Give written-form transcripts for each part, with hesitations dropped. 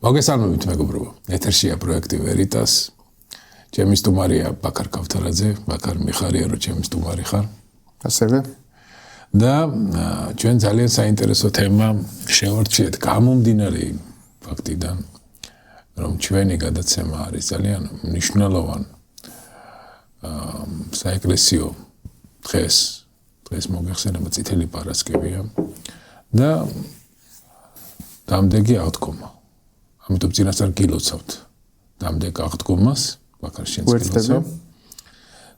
მოგესალმებით მეგობრებო. ეთერშია პროექტი Veritas. ჩემი სტუმარია ბაქარ ქავთარაძე, ბაქარ მიხარია რომ ჩემი სტუმარი ხარ. ასევე და ჩვენ ძალიან საინტერესო თემა შევარჩიეთ გამომდინარე ფაქტიდან, რომ ჩვენი გადაცემა არის ძალიან მნიშვნელოვანი საეკლესიო დღეს მოგეხსენება წითელი პარასკევია და დამდეგი აღდგომა. ამიტომ წინასწარ გილოცავთ დამდეგ აღდგომას, ბაქარ შენს გილოცავ.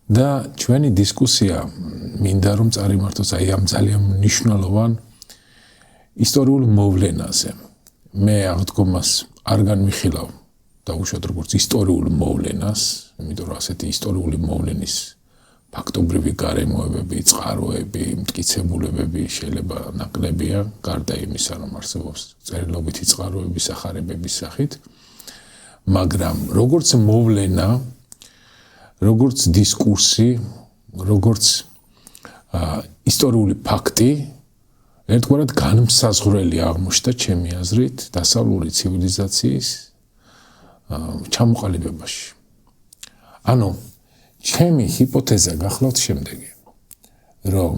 და ჩვენი დისკუსია მინდა რომ წარიმართოს აი ამ ძალიან მნიშვნელოვან ისტორიულ მოვლენაზე. მე აღდგომას არ განვიხილავ დაუშვათ როგორც ისტორიულ მოვლენას, იმიტომ რომ ასეთი ისტორიული მოვლენის ფაქტობრივი გარემოებები, წყაროები, მტკიცებულებები შეიძლება ნაკლებია, გარდა იმისა, რომ არსებობს წერილობითი წყაროები სახარებების სახით, მაგრამ როგორც მოვლენა, როგორც დისკურსი, როგორც ისტორიული ფაქტი, ერთგვარად განმსაზღვრელი აღმოჩნდა ჩემი აზრით დასავლური ცივილიზაციის ჩამოყალიბებაში. ანუ ჩემი ჰიპოთეზა გახლავთ შემდეგი, რომ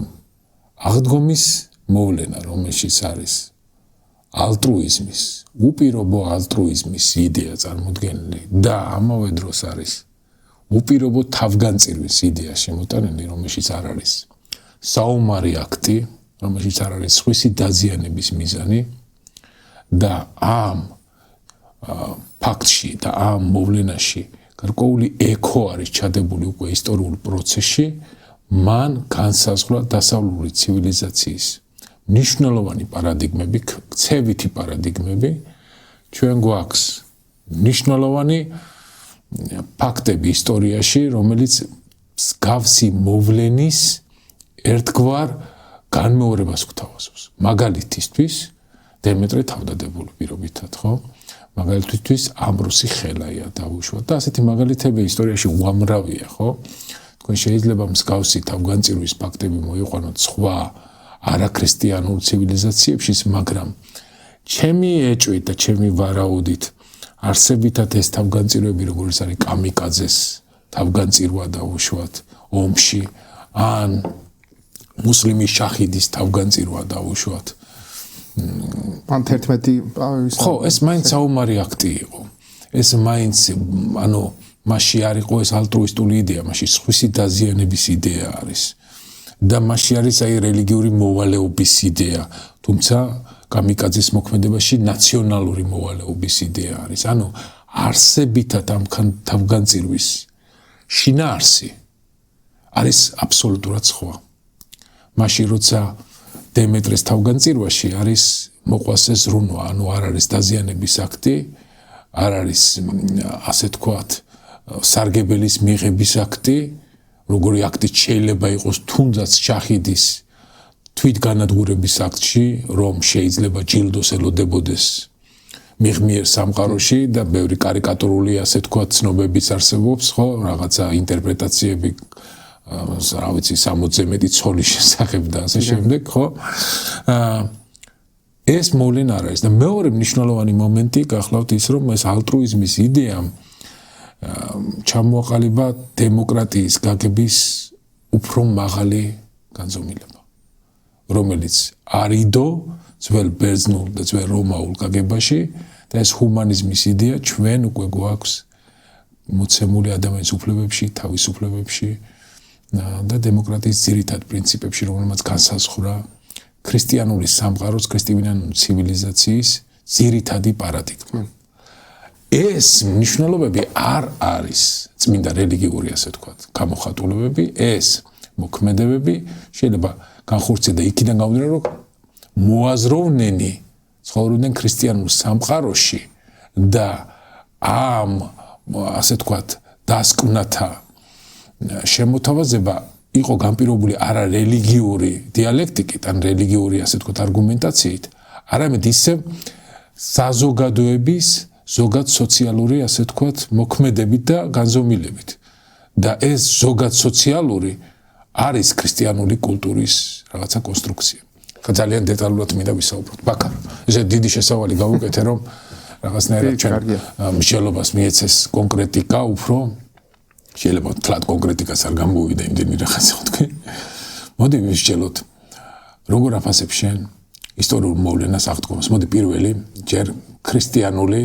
აღდგომის მოვლენა, რომელშიც არის ალტრუიზმის, უპირობო ალტრუიზმის იდეა წარმოდგენილი და ამავე დროს არის უპირობო თავგანწირვის იდეა შემოტანილი, რომელშიც არ არის საომარი აქტი, რომელშიც არ არის სხვისი დაზიანების მიზანი და ამ ფაქტში და ამ მოვლენაში გარკვეული ექო არის ჩადებული უკვე ისტორიულ პროცესში, მან განსაზღვრა დასავლური ცივილიზაციის მნიშვნელოვანი პარადიგმები, ქცევითი პარადიგმები, ჩვენ გვაქვს მნიშვნელოვანი ფაქტები ისტორიაში, რომელიც მსგავსი მოვლენის ერთგვარ განმეორებას გვთავაზობს. მაგალითისთვის, დემეტრე თავდადებული პირობითად, ხო? მაგალითთვის ამბროსი ხელაია დავუშვათ და ასეთი მაგალითები ისტორიაში უამრავია, ხო? თქვენ შეიძლება მსგავსი თავგანწირვის ფაქტები მოიყვანოთ სხვა არაქრისტიანულ ცივილიზაციებშიც, მაგრამ ჩემი ეჭვით და ჩემი ვარაუდით არსებითად ეს თავგანწირვები, როგორც არის კამიკაძეს თავგანწირვა დავუშვათ ომში, ან მუსლიმი შაჰიდის თავგანწირვა დავუშვათ. ან 11 ხო, ეს მაინც საომარი აქტი იყო. ეს მაინც, ანუ მასში არ იყო ეს ალტრუისტული იდეა, მასში სხვისი დაზიანების იდეა არის. და მასში არის აი რელიგიური მოვალეობის იდეა, თუმცა კამიკაძის მოქმედებაში ნაციონალური მოვალეობის იდეა არის. ანუ არსებითად ამ თავგანწირვის შინაარსი არის აბსოლუტურად სხვა. მაშინ როცა დემეტრეს თავგანწირვაში არის მოყვასე ზრუნვა, ანუ არ არის დაზიანების აქტი, არ არის ასე თქვათ სარგებელის მიღების აქტი, როგორი აქტი შეიძლება იყოს თუნდაც შაჰიდის თვითგანადგურების აქტში, რომ შეიძლება ჯილდოს ელოდებოდეს მიღმიერ სამყაროში და ბევრი კარიკატურული ასე თქვათ ცნობებიც არსებობს, ხო, რაღაცა ინტერპრეტაციები რა ვიცი 60-ზე მეტი ცოლის შესახებ და ასე შემდეგ, ხო? ეს მოვლენა არ არის და მეორე მნიშვნელოვანი მომენტი გახლავთ ის, რომ ეს ალტრუიზმის იდეა ჩამოაყალიბა დემოკრატიის გაგების უფრო მაღალი განზომილება, რომელიც არიდო ძველ ბერძნულ და ძველ რომაულ გაგებაში და ეს ჰუმანიზმის იდეა ჩვენ უკვე გვაქვს მოცემული ადამიანის უფლებებში, თავისუფლებებში და დემოკრატიის ძირითად პრინციპებში, რომელმაც განსაზღვრა ქრისტიანული სამყაროს, ქრისტიანული ცივილიზაციის ძირითადი პარადიგმა. ეს მნიშვნელობები არ არის წმინდა რელიგიური, ასე თქვათ, გამოხატულებები, ეს მოქმედებები შეიძლება განხორციელდა იქიდან გამომდინარე, რომ მოაზროვნენი ცხოვრობდნენ ქრისტიანულ სამყაროში და ამ ასე თქვათ დასკვნათა შემოთავაზება იყო განპირობებული არა რელიგიური დიალექტიკით, ან რელიგიური ასე თქვათ არგუმენტაციით, არამედ ისევ საზოგადოების ზოგად სოციალური ასე თქვათ მოქმედებით და განზომილებით. და ეს ზოგად სოციალური არის ქრისტიანული კულტურის რაღაცა კონსტრუქცია. ძალიან დეტალურად მინდა ვისაუბროთ. ბაქარ, ესე დიდი შესავალი გავუკეთე, რომ რაღაცნაირად ჩვენ მსჯელობას მიეცეს კონკრეტიკა უფრო შეიძლება თლად კონკრეტიკას არ გამოვიდა იმდენი რაღაცა თქვი მოდი ვისჯელოთ როგორ აფასებ შენ ისტორიულ მოვლენას აღდგომას მოდი პირველი ჯერ ქრისტიანული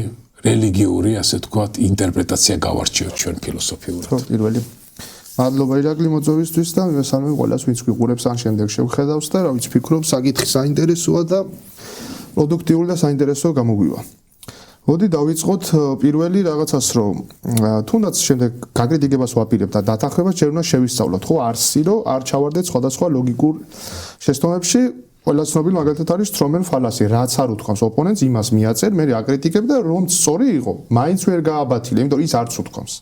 რელიგიური ასე ვთქვათ ინტერპრეტაცია გავარჩიოთ ჩვენ ფილოსოფიურად პირველი მადლობა ირაკლი მოწვევისთვის და მივესალმებ ყველას ვინც გვიყურებს ან შემდეგ შევხედავს და რა ვიცი ფიქრობ საკითხი საინტერესოა და პროდუქტიული და საინტერესო გამოგვივა მოდი დავიწყოთ პირველი რაღაცას რომ თუნდაც შემდეგ გაკრიტიკებას ვაპირებ და დათანხმებას ჯერ უნდა შევისწავლოთ ხო არსი რომ არ ჩავარდეთ სხვადასხვა ლოგიკურ შეცდომებში ყველა ცნობილი მაგალითად არის სტრომენ ფალასი რაც არ უთქვამს ოპონენტს იმას მიაწერ მე აკრიტიკებ და რომ სწორი იყო მაინც ვერ გააბათილე იმიტომ რომ ის არც უთქვამს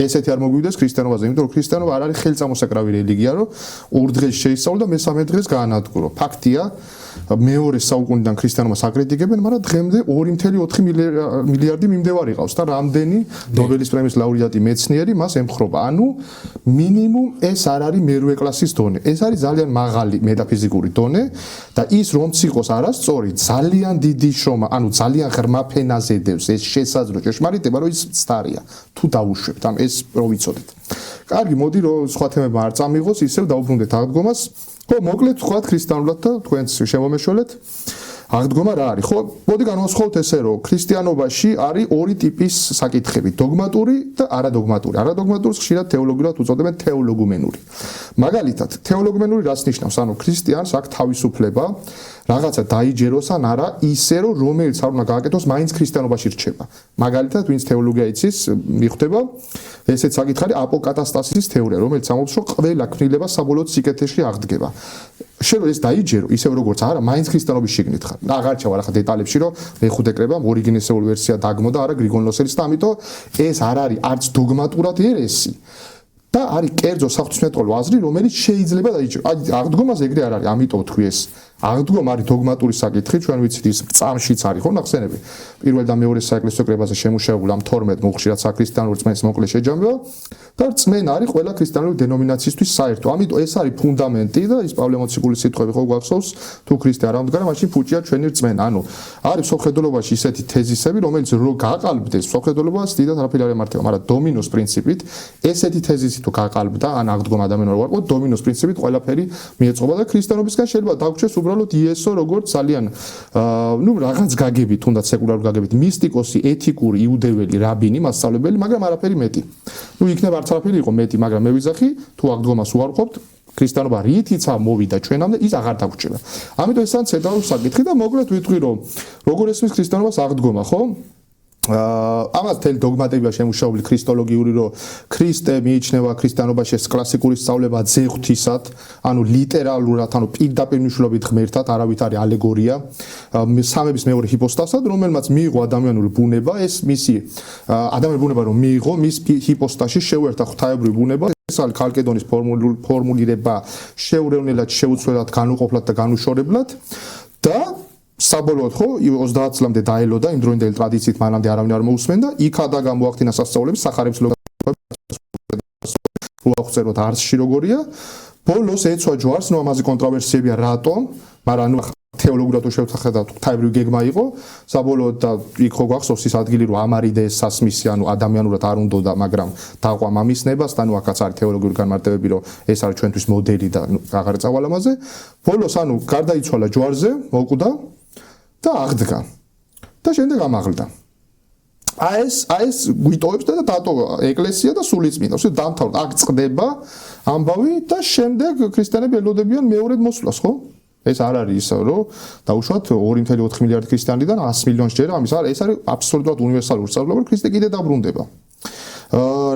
ესეთი არ მოგვიდეს ქრისტიანობაზე იმიტომ რომ ქრისტიანობა არ არის ხელწამოსაკრავი რელიგია რომ ორ დღეს შეისწავლო და მესამე დღეს გაანადგურო ფაქტია მეორე საუკუნიდან ქრისტიანობას აკრიტიკებენ მაგრამ დღემდე 2.4 მილიარდი მიმდევარი ყავს და რამდენი ნობელის პრემიის ლაურეატი მეცნიერი მას ემხრობა ანუ მინიმუმ ეს არ არის მერვე კლასის დონე ეს არის ძალიან მაღალი მეტაფიზიკური დონე და ის რომც იყოს არასწორი ძალიან დიდი შრომა ანუ ძალიან ღრმა ფენაზე დევს ეს შესაძლო ჭეშმარიტება რომ ის ცდარია თუ დაუშვებთ ამ ეს რო ვიცოდეთ კარგი მოდი რომ სხვა თემებმა არ წამიღოს ისევ დაუბრუნდეთ აღდგომას ხო მოკლედ ვთქვათ ქრისტიანულად და თქვენს შემომეშველეთ აღდგომა რა არის ხო მოდი განვასხვაოთ ესე რომ ქრისტიანობაში არის ორი ტიპის საკითხები დოგმატური და არადოგმატური არადოგმატურს ხშირად თეოლოგიურად უწოდებენ თეოლოგუმენური მაგალითად თეოლოგუმენური რას ნიშნავს ანუ ქრისტიანს აქვს თავისუფლება რაღაცა დაიჯეროს ან არა ისე რომ რომელიც არ უნდა გააკეთოს მაინც ქრისტიანობაში რჩება მაგალითად ვინც თეოლოგია იცის მიხვდება ესეც საკითხი არის აპოკატასტასის თეორია რომელიც ამბობს რომ ყველა ქმნილება საბოლოოდ სიკეთეში აღდგება შეიძლება ეს დაიჯერო ისევ როგორც არა მაინც ქრისტიანობის შიგნით ხარ აღარ ჩავალ ახლა დეტალებში რომ მეხუთე კრება ორიგინესეული ვერსია დაგმოდა არა გრიგონ ლოსელის და ამიტომ ეს არ არის არც დოგმატურად ერესი და არის კერძო საღვთისმეტყველო აზრი რომელიც შეიძლება დაიჯერო აი აღდგომაზე ეგრე არ არის ამიტომ თქვი ეს აღდგომა არის დოგმატური საკითხი ჩვენ ვიცით ის წამშიც არის ხო ნახსენები პირველ და მეორე საეკლესიო კრებაზე შემუშავებული ამ 12 მუხში რაც ქრისტიანული წმენის მოკლე შეჯამება და წმენა არის ყველა ქრისტიანული დენომინაციისთვის საერთო ამიტომ ეს არის ფუნდამენტი და ის პავლე მოციქულის სიტყვები ხო გვახსოვს თუ ქრისტე არ ამდგარა მაშინ ფუჭია ჩვენი წმენა ანუ არის სოხედოლობაში ისეთი თეზისები რომელიც რო გააყალბდეს სოხედოლობას დიდად არაფერი არ ემართება მაგრამ დომინოს პრინციპით ესეთი თეზისი თუ გააყალბდა ან აღდგომა ადამიანმა რო ვარყო დომინოს პრინციპით ყველაფერი მიეწყობა და ქრისტიანობისგან შეიძლება დაგვრჩეს უბრალოდ იესო როგორც ძალიან ნუ რაღაც გაგებით თუნდაც სეკულარული გაგებით მისტიკოსი ეთიკური იუდეველი რაბინი მასწავლებელი მაგრამ არაფერი მეტი ნუ იქნება არც არაფერი იყო მეტი მაგრამ მე ვიზახი თუ აღდგომას უარყოფთ ქრისტიანობა რითიცა მოვიდა ჩვენამდე ის აღარ დაგვრჩება ამიტომ ეს არის ცენტრალური საკითხი და მოკლედ ვიტყვი რომ როგორ ესმის ქრისტიანობას აღდგომა ხო ამას თელ დოგმატებია შემუშავებული ქრისტოლოგიური რომ ქრისტე მიიჩნევა ქრისტიანობაში კლასიკური სწავლება ძეღვთისად ანუ ლიტერალურად ანუ პირდაპირ მნიშვნელობით ღმერთად არავით არის ალეგორია სამების მეორე ჰიპოსტასად რომელმაც მიიღო ადამიანური ბუნება ეს მისი ადამიანური ბუნება რომ მიიღო მის ჰიპოსტაში შეუერთა ღვთაებრივი ბუნება ეს არის ქალკედონის ფორმულირება შეურევნელად შეუცვლელად განუყოფლად და განუშორებლად და საბოლოოდ ხო 30 წლამდე დაელოდა იმ დროინდელი ტრადიციით მანამდე არავინ არ მოусმენდა იქადა გამოახდინა სასწაულები სახარებსლო უახწეროთ არსში როგორია ბოლოს ეცვა ჯვარს ნუ ამაზე კონტროვერსიებია რატომ მაგრამ ნუ თეოლოგიურად შევხედავთ ღვთაებრივი გეგმა იყო საბოლოოდ და იქ ხო გვახსოვს ის ადგილი რომ ამარიდეს სასმისი ანუ ადამიანურად არ უნდოდა მაგრამ დაყვა მამისნებას და ნუ აქაც არის თეოლოგიური განმარტებები რომ ეს არის ჩვენთვის მოდელი და აღარ წავალ ამაზე ბოლოს ანუ გარდაიცვალა ჯვარზე მოკვდა და აღდგა და შემდეგ ამაღლდა აი ეს გვიტოვებს და დატოვა ეკლესია და სულიწმინდას დამთავრდა აქ წყდება ამბავი და შემდეგ ქრისტიანები ელოდებიან მეორედ მოსვლას ხო ეს არ არის ისე რომ დაუშვათ 2.4 მილიარდი ქრისტიანიდან 100 მილიონს ჯერა ამის არ ეს არის აბსოლუტურად უნივერსალური სწავლება რომ ქრისტე კიდე დაბრუნდება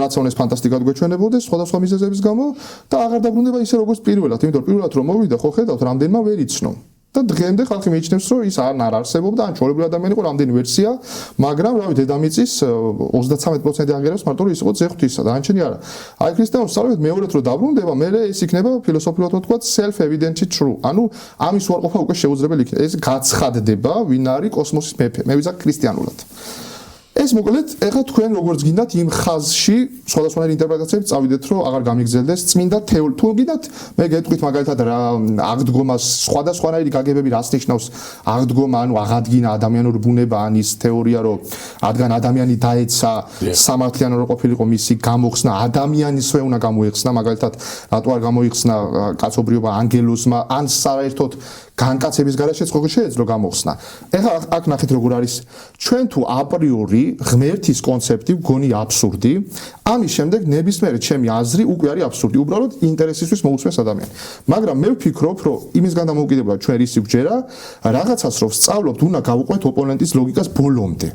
რაც უნდა ეს ფანტასტიკად გვეჩვენებოდეს სხვადასხვა მიზეზების გამო და აღარ დაბრუნდება ისე როგორც პირველად იმიტომ რომ პირველად რომ მოვიდა ხო ხედავთ რამდენმა ვერ იცნო და დღემდე ხალხი მიიჩნევს რომ ის არ არსებობდა ან ჩვეულებრივ ადამიანი იყო რამდენი ვერსია მაგრამ რავი დედამიწის 33% აღიარებს მარტო რომ ის იყო ძეღვთისა და ანჩენი არა აი ქრისტიანობის სწავლებით მეორედ რომ დაბრუნდება მე ეს იქნება ფილოსოფიურად ვთქვათ self evidently true ანუ ამის უარყოფა უკვე შეუძლებელი იქნება ეს გაცხადდება ვინ არის კოსმოსის მეფე მე ვიზახ ქრისტიანულად ეს მოკლედ ეხლა თქვენ როგორც გინდათ იმ ხაზში სხვადასხვანაირი ინტერპრეტაციები წავიდეთ რომ აღარ გამიგზელდეს წმინდა თუ გინდათ მე გეტყვით მაგალითად რა აღდგომას სხვადასხვანაირი გაგებები რას ნიშნავს აღდგომა ანუ აღადგინა ადამიანური ბუნება ან ის თეორია რომ რადგან ადამიანი დაეცა სამართლიანი რო ყოფილიყო მისი გამოხსნა ადამიანისვე უნდა გამოიხსნა მაგალითად რატო არ გამოიხსნა კაცობრიობა ანგელოზმა ან საერთოდ განკაცების გარშეც როგორ შეეძლო გამოხსნა. ეხლა აქ ნახეთ როგორ არის ჩვენ თუ აპრიორი ღმერთის კონცეფტი გონი აბსურდი, ამის შემდეგ ნებისმიერი ჩემი აზრი უკვე არის აბსურდი, უბრალოდ ინტერესისთვის მოусმენს ადამიანს. მაგრამ მე ვფიქრობ, რომ იმისგან დამოუკიდებლად ჩვენ რისი გვჯერა, რაღაცას რომ ვსწავლობთ, უნდა გავუყვეთ ოპონენტის ლოგიკას ბოლომდე.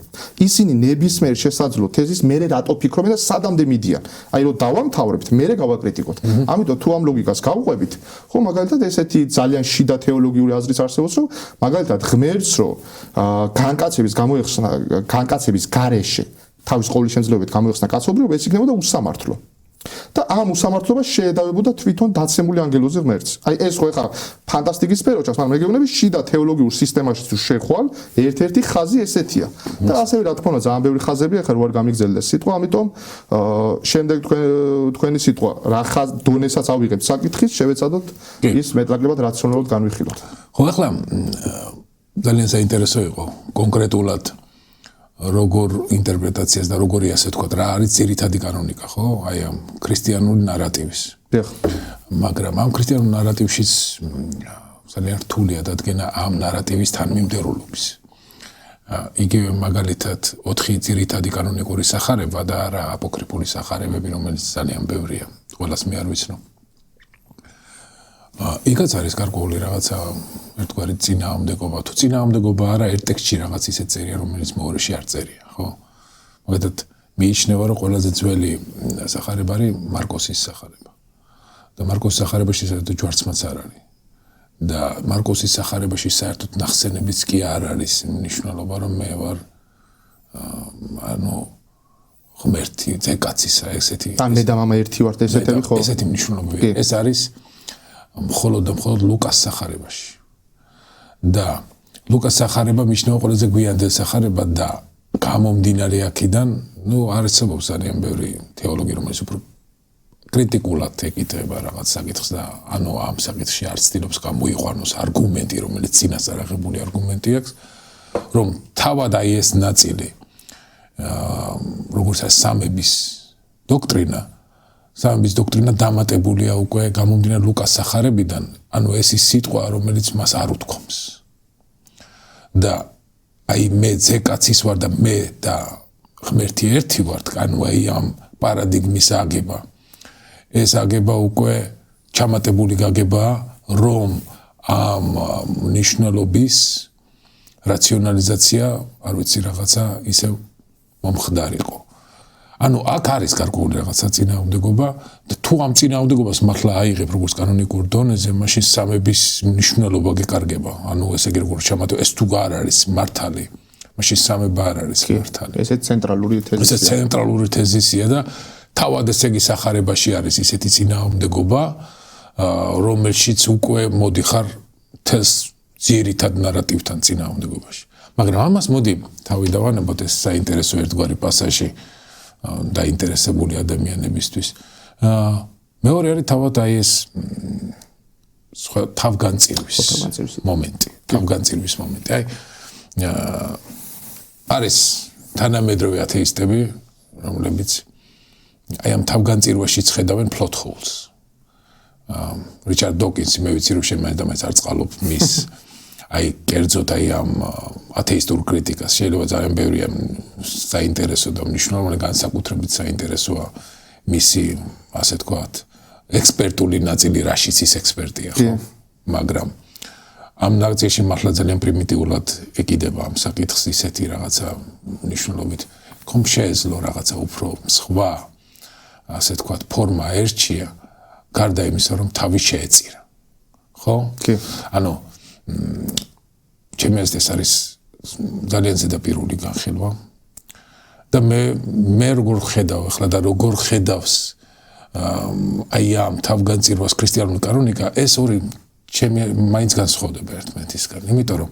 ისინი ნებისმიერ შესაძლო თეზის მერე რატო ფიქრობენ და სადამდე მიდიან. აი რომ დავამთავრებთ, მერე გავაკრიტიკოთ. ამიტომ თუ ამ ლოგიკას გავუყვებით, ხო მაგალითად ესეთი ძალიან შიდა თეოლოგიური აზრიც არსებობს, რომ მაგალითად ღმერთს რომ განკაცების გამოიხსნა განკაცების გარეშე თავის ყოველი შემძლეობით გამოიხსნა კაცობრიობა, ეს იქნებოდა უსამართლო. და ამ უსამართლობას შეედავებოდა თვითონ დაცემული ანგელოზი ღმერთს. აი ეს ხო ეხა ფანტასტიკის სფერო ჩანს, მაგრამ მეგეუბნები შიდა თეოლოგიურ სისტემაში თუ შეხვალ, ერთ-ერთი ხაზი ესეთია. და ასევე რა თქმა უნდა, ძალიან ბევრი ხაზები ეხა რო არ გამიგზელდეს სიტყვა, ამიტომ შემდეგ თქვენი სიტყვა რა ხაზ დონესაც ავიღებთ საკითხის, შევეცადოთ ის მეტნაკლებად რაციონალურად განვიხილოთ. ხო, ახლა ძალიან საინტერესო იყო კონკრეტულად როგორ ინტერპრეტაციას და როგორი ასე თქვა რა არის ძირითადი კანონიკა, ხო? აი ამ ქრისტიანული ნარატივის. დიახ. მაგრამ ამ ქრისტიანულ ნარატივშიც ძალიან რთულია დადგენა ამ ნარატივის თანმიმდევრულობის. იგივე მაგალითად 4 ძირითადი კანონიკური სახარება და არა აპოკრიფული სახარებები, რომელიც ძალიან ბევრია. ყველას მე არ ვიცნობ. იქაც არის გარკვეული რაღაცა ერთგვარი წინააღმდეგობა. თუ წინააღმდეგობა არა, ერთ ტექსტში რაღაც ისე წერია, რომელიც მეორეში არ წერია, ხო? მაგალითად, მიიჩნევა, რომ ყველაზე ძველი სახარება არის მარკოსის სახარება. და მარკოსის სახარებაში საერთოდ ჯვარცმაც არ არის. და მარკოსის სახარებაში საერთოდ ნახსენებიც კი არ არის მნიშვნელობა, რომ მე ვარ ღმერთი, ზეკაცისა, ესეთი. ან მე და მამა ერთი ვართ ესეთები ხო? ესეთი მნიშვნელობაა. ეს არის მხოლოდ ლუკას სახარებაში. და ლუკას სახარება მიშნევა ყველაზე გვიანდელ სახარება და გამომდინარე აქედან, არსებობს ძალიან ბევრი თეოლოგი, რომელიც უფრო კრიტიკულად ეკითხება რაღაც საკითხს და ამ საკითხში არ ცდილობს გამოიყვანოს არგუმენტი, რომელიც წინასწარ აღებული არგუმენტი აქვს, რომ თავად აი ეს ნაწილი, როგორც სამების დოქტრინა სამების დოქტრინა დამატებულია უკვე გამომდინარე ლუკას სახარებიდან, ანუ ეს ის სიტყვა, რომელიც მას არ უთქვამს. და აი მე ზეკაცის ვარ და მე და ღმერთი ერთი ვართ, ანუ აი ამ პარადიგმის აგება. ეს აგება უკვე ჩამატებული გაგებაა, რომ ამ ნიშნულობის რაციონალიზაცია, არ ვიცი რაღაცა ისე მომხდარიყო. ანუ აქ არის გარკვეული რაღაცა წინააღმდეგობა და თუ ამ წინააღმდეგობას მართლა აიღებ როგორც კანონიკურ დონეზე, მაშინ სამების მნიშვნელობა გეკარგება. ანუ ესე იგი როგორც ჩამატება, ეს თუ არ არის მართალი, მაშინ სამება არ არის მართალი. ესეც ცენტრალური თეზისია. ესეც ცენტრალური თეზისია და თავად ესე იგი სახარებაში არის ისეთი წინააღმდეგობა, რომელშიც უკვე მოდიხარ თელს ძირითად ნარატივთან წინააღმდეგობაში. მაგრამ ამას მოდი თავი დავანებოთ ეს საინტერესო ერთგვარი პასაჟი დაინტერესებული ადამიანებისთვის. მეორე არის თავად აი ეს თავგანწირვის მომენტი, თავგანწირვის მომენტი. აი არის თანამედროვე ათეისტები, რომლებიც აი ამ თავგანწირვაშიც ხედავენ plot holes. რიჩარდ დოკინსი მე ვიცი რომ შემაერთმეს არ წყალობ მის აი კერძოდ აი ამ ათეისტურ კრიტიკას შეიძლება ძალიან ბევრი საინტერესო და მნიშვნელოვანი განსაკუთრებით საინტერესოა მისი ასე თქვათ ექსპერტული ნაწილი რაშიც ის ექსპერტია ხო მაგრამ ამ ნაწილში მართლა ძალიან პრიმიტიულად ეკიდება ამ საკითხს ისეთი რაღაცა მნიშვნელობით ხომ შეეძლო რაღაცა უფრო სხვა ასე თქვათ ფორმა ერჩია გარდა იმისა რომ თავი შეეწირა ხო კი ანუ ჩემს ეს არის ძალიან ზედაპირული განხილვა და მე როგორ ხედავ ახლა და როგორ ხედავს აი ამ თავგანწირვას ქრისტიანული კანონიკა ეს ორი ჩემი მაინც განსხვავდება ერთმანეთისგან იმიტომ რომ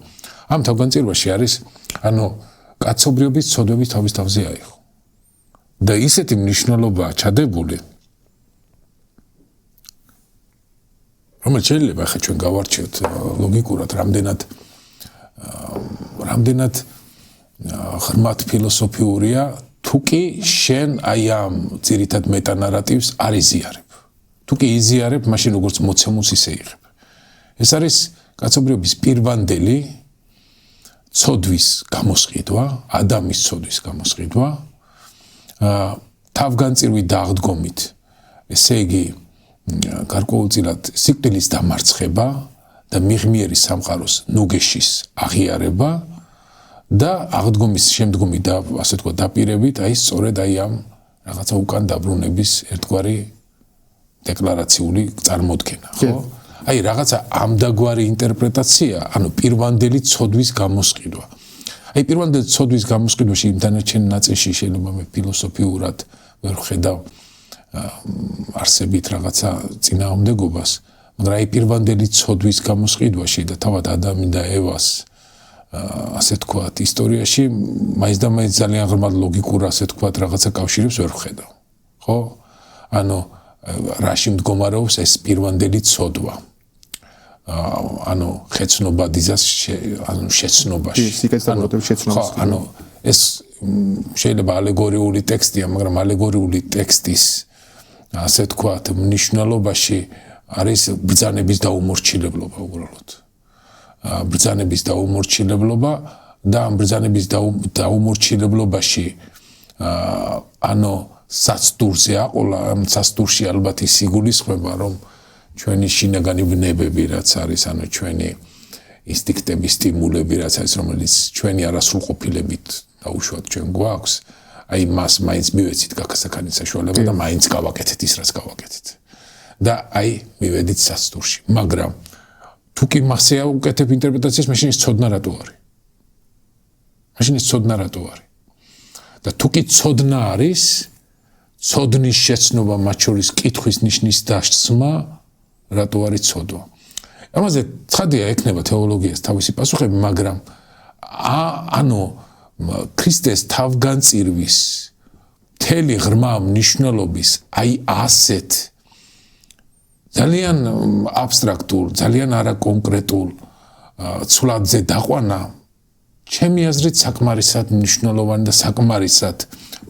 ამ თავგანწირვაში არის ანუ კაცობრიობის ცოდვების თავის თავზე აიღო. და ისეთი მნიშვნელობაა ჩადებული, რომელიც შეიძლება ახლა ჩვენ გავარჩიოთ ლოგიკურად, რამდენად ღრმად ფილოსოფიურია, თუ კი შენ აი ამ ძირითად მეტანარატივს არ იზიარებ. თუ კი იზიარებ, მაშინ როგორც მოცემულს ისე იღებ. ეს არის კაცობრიობის პირვანდელი ცოდვის გამოსყიდვა, ადამის ცოდვის გამოსყიდვა, თავგანწირვით და აღდგომით, ესე იგი გარკვეულწილად სიკვდილის დამარცხება და მიღმიერი სამყაროს ნუგეშის აღიარება და აღდგომის შემდგომი და ასე თქვა დაპირებით, აი სწორედ აი ამ რაღაცა უკან დაბრუნების ერთგვარი დეკლარაციული წარმოდგენა, ხო? აი რაღაცა ამდაგვარი ინტერპრეტაცია, ანუ პირვანდელი ცოდვის გამოსყიდვა. აი პირვანდელი ცოდვის გამოსყიდვაში იმ დანარჩენ ნაწილში შეიძლება მე ფილოსოფიურად ვერ ხედავ არსებით რაღაცა წინააღმდეგობას, მაგრამ აი პირვანდელი ცოდვის გამოსყიდვაში და თავად ადამი და ევას ასე თქვათ ისტორიაში მაინც და მაინც ძალიან ღრმად ლოგიკურ ასე თქვათ რაღაცა კავშირებს ვერ ხედავ. ხო? ანუ რაში მდგომარეობს ეს პირვანდელი ცოდვა. ანუ ხეცნობა დიზას ანუ შეცნობაში. ანუ ეს შეიძლება ალეგორიული ტექსტია, მაგრამ ალეგორიული ტექსტის ასე თქვათ მნიშვნელობაში არის ბრძანების დაუმორჩილებლობა უბრალოდ. ბრძანების დაუმორჩილებლობა და ამ ბრძანების დაუმორჩილებლობაში ანუ საცდურზე აყოლა, ამ საცდურში ალბათ ის იგულისხმება, რომ ჩვენი შინაგანი ბნებები რაც არის, ანუ ჩვენი ინსტინქტების სტიმულები რაც არის, რომელიც ჩვენი არასრულყოფილებით დაუშვათ ჩვენ გვაქვს, აი მას მაინც მივეცით გაქასაკანის საშუალება და მაინც გავაკეთეთ ის რაც გავაკეთეთ. და აი მივედით საცდურში, მაგრამ თუ კი მასე უკეთებ ინტერპრეტაციას, მაშინ ის ცოდნა რატო არის? მაშინ ის ცოდნა რატო არის? და თუ კი ცოდნა არის, ცოდნის შეცნობა, მათ შორის კითხვის ნიშნის დასმა, რატო არის ცოდვა? ამაზე ცხადია ექნება თეოლოგიას თავისი პასუხები, მაგრამ ანუ ქრისტეს თავგანწირვის მთელი ღრმა მნიშვნელობის აი ასეთ ძალიან აბსტრაქტულ, ძალიან არაკონკრეტულ ცვლადზე დაყვანა ჩემი აზრით საკმარისად მნიშვნელოვანი და საკმარისად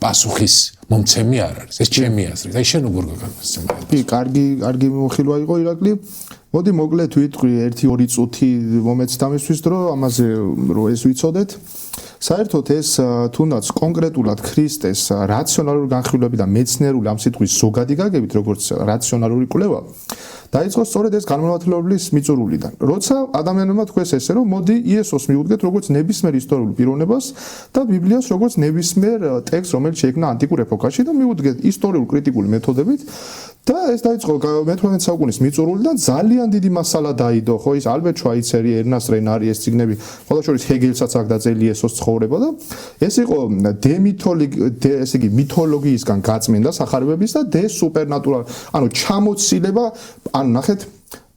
პასუხის მომცემი არ არის. ეს ჩემი აზრით. აი შენ როგორ გაგაცნობ? კი, კარგი მიმოხილვა იყო ირაკლი. მოდი მოკლედ ვიტყვი 1-2 წუთი მომეც დამისთვის, რომ ამაზე რომ ეს ვიცოდეთ. საერთოდ ეს თუნდაც კონკრეტულად ქრისტეს რაციონალური განხილვები და მეცნიერული ამ სიტყვის ზოგადი გაგებით, როგორც რაციონალური კვლევა, დაიწყო სწორედ ეს განმანათლებლობის მიწურულიდან. როცა ადამიანებმა თქვეს ესე, რომ მოდი იესოს მიუდგეთ როგორც ნებისმიერ ისტორიულ პიროვნებას და ბიბლიას როგორც ნებისმიერ ტექსტს, რომელიც შეიქმნა ანტიკურ ეპოქაში და მიუდგეთ ისტორიულ კრიტიკული მეთოდებით და ეს დაიწყო მე-18 საუკუნის მიწურულიდან ძალიან დიდი მასალა დაიდო, ხო ის ალბერტ შვაიცერი, ერნესტ რენარი ეს წიგნები, ხოლო შორის ჰეგელსაც აქ დაწერილი იესოს ცხოვრება და ეს იყო ესე იგი მითოლოგიისგან გაწმენდა სახარებების და სუპერნატურალ, ანუ ჩამოცილება, ანუ ნახეთ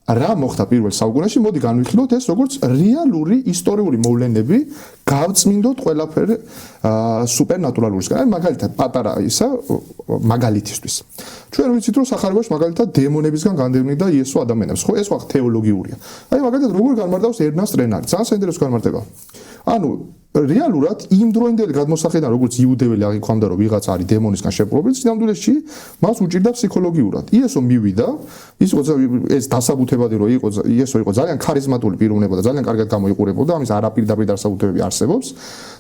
რა მოხდა პირველ საუკუნეში, მოდი განვიხილოთ ეს როგორც რეალური ისტორიული მოვლენები, გავწმინდოთ ყველაფერი სუპერნატურალურისგან. აი მაგალითად პატარა ისა მაგალითისთვის. ჩვენ ვიცით რომ სახარებაში მაგალითად დემონებისგან განდევნიდა იესო ადამიანებს, ხო ეს ხო თეოლოგიურია. აი მაგალითად როგორ განმარტავს ერნესტ რენარი, ძალიან საინტერესო განმარტება. ანუ რეალურად იმ დროინდელი გადმოსახედიდან როგორც იუდეველი აღიქვამდა რომ ვიღაც არის დემონისგან შეპყრობილი, სინამდვილეში მას უჭირდა ფსიქოლოგიურად. იესო მივიდა, ის ეს დასაბუთებადი რომ იესო იყო ძალიან ქარიზმატული პიროვნება და ძალიან კარგად გამოიყურებოდა, ამის არაპირდაპირ დასაბუთებები არსებობს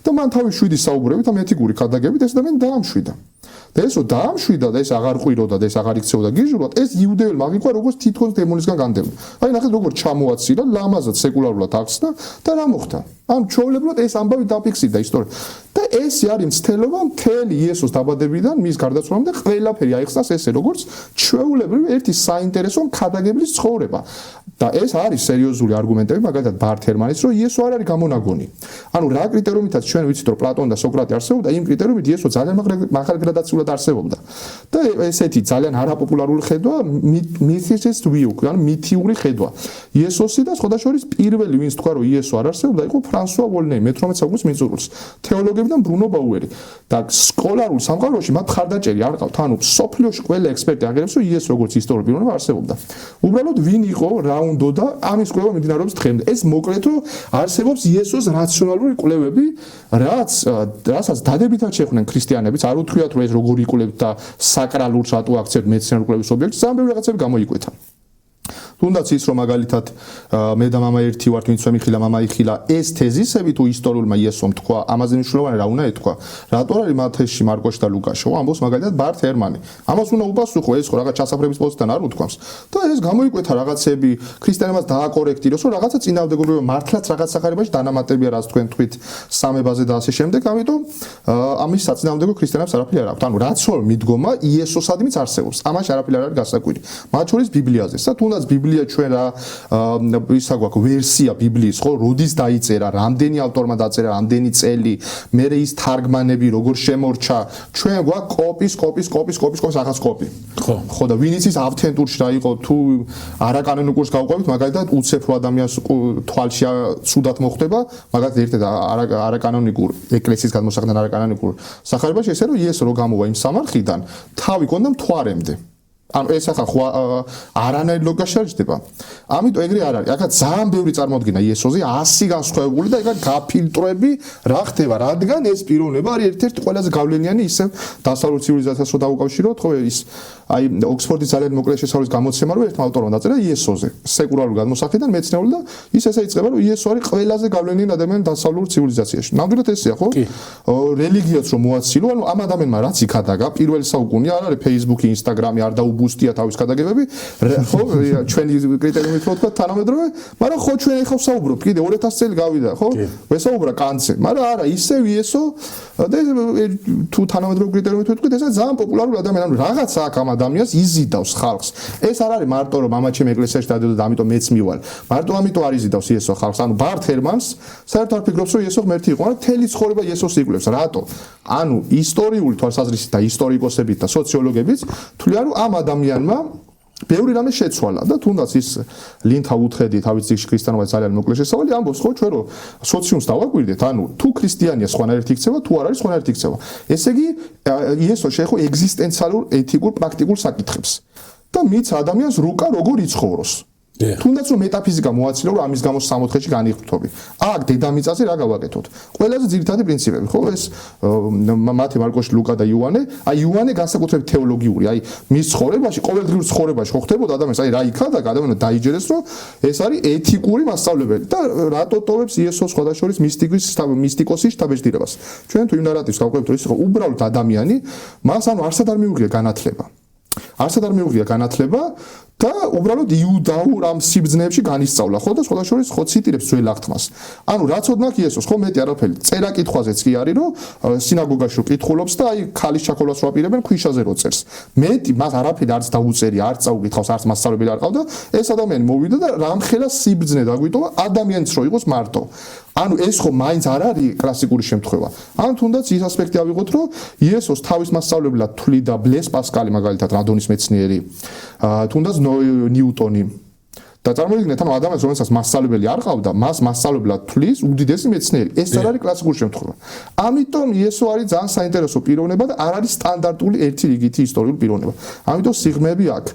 და მან თავის შვიდის საუბრებით ამ ეთიკური ქადაგებით ეს ადამიანი დაამშვიდა. და ესო დაამშვიდა და ეს აღარ ყვიროდა და ეს აღარ იქცეოდა გიჟულად, ეს იუდეველმა აღიქვა როგორც თითქოს დემონისგან განდევნა. აი ნახეთ როგორ ჩამოაცილა, ლამაზად სეკულარულად ახსნა და რა მოხდა? ან ჩვეულებრივად ეს ამბავი დაფიქსირდა ისტორია. და ეს არის მცდელობა მთელი იესოს დაბადებიდან მის გარდაცვალამდე ყველაფერი აიხსნას ესე როგორც ჩვეულებრივი ერთი საინტერესო ქადაგებლის ცხოვრება. და ეს არის სერიოზული არგუმენტები, მაგალითად ბართერმანის, რომ იესო არ არის გამონაგონი. ანუ რა კრიტერიუმითაც ჩვენ ვიცით რომ პლატონი და სოკრატე არსებობდა, იმ კრიტერიუმით იესო ძალიან მაღალგრადაციულად არსებობდა. და ესეთი ძალიან არაპოპულარული ხედვა მითის ვიუ, ანუ მითიური ხედვა. იესოსი და სხვადასხვა პირველი ვინც თქვა რომ იესო არ არსებობდა, იყო ფრანსუა ვოლნეი, მე-18 საუკუნის არსებობს მიწურულს. თეოლოგებიდან ბრუნო ბაუერი და სკოლარულ სამყაროში მათ ხარდაჭერი არ ყავთ. ანუ სოფლიოში ყველა ექსპერტი აღიარებს, რომ იესო როგორც ისტორიული პიროვნება არსებობდა. უბრალოდ ვინ იყო, რა უნდა და ამის კვლევა მიმდინარეობს დღემდე. ეს მოკლედ რომ არსებობს იესოს რაციონალური კვლევები, რასაც დადებითად შეხვდნენ ქრისტიანებიც, არ უთქვიათ რომ ეს როგორი იკვლევთ და საკრალურს რატო აქცევთ მეცნიერული კვლევის ობიექტს, ძალიან ბევრი რაღაცები გამოიკვეთა. თუნდაც ის რომ მაგალითად მე და მამა ერთი ვართ, ვინც მეხილა მამა იხილა, ეს თეზისები თუ ისტორიულმა იესომ თქვა, ამაზე მნიშვნელოვანი რა უნდა ეთქვა. რატო არის მათეში, მარკოში და ლუკაში, ხო? ამბობს მაგალითად ბართ ჰერმანი. ამას უნდა უპასუხო, ეს ხო რაღაც ჩასაფრების პოზიციიდან არ უთქვამს. და ეს გამოიკვეთა რაღაცები, ქრისტიანებას დააკორექტიროს, რომ რაღაცა წინააღმდეგობრივი მართლაც რაღაც სახარებაში დანამატებია, რაც თქვენ თქვით სამებაზე და ასე შემდეგ, ამიტომ ამის საწინააღმდეგო ქრისტიანებს არაფერი არ აქვთ. ანუ რაც რომ მიდგომა იესოსადმიც არსებობს. ამაში არაფერი არ არის გასაკვირი. მათ შორის ბიბლიაზეც და თუნდაც ბიბლია ჩვენ რა ისა გვაქვს ვერსია ბიბლიის, ხო, როდის დაიწერა, რამდენი ავტორმა დაწერა, რამდენი წელი, მერე ის თარგმანები როგორ შემორჩა, ჩვენ გვაქვს კოპის ახაც კოპი. ხო და ვინიც ის ავთენტურში რა იყო, თუ არაკანონიკურს გავყვებით, მაგალითად უცეფრო ადამიანს თვალში ცუდად მოხდება, მაგალითად ერთ არაკანონიკურ ეკლესიის გადმოსაყდან არაკანონიკურ სახარებაში ესე რომ იესო რო გამოვა იმ სამარხიდან, თავი კონდა მთვარემდე. ანუ ეს ახლა ხო არანაირ ლოგიკაში არ ჯდება. ამიტომ ეგრე არ არის. ახლა ძალიან ბევრი წარმოდგენა იესოზე 100 განსხვავებული და ეხლა გაფილტრები რა ხდება, რადგან ეს პიროვნება არის ერთ-ერთი ყველაზე გავლენიანი ისევ დასავლურ ცივილიზაციას რო დაუკავშიროთ, ხო ის აი ოქსფორდის ძალიან მოკლე შესწავლის გამოცემა რო ერთმა ავტორმა დაწერა იესოზე, სეკულარული გადმოსახედიდან მეცნიერული და ის ესე იწყება რომ იესო არის ყველაზე გავლენიანი ადამიანი დასავლურ ცივილიზაციაში. ნამდვილად ესეა, ხო? რელიგიაც რომ მოაცილო, ანუ ამ ადამიანმა რაც იქადაგა პირველი საუკუნე არ არის Facebook-ი, Instagram-ი არ დაუბუსტია თავის გადაგებები, ხო, ჩვენი კრიტერიუმით რო თქვა თანამედროვე, მაგრამ ხო ჩვენ ეხლა ვსაუბრობთ, კიდე 2000 წელი გავიდა, ხო? ვესაუბრა კანტზე, მაგრამ არა, ისევ იესო და თუ თანამედროვე კრიტერიუმით ვთქვით, ეს ძალიან პოპულარული ადამიანი, ანუ რაღაცა აქ ამ ადამიანს იზიდავს ხალხს. ეს არ არის მარტო რომ მამა ჩემი ეკლესიაში დადიოდა და ამიტომ მეც მივალ. მარტო ამიტომ არ იზიდავს იესო ხალხს. ანუ ბართ ჰერმანს საერთოდ არ ფიქრობს რომ იესო ღმერთი იყო, მაგრამ თელი ცხოვრება იესოს იკვლევს. რატო? ანუ ისტორიული თვალსაზრისით და ისტორიკოსებით და სოციოლოგებიც თვლიან რომ ამ ადამიანმა ბევრი რამე შეცვალა და თუნდაც ის ლინთა უთხედი თავის ძიგში ქრისტიანობა ძალიან მოკლე შესავალი ამბობს ხო ჩვენ რომ სოციუმს დავაკვირდეთ, ანუ თუ ქრისტიანია სხვანაირად იქცევა, თუ არ არის სხვანაირად იქცევა. ესე იგი იესო შეეხო ეგზისტენციალურ ეთიკურ პრაქტიკულ საკითხებს და მიცა ადამიანს რუკა როგორ იცხოვროს. თუნდაც რომ მეტაფიზიკა მოაცილა რომ ამის გამო 60-ში განიხტობი. აქ დედამიწაზე რა გავაკეთოთ? ყველაზე ძირითადი პრინციპები, ხო, ეს მათე, მარკოში, ლუკა და იოანე, აი იოანე განსაკუთრებით თეოლოგიური, აი მის ცხოვრებაში, ყოველდღიურ ცხოვრებაში ხო ხდებოდა ადამიანს, აი რა იქადაგა ადამიანმა დაიჯერეს, რომ ეს არის ეთიკური მასწავლებელი და რატო ტოვებს იესოს სხვადასხვა მისტიკოსის შთაბეჭდილებას. ჩვენ თუ იმ ნარატივს გავყვებით, რომ ის იყო უბრალოდ ადამიანი, მას ანუ არსად არ მიუღია განათლება. არსად არ მიუღია განათლება და უბრალოდ იუდაურ ამ სიბრძნეებში განისწავლა, ხო და სხვადასხვა ხო ციტირებს ძველ აღთმას. ანუ რაც ოდნავ იესოს ხო მეტი არაფერი. წერა კითხვაზეც კი არის, რომ სინაგოგაში კითხულობს და აი ქალის ჩაქოლას რო აპირებენ ქვიშაზე რო წერს. მეტი მას არაფერი არც დაუწერია, არც წაუკითხავს, არც მასწავლებელი არ ყავდა. ეს ადამიანი მოვიდა და რამხელა სიბრძნე დაგვიტოვა ადამიანიც რო იყოს მარტო. ანუ ეს ხო მაინც არ არის კლასიკური შემთხვევა. ან თუნდაც ის ასპექტი ავიღოთ, რომ იესოს თავის მასწავლებლად თვლიდა ბლეს პასკალი მაგალითად რადონის მეცნიერი, თუნდაც ნიუტონი. და წარმოიდგინეთ, ანუ ადამიანს რომელსაც მასწავლებელი არ ყავდა, მას მასწავლებლად თვლის უდიდესი მეცნიერი. ეს არ არის კლასიკური შემთხვევა. ამიტომ იესო არის ძალიან საინტერესო პიროვნება და არ არის სტანდარტული ერთი რიგითი ისტორიული პიროვნება. ამიტომ სიღრმეები აქვს.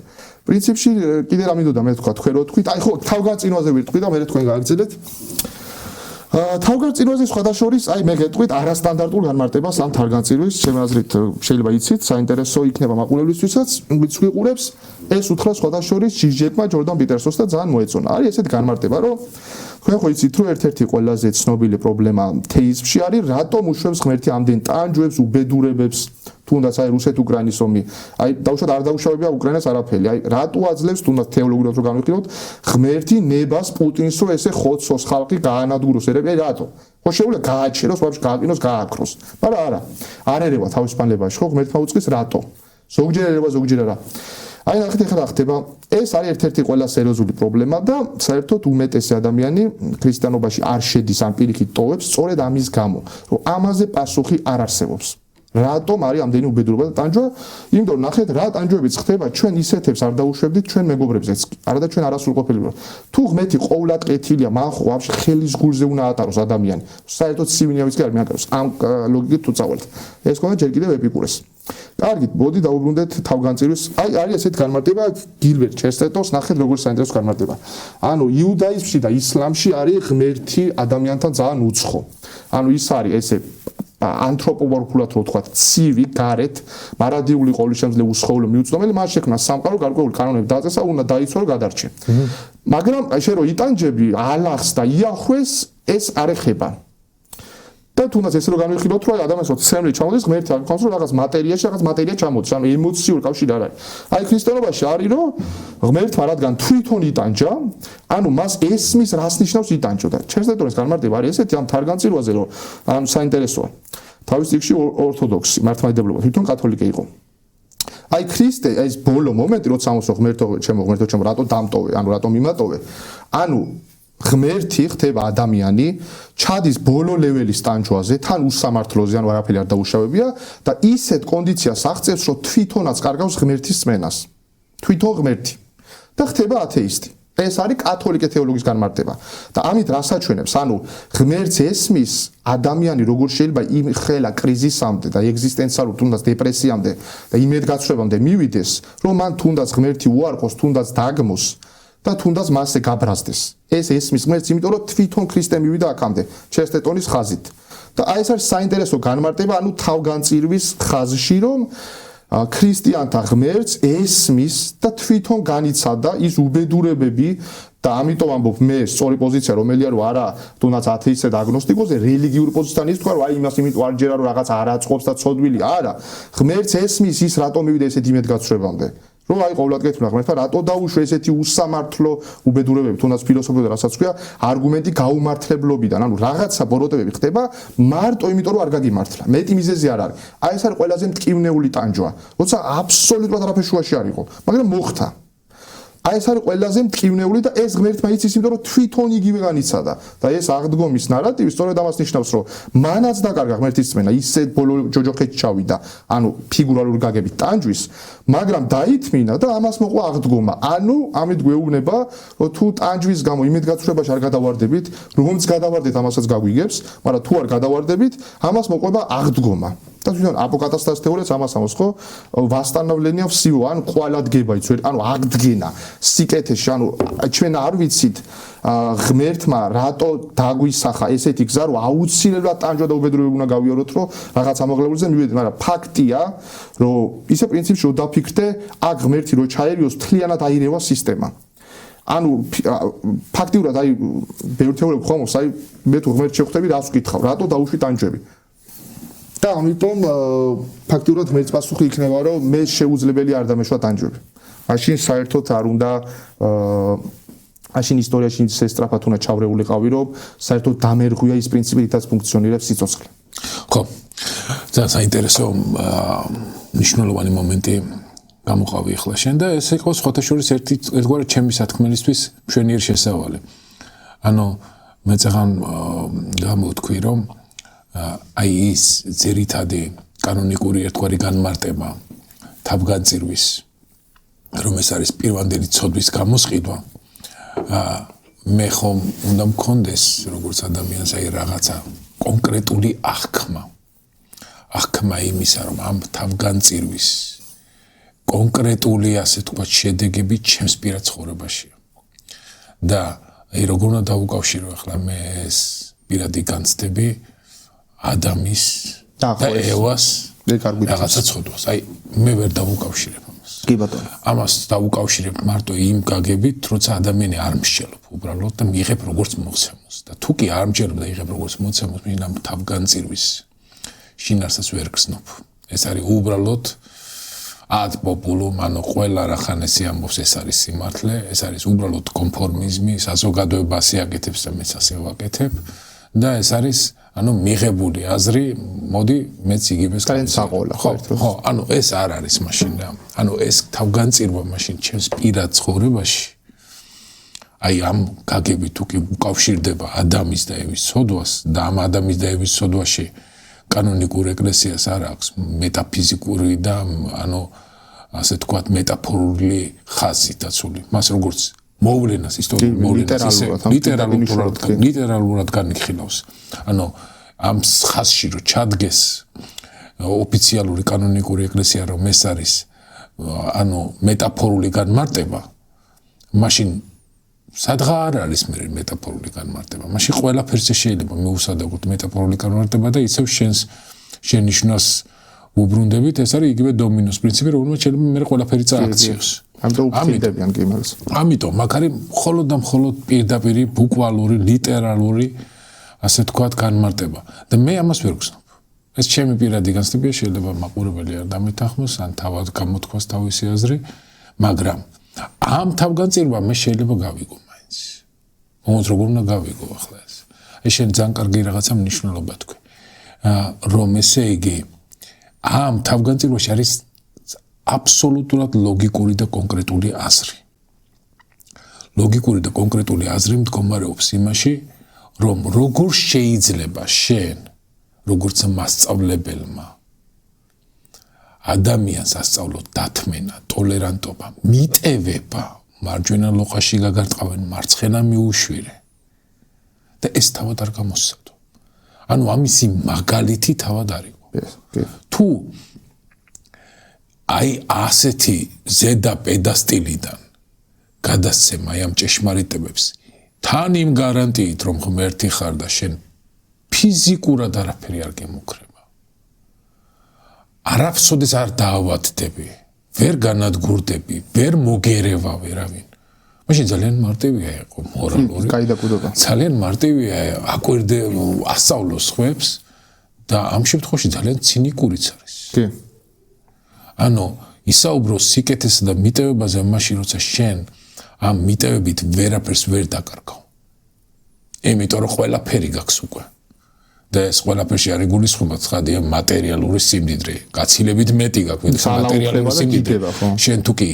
პრინციპში კიდე რა მინდოდა მე თქვა, თქვენ რო თქვით, აი ხო თავგანწირვაზე ვიტყვი და მე თქვენ გააგრძელეთ. თავგანწირვაზე სხვადასხვა აი მე გეტყვით არასტანდარტულ განმარტებას ამ თავგანწირვის ჩემი აზრით შეიძლება იცით საინტერესო იქნება მაყურებლისთვისაც ვინც ვიყურებს ეს უთხრა სხვადასხვა ჟიჟეკმა ჯორდან პიტერსონს და ძალიან მოეწონა. არის ესეთი განმარტება რომ თქვენ ხო იცით რომ ერთ-ერთი ყველაზე ცნობილი პრობლემა თეიზმში არის რატომ უშვებს ღმერთი ამდენ ტანჯვებს, უბედურებებს თუნდაც აი რუსეთ-უკრაინის ომი, აი დაუშვათ არ დაუშავებია უკრაინას არაფერი, აი რატო აძლევს თუნდაც თეოლოგიურად რო განვიხილოთ ღმერთი ნებას პუტინს რო ესე ხოცოს ხალხი გაანადგუროს ერები რატო? ხო შეუძლია გააჩეროს, ვაფშე გააყინოს, გააქროს. მაგრამ არა, არ ერევა თავისუფლებაში, ხო ღმერთმა უწყის რატო? ზოგჯერ ერევა, ზოგჯერ არა. აი ნახეთ ეხლა ხდება, ეს არის ერთ-ერთი ყველა სერიოზული პრობლემა და საერთოდ უმეტესი ადამიანი ქრისტიანობაში არ შედის ან პირიქით ტოვებს სწორედ ამის გამო, რომ ამაზე პასუხი არ არსებობს. რატომ არის ამდენი უბედურება და ტანჯვა? იმიტომ ნახეთ რა ტანჯვებიც ხდება, ჩვენ ისეთებს არ დაუშვებდით ჩვენ მეგობრებზეც. არადა ჩვენ არასრულყოფილი ვართ. თუ ღმერთი ყოვლად ყეთილია, მან ხო ვაფშე ხელის გულზე უნდა ატაროს ადამიანი. საერთოდ სივინიავიც კი არ მიაკაროს. ამ ლოგიკით თუ წავალთ. ეს ხომ ჯერ კიდევ ეპიკურეს. კარგით, მოდი დაუბრუნდეთ თავგანწირვის. არის ესეთი განმარტება გილბერტ ჩესტერტონს, ნახეთ როგორ საინტერესო განმარტება. ანუ იუდაიზმში და ისლამში არის ღმერთი ადამიანთან ძალიან უცხო. ანუ ის არის ესე ანთროპომორფულად რო ვთქვათ, ცივი, გარეთ, მარადიული ყოვლისშემძლე უსხოვლო მიუწვდომელი, მას შექმნა სამყარო გარკვეული კანონები დაწესა, უნდა დაიცვა რომ გადარჩე. მაგრამ შენ რო იტანჯები ალახს და იახვეს, ეს არ ეხება. და თუნდაც ესე რომ განვიხილოთ, რომ ადამიანს რო ცემლი ჩამოდის, ღმერთი არ გქონს, რომ რაღაც მატერიაში, რაღაც მატერია ჩამოდის, ანუ ემოციური კავშირი არ არის. აი ქრისტიანობაში არის, რომ ღმერთმა რადგან თვითონ იტანჯა, ანუ მას ესმის რას ნიშნავს იტანჯო და ჩესტერტონის განმარტება არის ესეთი ამ თარგანწირვაზე, რომ ამ საინტერესოა. თავის წიგნში ორთოდოქსი, მართლმადიდებლობა, თვითონ კათოლიკე იყო. აი ქრისტე, ეს ბოლო მომენტი, როცა ამოსო ღმერთო, ჩემო რატო დამტოვე, ანუ რატო მიმატოვე? ანუ ღმერთი ხდება ადამიანი, ჩადის ბოლო ლეველის ტანჯვაზე, თან უსამართლოზე, ანუ არაფერი არ დაუშავებია და ისეთ კონდიციას აღწევს, რომ თვითონაც კარგავს ღმერთის წმენას. თვითონ ღმერთი და ხდება ათეისტი. ეს არის კათოლიკე თეოლოგიის განმარტება. და ამით რას აჩვენებს? ანუ ღმერთს ესმის ადამიანი როგორ შეიძლება იმხელა კრიზისამდე და ეგზისტენციალურ თუნდაც დეპრესიამდე და იმედგაცრუებამდე მივიდეს, რომ მან თუნდაც ღმერთი უარყოს, თუნდაც დაგმოს და თუნდაც მასზე გაბრაზდეს. ეს ესმის ღმერთს, იმიტომ რომ თვითონ ქრისტე მივიდა აქამდე, ჩესტერტონის ხაზით. და აი ეს არის საინტერესო განმარტება, ანუ თავგანწირვის ხაზში, რომ ქრისტიანთა ღმერთს ესმის და თვითონ განიცადა ის უბედურებები და ამიტომ ამბობ მე სწორი პოზიცია რომელია რომ არა თუნდაც ათეისტზე და აგნოსტიკოზე რელიგიური პოზიცია ის თქვა რომ აი იმას იმიტომ არ ჯერა რომ რაღაც არ აწყობს და ცოდვილი არა ღმერთს ესმის ის რატომ მივიდა ესეთი იმედგაცრუებამდე რომ აი ყოვლად გეთქვი ღმერთმა რატო დაუშვე ესეთი უსამართლო უბედურებები თუნდაც ფილოსოფია რასაც ქვია არგუმენტი გაუმართლებლობიდან ანუ რაღაცა ბოროტებები ხდება მარტო იმიტომ რომ არ გაგიმართლა მეტი მიზეზი არ არის აი ეს არის ყველაზე მტკივნეული ტანჯვა როცა აბსოლუტურად არაფერ შუაში არ იყო მაგრამ მოხდა აი ეს არის ყველაზე მტკივნეული და ეს ღმერთმა იცის იმიტომ რომ თვითონ იგივე განიცადა და ეს აღდგომის ნარატივი სწორედ ამას ნიშნავს რომ მანაც დაკარგა ღმერთის წმენა ისეთ ბოლო ჯოჯოხეთში ჩავიდა ანუ ფიგურალური გაგებით ტანჯვის მაგრამ დაითმინა და ამას მოყვა აღდგომა ანუ ამით გვეუბნება რომ თუ ტანჯვის გამო იმედგაცრუებაში არ გადავარდებით რომც გადავარდეთ ამასაც გაგვიგებს მაგრამ თუ არ გადავარდებით ამას მოყვება აღდგომა და თვითონ აპოკატასტას თეორიაც ამას ამოს ხო ვასტანავლენია всего ანუ ყვალადგება იცი ანუ აღდგენა სიკეთეში ანუ ჩვენ არ ვიცით ღმერთმა რატო დაგვისახა ესეთი გზა რომ აუცილებლად ტანჯვა და უბედურებები უნდა გავიაროთ რომ რაღაც ამაღლებულზე მივედეთ მაგრამ ფაქტია რომ ისე პრინციპში რომ დაფიქრდე აქ ღმერთი რო ჩაერიოს მთლიანად აირევა სისტემა ანუ ფაქტიურად აი ბევრი თეორია ხომობს აი მე თუ ღმერთს შევხვდები რას ვკითხავ რატო დაუშვი ტანჯვები და ამიტომ ფაქტიურად მეც პასუხი იქნება რომ მე შეუძლებელი არ დამეშვა ტანჯვები. მაშინ საერთოდ არ უნდა მაშინ ისტორიაში ისე სწრაფად უნდა ჩავრეულიყავი რომ საერთოდ დამერღვია ის პრინციპი რითაც ფუნქციონირებს სიცოცხლე. ხო. ძალიან საინტერესო მნიშვნელოვანი მომენტი გამოყავი ახლა შენ და ეს იყო სხვათა შორის ერთგვარი ჩემი სათქმელისთვის მშვენიერი შესავალი. ანუ მე წაღან გამოვთქვი რომ აი ის ძირითადი კანონიკური ერთგვარი განმარტება თავგანწირვის რომ ეს არის პირვანდელი ცოდვის გამოსყიდვა მე ხომ უნდა მქონდეს როგორც ადამიანს აი რაღაცა კონკრეტული აღქმა იმისა რომ ამ თავგანწირვის კონკრეტული ასე თქვა შედეგები ჩემს პირად ცხოვრებაშია და აი როგორ უნდა დავუკავშირო ახლა მე ეს პირადი განცდები ადამის და ევას რაღაცა ცოდვას. აი მე ვერ დავუკავშირებ ამას. კი ბატონო. ამას დავუკავშირებ მარტო იმ გაგებით, როცა ადამიანი არ მსჯელობ უბრალოდ და მიიღებ როგორც მოცემულს. და თუ კი არ მსჯელობ და იღებ როგორც მოცემულს, მინ ამ თავგანწირვის შინაარსს ვერ გრძნობ. ეს არის უბრალოდ ad populum, ანუ ყველა რახანესი ამბობს ეს არის სიმართლე, ეს არის უბრალოდ კონფორმიზმი, საზოგადოება ასე აკეთებს და მეც ასე ვაკეთებ და ეს არის ანუ მიღებული აზრი, მოდი მეც იგივეს განსაყოლა ხო, ანუ ეს არ არის მაშინ რა. ანუ ეს თავგანწირვა მაშინ ჩემს პირად ცხოვრებაში აი ამ გაგებით თუ კი უკავშირდება ადამის და ევის ცოდვას და ამ ადამის და ევის ცოდვაში კანონიკურ ეკლესიას არ აქვს მეტაფიზიკური და ასე თქვათ მეტაფორული ხაზი დაცული. მას როგორც მოვლენას ისტორიულ მოვლენას ლიტერალურად განიხილავს. ამ ხაზში რო ჩადგეს ოფიციალური კანონიკური ეკლესია რომ ეს არის მეტაფორული განმარტება, მაშინ სადღა არ არის მე მეტაფორული განმარტება. მაშინ ყველაფერზე შეიძლება მეუსადაგოთ მეტაფორული განმარტება და ისევ შენ ნიშნავს უბრუნდებით, ეს არის იგივე დომინოს პრინციპი, რომელმაც შეიძლება მე ყველაფერი წააქციოს. ამიტომ მაგარი მხოლოდ და მხოლოდ პირდაპირი ბუკვალური, ლიტერალური, ასე თქვათ განმარტება. და მე ამას ვერ ვგზნობ. ეს ჩემი პირადი განცდებია, შეიძლება მაყურებელი არ დამეთანხმოს, ან თავად გამოთქვას თავისი აზრი, მაგრამ ამ თავგანწირვა მე შეიძლება გავიგო მაინც. მომents როგორ უნდა გავიგო ახლა ეს. ეს შენ ძალიან კარგი რაღაცა მნიშვნელობა თქვი. რომ ესე იგი ამ თავგანწირვაში არის აბსოლუტურად ლოგიკური და კონკრეტული აზრი. ლოგიკური და კონკრეტული აზრი მდგომარეობს იმაში, რომ როგორ შეიძლება შენ, როგორც მასწავლებელმა ადამიანს ასწავლოთ დათმენა, ტოლერანტობა, მიტევება, მარჯვენა ლოყაში გაგარტყავენ, მარცხენა მიუშვირე. და ეს თავად არ გამოსცადო. ამისი მაგალითი თავად არ იყო. თუ აი ასეთი ზედა პედასტილიდან გადასცემ აი ამ ჭეშმარიტებებს, თან იმ გარანტიით, რომ ღმერთი ხარ და შენ ფიზიკურად არაფერი არ გემუქრება. არაფსოდეს არ დაავადდები, ვერ განადგურდები, ვერ მოგერევა ვერავინ. მაშინ ძალიან მარტივია იყო მორალური. ძალიან მარტივია აკვირდე ასწავლოს ხვებს და ამ შემთხვევაში ძალიან ცინიკურიც არის. კი. ისაუბროს სიკეთესა და მიტევებაზე მაშინ როცა შენ ამ მიტევებით ვერაფერს ვერ დაკარგავ. იმიტომ რომ ყველაფერი გაქვს უკვე. და ეს ყველაფერში არ იგულისხმება ცხადია მატერიალური სიმდიდრე. გაცილებით მეტი გაქვს, ვიდრე მატერიალური სიმდიდრე. შენ თუ კი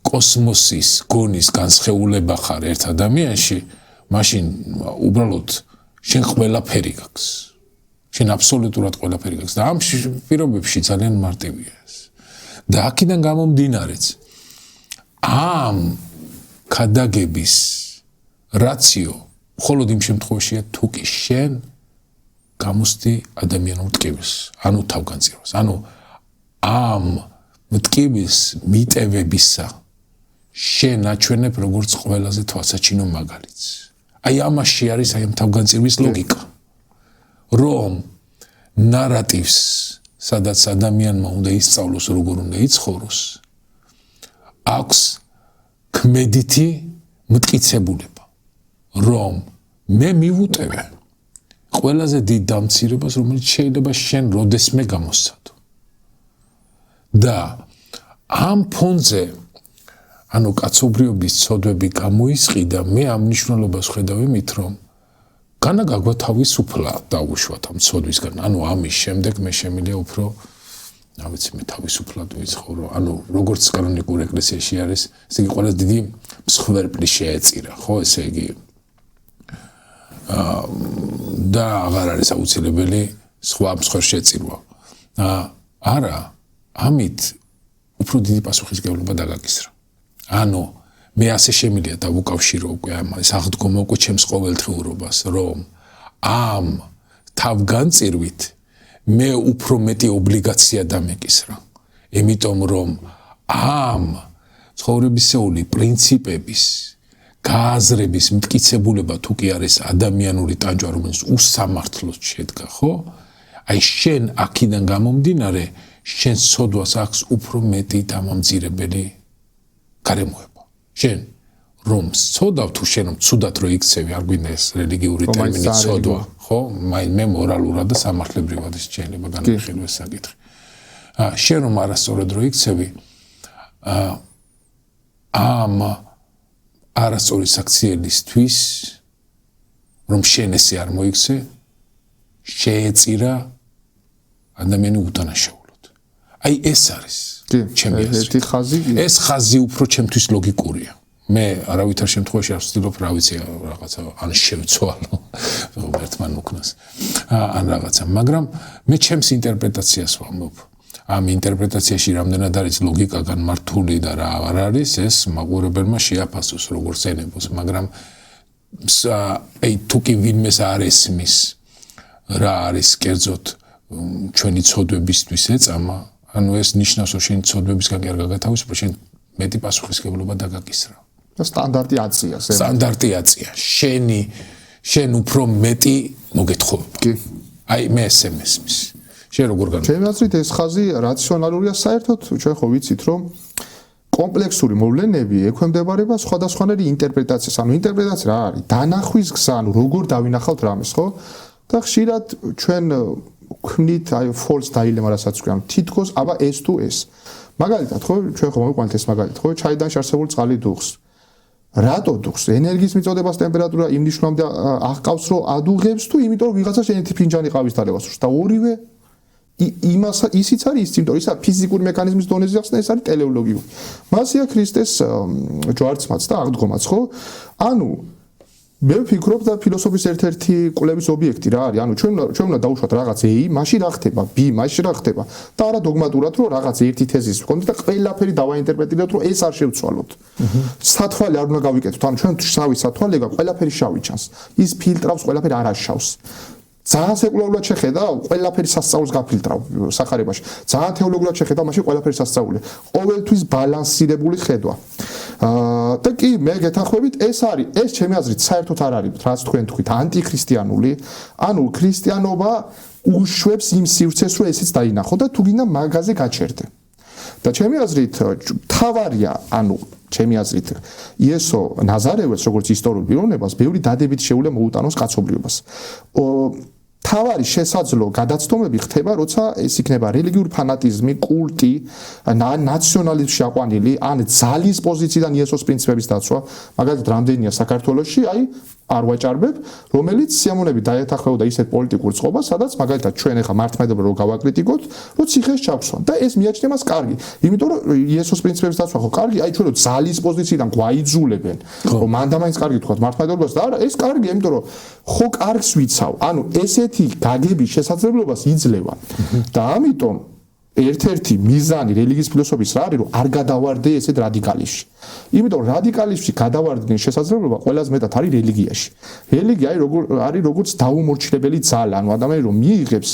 კოსმოსის გონის განსხეულება ხარ ერთ ადამიანში, მაშინ უბრალოდ შენ ყველაფერი გაქვს. შენ აბსოლუტურად ყველაფერი გაქვს და ამ პირობებში ძალიან მარტივია ეს. და აქედან გამომდინარეც ამ ქადაგების რაციო მხოლოდ იმ შემთხვევაშია თუ კი შენ გამოსდი ადამიანურ ტკივილს, თავგანწირვას. ამ ტკივილს მიტევებისა შენ აჩვენებ როგორც ყველაზე თვალსაჩინო მაგალითს. აი ამაში არის აი ამ თავგანწირვის ლოგიკა. რომ ნარატივს, სადაც ადამიანმა უნდა ისწავლოს, როგორ უნდა იცხოვროს, აქვს ქმედითი მტკიცებულება, რომ მე მივუტევე ყველაზე დიდ დამცირებას, რომელიც შეიძლება შენ როდესმე გამოსცადო. და ამ ფონზე კაცობრიობის ცოდვები გამოისყიდა, მე ამ მნიშვნელობას ხედავ იმით, რომ განაგაგვა თავისუფლად დაუშვათ ამ ცოდვისგან. ამის შემდეგ მე შემიძლია უფრო, მე თავისუფლად ვიცხოვრო. როგორც კანონიკურ ეკლესიაში არის, ესე იგი ყველაზე დიდი მსხვერპლი შეეწირა, ხო, ესე იგი და აღარ არის აუცილებელი სხვა მსხვერ შეწირვა. არა, ამით უფრო დიდი პასუხისმგებლობა დაგაკისრა. მე ასე შემიძლია დავუკავშირო უკვე ეს აღდგომა უკვე ჩემს ყოველდღიურობას, რომ ამ თავგანწირვით მე უფრო მეტი ობლიგაცია დამეკისრა. იმიტომ რომ ამ ცხოვრებისეული პრინციპების გააზრების მტკიცებულება თუ კი არის ადამიანური ტანჯვა, რომელიც უსამართლოდ შედგა, ხო? აი შენ აქედან გამომდინარე, შენ სოდვას აქვს უფრო მეტი დამამძირებელი გარემოება. შენ რომ სცოდავ თუ შენ რომ ცუდად რო იქცევი, არ გვინდა ეს რელიგიური ტერმინი ცოდვა, ხო? მე მორალურად და სამართლებრივად შეიძლება განვიხილო ეს საკითხი. შენ რომ არასწორად რო იქცევი, ამ არასწორი საქციელისთვის, რომ შენ ესე არ მოიქცე, შეეწირა ადამიანი უთანაშაულოდ. აი ეს არის ჩემი აზრით. ეს ხაზი უფრო ჩემთვის ლოგიკურია. მე არავითარ შემთხვევაში არ ვცდილობ რა ვიცი რაღაცა ან შევცვალო ერთმან უკნას ან რაღაცა, მაგრამ მე ჩემს ინტერპრეტაციას ვამბობ. ამ ინტერპრეტაციაში რამდენად არის ლოგიკა განმართული და რა არ არის, ეს მაყურებელმა შეაფასოს როგორც ენებოს, მაგრამ აი თუ კი ვინმეს არ ესმის რა არის კერძოდ ჩვენი ცოდვებისთვის ეწამა, ანუ ეს ნიშნავს, რომ შენი ცოდვებისგან კი არ გაგათავისუფლო, შენ მეტი პასუხისმგებლობა დაგაკისრა. სტანდარტი აწია. სტანდარტი აწია. შენ უფრო მეტი მოგეთხოვება. კი. აი მე ესე მესმის. შენ როგორ განა? ჩემი აზრით ეს ხაზი რაციონალურია საერთოდ, ჩვენ ხო ვიცით, რომ კომპლექსური მოვლენები ექვემდებარება სხვადასხვანაირი ინტერპრეტაციას. ანუ ინტერპრეტაცია რა არის? დანახვის გზა, ანუ როგორ დავინახავთ რამეს, ხო? და ხშირად ჩვენ ვქმნით აი false dilemma რასაც ვქვი, ანუ თითქოს აბა ეს თუ ეს. მაგალითად, ხო, ჩვენ ხო მოვიყვანთ ეს მაგალითად, ხო, ჩაიდან შარსებული წყალი დუღს. რატო დუღს? ენერგიის მიწოდებას ტემპერატურა იმ ნიშნამდე აღყავს, რომ ადუღებს თუ იმიტომ რომ ვიღაცა შენეთი ფინჯანი ყავის დალევას უშ და ორივე ისიც არის ის სიმპტომი, ისა ფიზიკური მექანიზმის დონეზე ახსნა, ეს არის ტელეოლოგიური. მასია ქრისტეს ჯვარცმაც და აღდგომაც, ხო? ანუ მე ვფიქრობ და ფილოსოფიის ერთ-ერთი კვლევის ობიექტი რა არის, ანუ ჩვენ უნდა დავუშვათ რაღაც A, მაშინ რა ხდება B, მაშინ რა ხდება და არა დოგმატურად რომ რაღაც ერთი თეზის ვქონდეთ და ყველაფერი დავაინტერპრეტირებთ, რომ ეს არ შევცვალოთ. სათვალე არ უნდა გავიკეთოთ, ანუ ჩვენ შავი სათვალე გაქვს, ყველაფერი შავი ჩანს. ის ფილტრავს, ყველაფერი არ აშავს. ძალიან სეკულარულად შეხედა, ყველაფერი სასწაულს გაფილტრავ სახარებაში. ძალიან თეოლოგიურად შეხედა, მაშინ ყველაფერი სასწაული. ყოველთვის ბალანსირებული ხედვა. და კი მე გეთანხმებით, ეს ჩემი აზრით საერთოდ არ არის, რაც თქვენ თქვით, ანტიქრისტიანული. ანუ ქრისტიანობა უშვებს იმ სივრცეს, რომ ესეც დაინახო და თუ გინდა მაგაზე გაჩერდე. და ჩემი აზრით, თავარია, ანუ ჩემი აზრით, იესო ნაზარეველს, როგორც ისტორიულ პიროვნებას, ბევრი დადებით შეუძლია მოუტანოს კაცობრიობას. თავარი შესაძლო გადაცდომები ხდება, როცა ეს იქნება რელიგიური ფანატიზმი, კულტი, ნაციონალიზმში აყვანილი, ან ძალის პოზიციიდან იესოს პრინციპების დაცვა, მაგალითად, რამდენია საქართველოში, აი არ ვაჭარბებ, რომელიც სიამოვნებით დაეთანხმებოდა ისეთ პოლიტიკურ წყობას, სადაც მაგალითად ჩვენ ახლა მართლმადიდებლობა რო გავაკრიტიკოთ, რომ ციხეს ჩაგვსვან და ეს მიაჩნია მას კარგი. იმიტომ რომ იესოს პრინციპების დაცვა ხო კარგი, აი ჩვენ რო ძალის პოზიციიდან გვაიძულებენ, რომ მანდამაინც კარგი თქვათ მართლმადიდებლობას და არა, ეს კარგია, იმიტომ რომ ხო კარგს ვიცავ. ანუ ესეთი გაგების შესაძლებლობას იძლევა. და ამიტომ ერთ-ერთი მიზანი რელიგიის ფილოსოფიის რა არის, რომ არ გადავარდე ესეთ რადიკალიზმში. იმიტომ რომ რადიკალიზმში გადავარდნის შესაძლებლობა ყველაზე მეტად არის რელიგიაში. რელიგია არის როგორც დაუმორჩილებელი ძალა, ანუ ადამიანი რომ მიიღებს,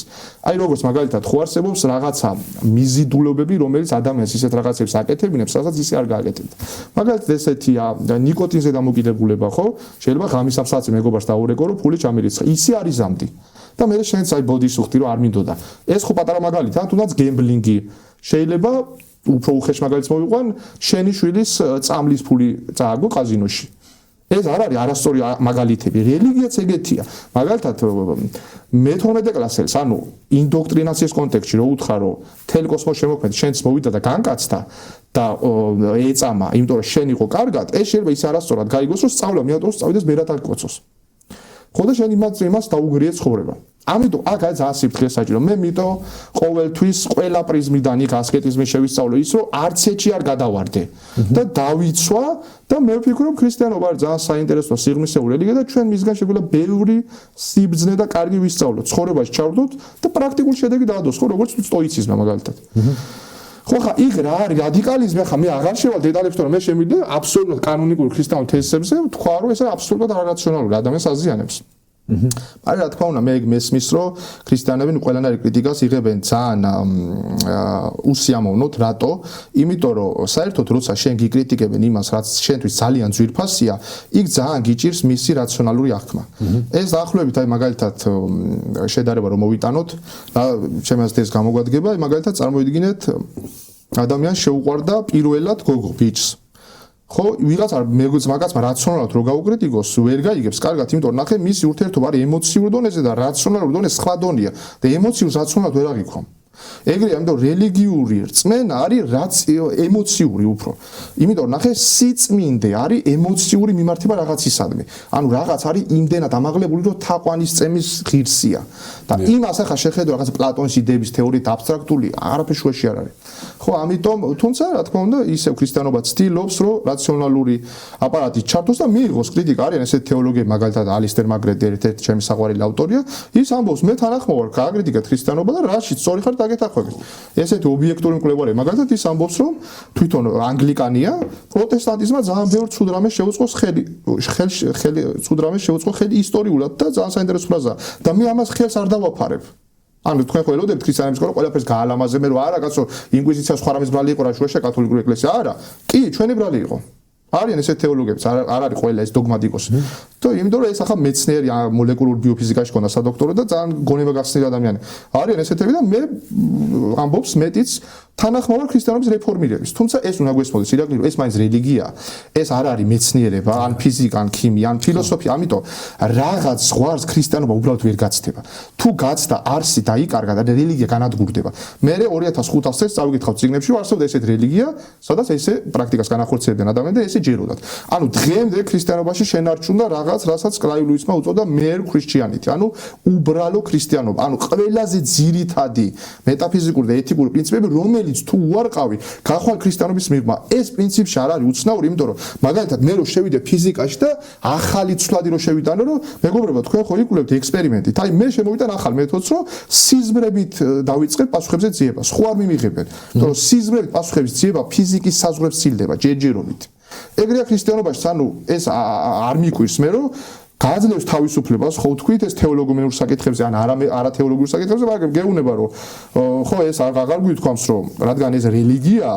აი როგორც მაგალითად ხო არსებობს რაღაცა მიზიდულობები, რომელიც ადამიანს ისეთ რაღაცებს აკეთებინებს, რასაც ისე არ გააკეთებდა. მაგალითად ესეთია ნიკოტინზე დამოკიდებულება, ხო? შეიძლება ღამის სამსაათზე მეგობარს დაურეკო, რომ ფული ჩამირიცხა. ისე არის ზამთრი. და მე შენც აი ბოდიშ უხდი რომ არ მინდოდა. ეს ხო პატარა მაგალითია, თუნდაც გემბლინგი. შეიძლება უფრო უხეშ მაგალითს მოვიყვან, შენი შვილის წამლის ფული წააგო კაზინოში. ეს არ არის არასწორი მაგალითები. რელიგიაც ეგეთია. მაგალითად მე-12 კლასელს, ანუ ინდოქტრინაციის კონტექსტში რო უთხრა, რომ თელ კოსმოს შემოქმედი შენც მოვიდა და განკაცდა და ეწამა, იმიტომ რომ შენ იყო კარგად, ეს შეიძლება ის არასწორად გაიგოს, რომ სწავლა მიატოვოს, წავიდეს ბერად აკოცოს. ხოდა შენ იმას დაუგრიე ცხოვრება. ამიტომ აქ არის ძალიან სიფრთხილე საჭირო. მე მითო ყოველთვის ყველა პრიზმიდან იქ ასკეტიზმის შევისწავლო ის, რომ არც ეჭი არ გადავარდე და დავიცვა და მე ვფიქრობ ქრისტიანობა არის ძალიან საინტერესო სიღრმისეული რელიგია და ჩვენ მისგან შეგვიძლია ბევრი სიბრძნე და კარგი ვისწავლოთ. ცხოვრებაში ჩავდოთ და პრაქტიკულ შედეგი დაადოს, ხო, როგორც სტოიციზმი მაგალითად. ხო ხა იქ რა არის რადიკალიზმი, ხა მე აღარ შევალ დეტალებში, რომ მე შემიძლია აბსოლუტურად კანონიკურ ქრისტიანულ თეზისებზე თქვა, რომ ეს აბსოლუტურად არარაციონალური ადამიანს აზიანებს. მაგრამ რა თქმა უნდა, მე მესმის, რომ ქრისტიანები ყველანაირ კრიტიკას იღებენ ძალიან უსიამოვნოდ, რატო? იმიტომ რომ საერთოდ როცა შენ გიკრიტიკებენ იმას, რაც შენთვის ძალიან ძვირფასია, იქ ძალიან გიჭირს მისი რაციონალური აღქმა. ეს დაახლოებით აი მაგალითად შედარება რომ მოვიტანოთ და ჩემს აზრით ეს გამოგვადგება, მაგალითად წარმოვიდგინეთ ადამიანს შეუყვარდა პირველად გოგო ბიჭს. ხო, ვიღაც არ მაგაცმა რაციონალურად რო გაუკრიტიკოს, ვერ გაიგებს კარგად, იმიტომ რომ ნახე მისი ურთიერთობა არის ემოციური დონეზე და რაციონალური დონე სხვა დონეა და ემოციურ რაციონალურად ვერ აღიქვამ. ეგრე ამიტომ რელიგიური რწმენა არის ემოციური უფრო. იმიტომ ნახე სიწმინდე არის ემოციური მიმართება რაღაცისადმი. ანუ რაღაც არის იმდენად ამაღლებული, რომ თაყვანის წემის ღირსია. და იმას ახლა შეხედო რაღაც პლატონის იდეების თეორიით აბსტრაქტული არაფერი შუაში არ არის. ხო, ამიტომ თუმცა რა თქმა უნდა, ისევ ქრისტიანობა ცდილობს, რომ რაციონალური აპარატი ჩართოს და მიიღოს კრიტიკა. არიან ესეთი თეოლოგები, მაგალითად ალისტერ მაგრედი ერთ-ერთი ჩემი საყვარელი ავტორია, ის ამბობს, მე თანახმოვარ, გააკრიტიკეთ ქრისტიანობა და რაშიც სწორი ხარ დაგეთახვებით. ესეთი ობიექტური მკვლევარები, მაგალითად ის ამბობს, რომ თვითონ ანგლიკანია, პროტესტანტიზმმა ძალიან ბევრ ცუდ რამეს შეუწყოს ცუდ რამეს შეუწყო ხელი ისტორიულად და ძალიან საინტერესო ფრაზაა. და მე ამას ხელს არ დავაფარებ. ანუ თქვენ ხო ელოდებთ ქრისტიანებს რომ ყველაფერს გაალამაზებენ, რომ არა კაცო, ინკვიზიცია სხვა რამის ბრალი იყო რა შუაში კათოლიკური ეკლესია, არა. კი, ჩვენი ბრალი იყო. არიან ესეთი თეოლოგები, არ არის ყველა ეს დოგმატიკოსი. და იმიტომ რომ ეს ახლა მეცნიერი მოლეკულურ ბიოფიზიკაში ქონდა სადოქტორო და ძალიან გონება გახსნილი ადამიანი. არიან ესეთები და მე ამბობს მეტიც თანახმოვარ ქრისტიანობის რეფორმირების. თუმცა ეს უნდა გვესმოდეს ირაკლი, რომ ეს მაინც რელიგიაა. ეს არ არის მეცნიერება, ან ფიზიკა, ან ქიმია, ან ფილოსოფია, ამიტომ რაღაც ზღვარს ქრისტიანობა უბრალოდ ვერ გაცდება. თუ გაცდა არსი დაიკარგა და რელიგია განადგურდება. მე 2005 წელს წავიკითხავ წიგნებში, რომ არსებობდა ესეთი რელიგია, სადაც ესე პრაქტიკას განახორციელებდნენ ადამიანები და ესე ჯეროდათ. ანუ დღემდე ქრისტიანობაში შენარჩუნდა რაღაც, რასაც კლაივ ლუისმა უწოდა mere Christianity, ანუ უბრალო ქრისტიანობა, ანუ ყველაზე ძირითადი მეტაფიზიკური და ეთიკური პრინციპები, რომელიც თუ უარყავი, გახვალ ქრისტიანობის მიღმა. ეს პრინციპი არ არის უცნაური, იმიტომ რომ მაგალითად მე რო შევიდე ფიზიკაში და ახალი ცვლადი რო შევიტანო, რომ მეგობრებო, თქვენ ხო იკვლევთ ექსპერიმენტით. აი მე შემოვიტან ახალ მეთოდს, რომ სიზმრებით დავიწყებ პასუხებზე ძიება. სხვა არ მიმიღებენ, იმიტომ რომ სიზმრებით პასუხების ძიება ფიზიკის საზღვრებს ცილდება ჯერჯერობით. ეგრეა ქრისტიანობაში, ანუ ეს არ მიკვირს მე რომ გააძლევს თავისუფლებას, ხო თქვით ეს თეოლოგიურ საკითხებზე, ან არა თეოლოგიურ საკითხებზე, მაგრამ გეუბნება რომ ხო ეს აღარ გვითქვამს რომ რადგან ეს რელიგია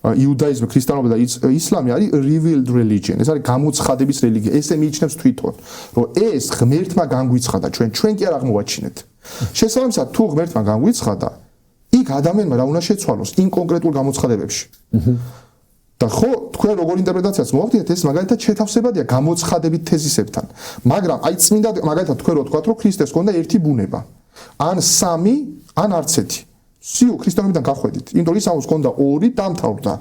იუდაიზმი, ქრისტიანობა და ისლამი არის revealed religion, ეს არის გამოცხადების რელიგია, ესე მიიჩნევს თვითონ, რომ ეს ღმერთმა განგვიცხადა, ჩვენ კი არ აღმოვაჩინეთ. შესაბამისად, თუ ღმერთმა განგვიცხადა, იქ ადამიანმა რა უნდა შეცვალოს იმ კონკრეტულ გამოცხადებებში. და ხო, თქვენ როგორ ინტერპრეტაციას მოახდინეთ, ეს მაგალითად შეთავსებადია გამოცხადებით თეზისებთან. მაგრამ აი წმინდა მაგალითად თქვენ რო თქვათ, რომ ქრისტეს ჰქონდა ერთი ბუნება, ან სამი, ან არც ერთი. სიუ ქრისტიანობიდან გახვედით. იმიტომ ის ამას ჰქონდა ორი დამთავრდა.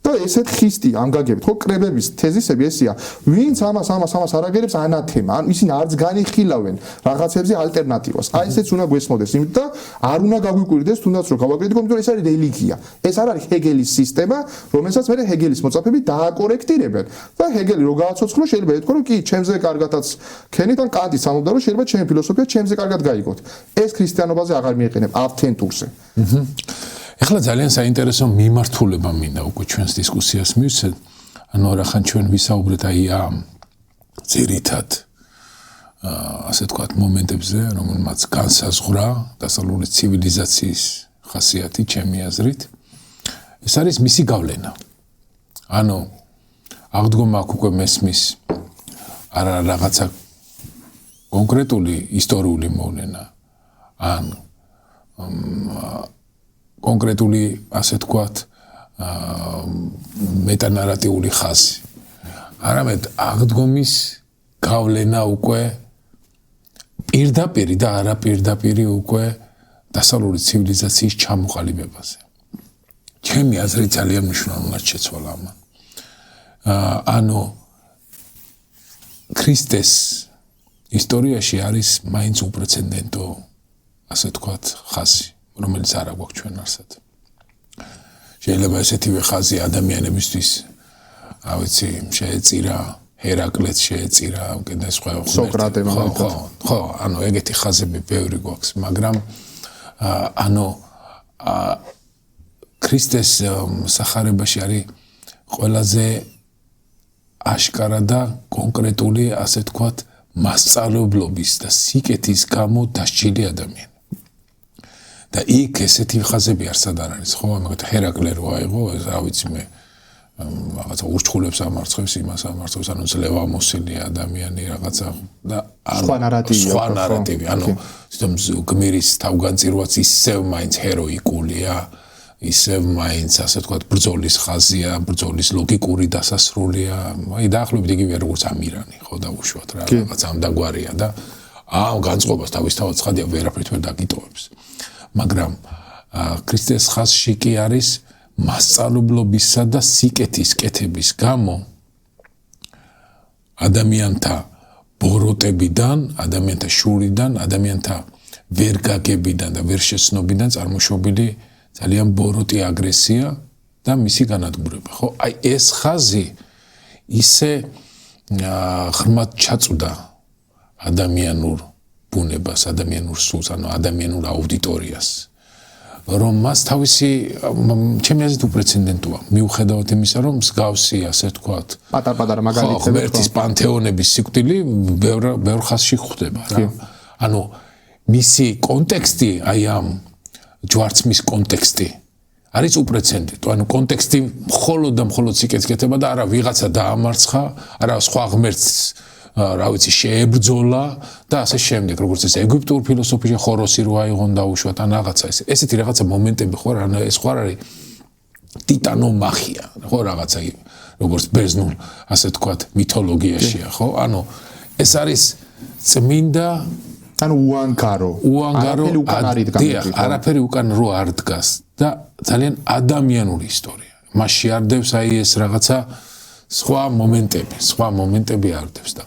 და ესეთ ხისტი ამ გაგებით, ხო, კრებების თეზისები ესია, ვინც ამას არაგერებს ანათემა, ან ისინი არც განიხილავენ რაღაცებზე ალტერნატივას. აი ესეც უნდა გვესმოდეს, იმიტომ და არ უნდა გაგვიკვირდეს, თუნდაც რომ გავაკრიტიკო, იმიტომ ეს არის რელიგია. ეს არ არის ჰეგელის სისტემა, რომელსაც მე ჰეგელის მოწაფეები დააკორექტირებენ. და ჰეგელი რო გააცოცხლო, შეიძლება ეთქვა, რომ კი, ჩემზე კარგადაც ქენით, ან კანტი სამობდა, რომ შეიძლება ჩემი ფილოსოფია ჩემზე კარგად გაიგოთ. ეს ქრისტიანობაზე აღარ მიეყენებ ავთენტურზე. ეხლა ძალიან საინტერესო მიმართულება მინდა უკვე ჩვენს დისკუსიას მივცეთ. ანუ რახან ჩვენ ვისაუბრეთ აი ამ ძირითად ასე თქვათ მომენტებზე, რომელმაც განსაზღვრა დასავლური ცივილიზაციის ხასიათი ჩემი აზრით. ეს არის მისი გავლენა. ანუ აღდგომა აქ უკვე მესმის არა რაღაცა კონკრეტული ისტორიული მოვლენა, ან კონკრეტული ასე თქვათ მეტანარატიული ხაზი. არამედ აღდგომის გავლენა უკვე პირდაპირი და არაპირდაპირი უკვე დასავლური ცივილიზაციის ჩამოყალიბებაზე. ჩემი აზრით ძალიან მნიშვნელოვნად შეცვალა ამან. ანუ ქრისტეს ისტორიაში არის მაინც უპრეცედენტო ასე თქვათ ხაზი, რომელიც არ აქვს ჩვენ არსად. შეიძლება ესეთივე ხაზი ადამიანებისთვის, რა ვიცი, შეეწირა ჰერაკლეს, შეეწირა კიდე სხვა სოკრატე მაგალითად. ხო, ანუ ეგეთი ხაზები ბევრი გვაქვს, მაგრამ ანუ ქრისტეს სახარებაში არის ყველაზე აშკარა და კონკრეტული, ასე თქვათ, მასწავლებლობის და სიკეთის გამო დასჯილი ადამიანი. და იქ ესეთი ხაზები არსად არ არის, ხო, მაგალითად ჰერაკლე რო აიღო, რა ვიცი მე, რაღაცა ურჩხულებს ამარცხებს, იმას ამარცხებს, ანუ ძლევამოსილი ადამიანი რაღაცა და სხვა ნარატივი, ანუ გმირის თავგანწირვაც ისევ მაინც ჰეროიკულია, ისევ მაინც ასე თქვათ ბრძოლის ხაზია, ბრძოლის ლოგიკური დასასრულია, აი დაახლოებით იგივეა როგორც ამირანი, ხო დავუშვათ რა, რაღაცა ამ დაგვარია და ამ განწყობას თავისთავად ცხადია ვერაფრით ვერ დაგიტოვებს. მაგრამ ქრისტეს ხაზში კი არის მასწავლებლობისა და სიკეთის კეთების გამო ადამიანთა ბოროტებიდან, ადამიანთა შურიდან, ადამიანთა ვერ გაგებიდან და ვერ შეცნობიდან წარმოშობილი ძალიან ბოროტი აგრესია და მისი განადგურება. ხო, აი ეს ხაზი ისე ღრმად ჩაწვდა ადამიანურ ბუნებას, ადამიანურ სულს, ანუ ადამიანურ აუდიტორიას, რომ მას თავისი ჩემი აზრით უპრეცედენტოა, მიუხედავად იმისა, რომ მსგავსი, ასე ვთქვათ, პატარ-პატარა მაგალითები, ღმერთის პანთეონების სიკვდილი ბევრ ხაზში ხდება რა. ანუ მისი კონტექსტი, აი ამ ჯვარცმის კონტექსტი არის უპრეცედენტო. ანუ კონტექსტი მხოლოდ და მხოლოდ სიკეთეს კეთება და არა ვიღაცა დაამარცხა, არა სხვა ღმერთს რა ვიცი შეებრძოლა და ასე შემდეგ, როგორც ეს ეგვიპტურ ფილოსოფიაში ხოროსი რო აიღონ დაუშვათ ან რაღაცა ესეთი რაღაცა მომენტები ხო რა, ეს ხო არის ტიტანომახია, ხო რაღაცა როგორც ბერძნულ ასე ვთქვათ მითოლოგიაშია, ხო? ანუ ეს არის წმინდა ანუ უანგარო არაფერი უკან რო არ დგას და ძალიან ადამიანური ისტორია. მასში არდევს აი ეს რაღაცა სხვა მომენტები არდევს და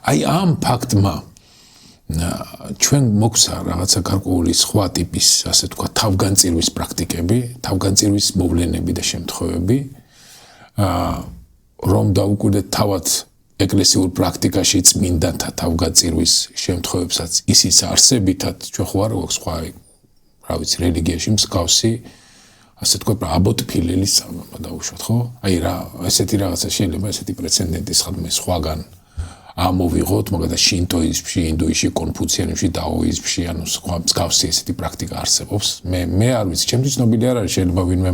აი ამ ფაქტმა ჩვენ მოგვცა რაღაცა გარკვეული სხვა ტიპის ასე ვთქვათ თავგანწირვის პრაქტიკები, თავგანწირვის მოვლენები და შემთხვევები, რომ დავუკვირდეთ თავად ეკლესიურ პრაქტიკაში წმინდანთა თავგანწირვის შემთხვევებსაც ისიც არსებითად ჩვენ ხო არ გვაქვს სხვა რა ვიცი რელიგიაში მსგავსი ასე თქვა აბოტფილელის სამება დაუშვათ ხო? აი რა ესეთი რაღაცა შეიძლება ესეთი პრეცედენტი სხვაგან ამოვიღოთ, მაგალითად შინტოიზმში, ინდუიზმში, კონფუციანიზმში, დაოიზმში, ანუ სხვა მსგავსი ესეთი პრაქტიკა არსებობს. მე არ ვიცი, ჩემთვის ცნობილი არ არის, შეიძლება ვინმე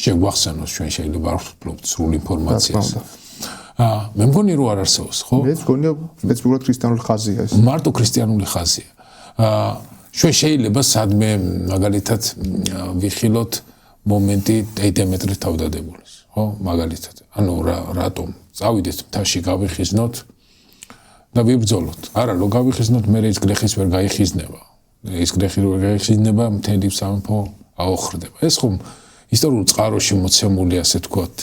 შეგვახსენოს, ჩვენ შეიძლება არ ვფლობთ სრულ ინფორმაციას. მე მგონი რომ არ არსებობს, ხო? მეც მგონია სპეციფიკურად ქრისტიანული ხაზია ეს. მარტო ქრისტიანული ხაზია. ჩვენ შეიძლება სადმე მაგალითად ვიხილოთ მომენტი დემეტრე თავდადებულის, ხო? მაგალითად. ანუ რატომ წავიდეთ მთაში გავიხიზნოთ და ვიბრძოლოთ. არა, რომ გავიხიზნოთ, მე ის გლეხის ვერ გაიხიზნება. ის გლეხი რო გაიხიზნება, მთელი სამეფო აოხრდება. ეს ხომ ისტორიულ წყაროში მოცემული ასე ვთქვათ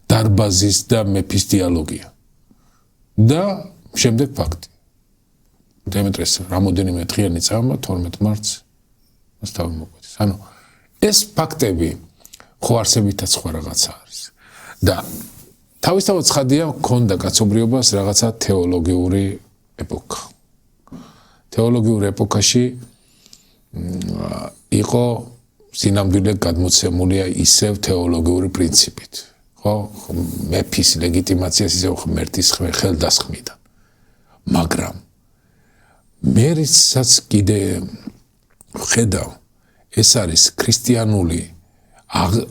დარბაზის და მეფის დიალოგია. და შემდეგ ფაქტი. დემეტრეს რამოდენიმე დღიანი წამა 12 მარტს მას თავი მოკვეთა. ანუ ეს ფაქტები ხო არსებითაც სხვა რაღაცა არის. და თავისთავად ცხადია, ქონდა კაცობრიობას რაღაცა თეოლოგიური ეპოქა. თეოლოგიურ ეპოქაში იყო სინამდვილე გადმოცემულია ისევ თეოლოგიური პრინციპით. ხო, მეფის ლეგიტიმაციას ისევ ღმერთის ხელდასხმიდან. მაგრამ მე რიცაც კიდე ხედავ, ეს არის ქრისტიანული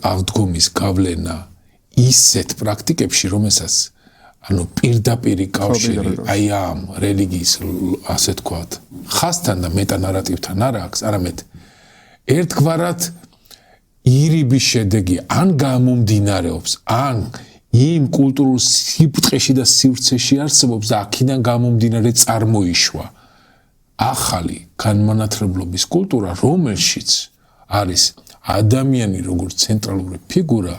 აღდგომის გავლენა ისეთ პრაქტიკებში, რომელსაც ანუ პირდაპირი კავშირი აი ამ რელიგიის ასე თქვათ ხასთან და მეტანარატივთან არ აქვს, არამედ ერთგვარად ირიბის შედეგი ან გამომდინარეობს, ან იმ კულტურულ სიბრტყეში და სივრცეში არსებობს და აქედან გამომდინარე წარმოიშვა ახალი განმანათლებლობის კულტურა, რომელშიც არის ადამიანი როგორც ცენტრალური ფიგურა,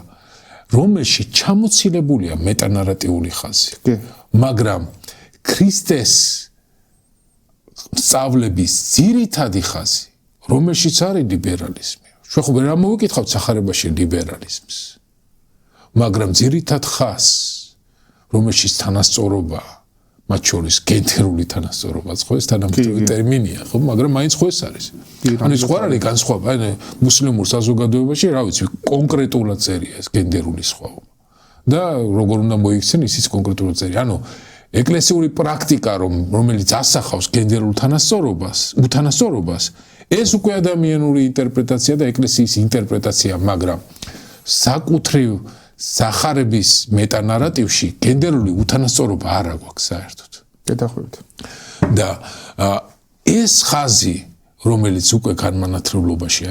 რომელშიც ჩამოცილებულია მეტანარატიული ხაზი. მაგრამ ქრისტეს სწავლების ძირითადი ხაზი, რომელშიც არის ლიბერალიზმი. ჩვენ ხო ვერ ამოვიკითხავთ სახარებაში ლიბერალიზმს. მაგრამ ძირითად ხაზს, რომელშიც თანასწორობა, მათ შორის გენდერული თანასწორობაც ხო ეს თანამედროვე ტერმინია, ხო, მაგრამ მაინც ხო ეს არის. ანუ ის ხო არის განსხვავება, აი მუსლიმურ საზოგადოებაში, რა ვიცი, კონკრეტულად წერია ეს გენდერული სხვაობა. და როგორ უნდა მოიქცენ ისიც კონკრეტულად წერია. ანუ ეკლესიური პრაქტიკა, რომელიც ასახავს გენდერულ უთანასწორობას, ეს უკვე ადამიანური ინტერპრეტაცია და ეკლესიის ინტერპრეტაცია, მაგრამ საკუთრივ სახარების მეტანარატივში გენდერული უთანასწორობა არ აქვს საერთოდ. გეტახვით. და ეს ხაზი, რომელიც უკვე განმანათლებლობაში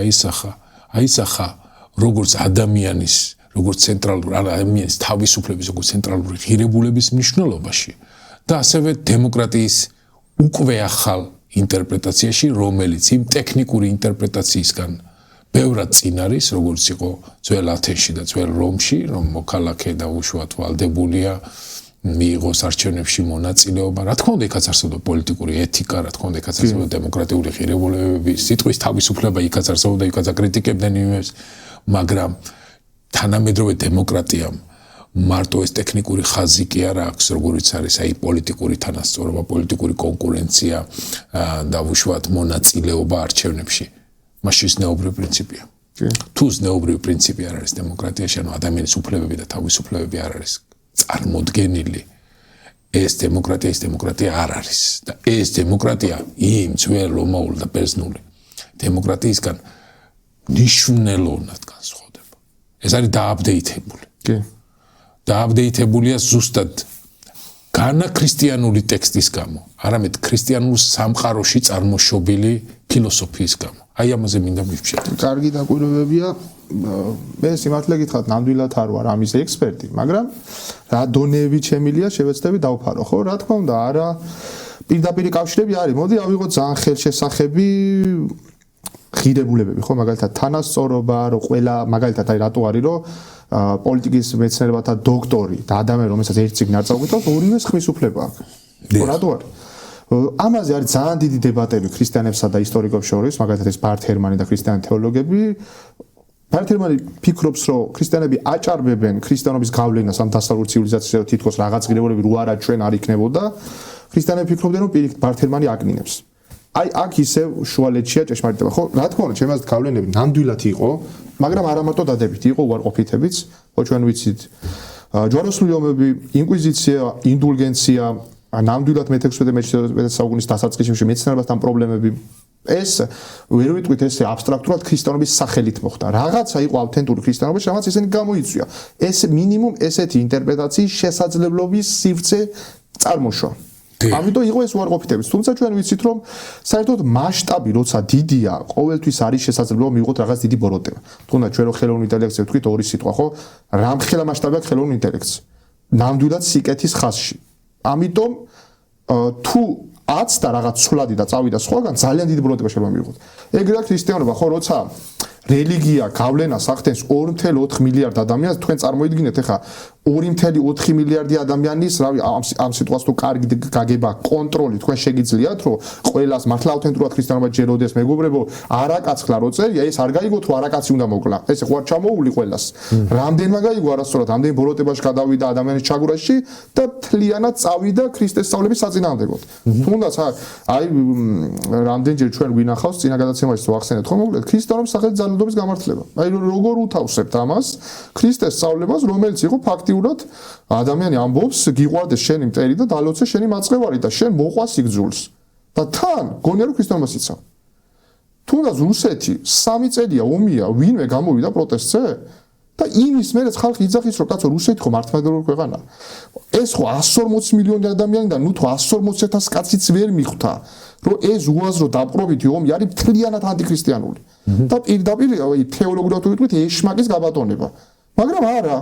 აისახა როგორც ადამიანის, როგორც ცენტრალური ადამიანის თავისუფლების, როგორც ცენტრალური ღირებულების მნიშვნელობაში და ასევე დემოკრატიის უკვე ახალ ინტერპრეტაციაში, რომელიც იმ ტექნიკური ინტერპრეტაციისგან ბევრად წინ არის, როგორც იყო ძველ ათენში და ძველ რომში, რომ მოქალაქე და უშუალოდ ვალდებულია მიიღოს არჩევნებში მონაწილეობა. რა თქმა უნდა, იქაც არსებობდა პოლიტიკური ეთიკა, რა თქმა უნდა, იქაც არსებობდა დემოკრატიული ღირებულებები, სიტყვის თავისუფლება, იქაც არსებობდა, იქაც აკრიტიკებდნენ იმებს, მაგრამ თანამედროვე დემოკრატიამ მარტო ეს ტექნიკური ხაზი კი არა აქვს, როგორც არის აი პოლიტიკური თანასწორობა, პოლიტიკური კონკურენცია და უშუალოდ მონაწილეობა არჩევნებში. მაშინ ზნეობრივი პრინციპია. თუ ზნეობრივი პრინციპი არ არის დემოკრატიაში, ანუ ადამიანის უფლებები და თავისუფლებები არ არის წარმოდგენილი, ეს დემოკრატია არ არის. და ეს დემოკრატია იმ ძველ რომაული და ბერძნული დემოკრატიისგან მნიშვნელოვნად განსხვავდება. ეს არის დააპდეითებული. დააპდეითებულია ზუსტად განა ქრისტიანული ტექსტის გამო, არამედ ქრისტიანულ სამყაროში წარმოშობილი ფილოსოფიის გამო. აი ამაზე მინდა მივშევ. კარგი დაკვირვებებია. მე სიმართლე გითხრათ, ნამდვილად არ ვარ ამის ექსპერტი, მაგრამ რა დონეებით შემილია შევეცდები დავფარო, ხო? რა თქმა უნდა, არა პირდაპირ კავშირები არის. მოდი ავიღოთ ძალიან ხელშესახები ღირებულებები, ხო? მაგალითად თანასწორობა, რომ ყველა მაგალითად აი რატო არის, რომ პოლიტიკის მეცნიერებათა დოქტორი და ადამიანი, რომელსაც ერთ წიგნ არ წავყვითავს, ორივე ხმის უფლება აქვს. ხო, რატო არის? ამაზე არის ძალიან დიდი დებატები ქრისტიანებსა და ისტორიკებს შორის, მაგალითად ეს ბართ ჰერმანი და ქრისტიანი თეოლოგები. ბართ ჰერმანი ფიქრობს, რომ ქრისტიანები აჭარბებენ ქრისტიანობის გავლენას ამ დასავლურ ცივილიზაციაზე, რომ თითქოს რაღაც ღირებულებები რო არა ჩვენ არ იქნებოდა. ქრისტიანები ფიქრობდნენ, რომ პირიქით ბართ ჰერმანი აგნინებს. აი აქ ისევ შუალედშია ჭეშმარიტება, ხო? რა თქმა უნდა, ჩემს გავლენები ნამდვილად იყო, მაგრამ არა მარტო დადებითი, იყო უარყოფითებიც, ხო ჩვენ ვიცით. ჯვაროსნული ომები, ინკვიზიცია, ინდულგენცია, ნამდვილად მე-16 საუკუნის დასაწყისში მეცნიერებასთან პრობლემები. ეს ვერ ვიტყვით ესე აბსტრაქტულად ქრისტიანობის სახელით მოხდა. რაღაცა იყო ავთენტური ქრისტიანობაში, რამაც ესენი გამოიწვია. ეს მინიმუმ ესეთი ინტერპრეტაციის შესაძლებლობის სივრცე წარმოშვა. ამიტომ იყო ეს უარყოფითებიც. თუმცა ჩვენ ვიცით, რომ საერთოდ მასშტაბი როცა დიდია, ყოველთვის არის შესაძლებლობა მიიღოთ რაღაც დიდი ბოროტება. თუნდაც ჩვენ რო ხელოვნურ ინტელექტზე ვთქვით ორი სიტყვა, ხო? რამხელა მასშტაბი აქვს ხელოვნურ ინტელექტს? ნამდვილად სიკეთის ხაზში. ამიტომ თუ აცდა რაღაც ცვლადი და წავიდა სხვაგან, ძალიან დიდი ბროტება შეიძლება მიიღოთ. ეგრეა ქრისტიანობა, ხო, როცა რელიგია გავლენას ახდენს 2.4 მილიარდ ადამიანს, თქვენ წარმოიდგინეთ, ეხა 2.4 მილიარდი ადამიანის, რავი, ამ სიტყვას თუ კარგი გაგება, კონტროლი თქვენ შეგიძლიათ, რომ ყველას მართლა ავთენტურად ქრისტიანობა ჯეროდეს, მეგობრებო, არაკაცხლა რო წერია, ეს არ გაიგოთ, რომ არაკაცი უნდა მოკლა. ეს ხო არ ჩამოული ყველას. რამდენმა გაიგო არასწორად, რამდენი ბოროტებაში გადავიდა ადამიანის ჩაგვრაში და მთლიანად წავიდა ქრისტეს სწავლების საწინააღმდეგოდ. თუნდაც აი რამდენჯერ ჩვენ გვინახავს წინა გადაცემაში ვახსენეთ, ხო მოგლეთ, ქრისტიანობის სახელით ძალადობის გამართლება. აი როგორ უთავსებთ ამას ქრისტეს სწავლებას, რომელიც იყო ფაქტი ადამიანი ამბობს, გიყვარდეს შენი მტერი და დალოცე შენი მაწყევარი და შენ მოყვას იგძულს. და თან გონია რომ ქრისტიანობას იცავ. თუნდაც რუსეთი 3 წელია ომია, ვინმე გამოვიდა პროტესტზე და იმის მერეც ხალხი იძახის რომ კაცო რუსეთი ხო მართლმადიდებლური ქვეყანა. ეს ხო 140 მილიონი ადამიანი და ნუ თუ 140,000 კაციც ვერ მიხვდა, რომ ეს უაზრო დაპყრობითი ომი არის მთლიანად ანტიქრისტიანული. და პირდაპირ თეოლოგიურად ვიტყვით ეშმაკის გაბატონება. მაგრამ არა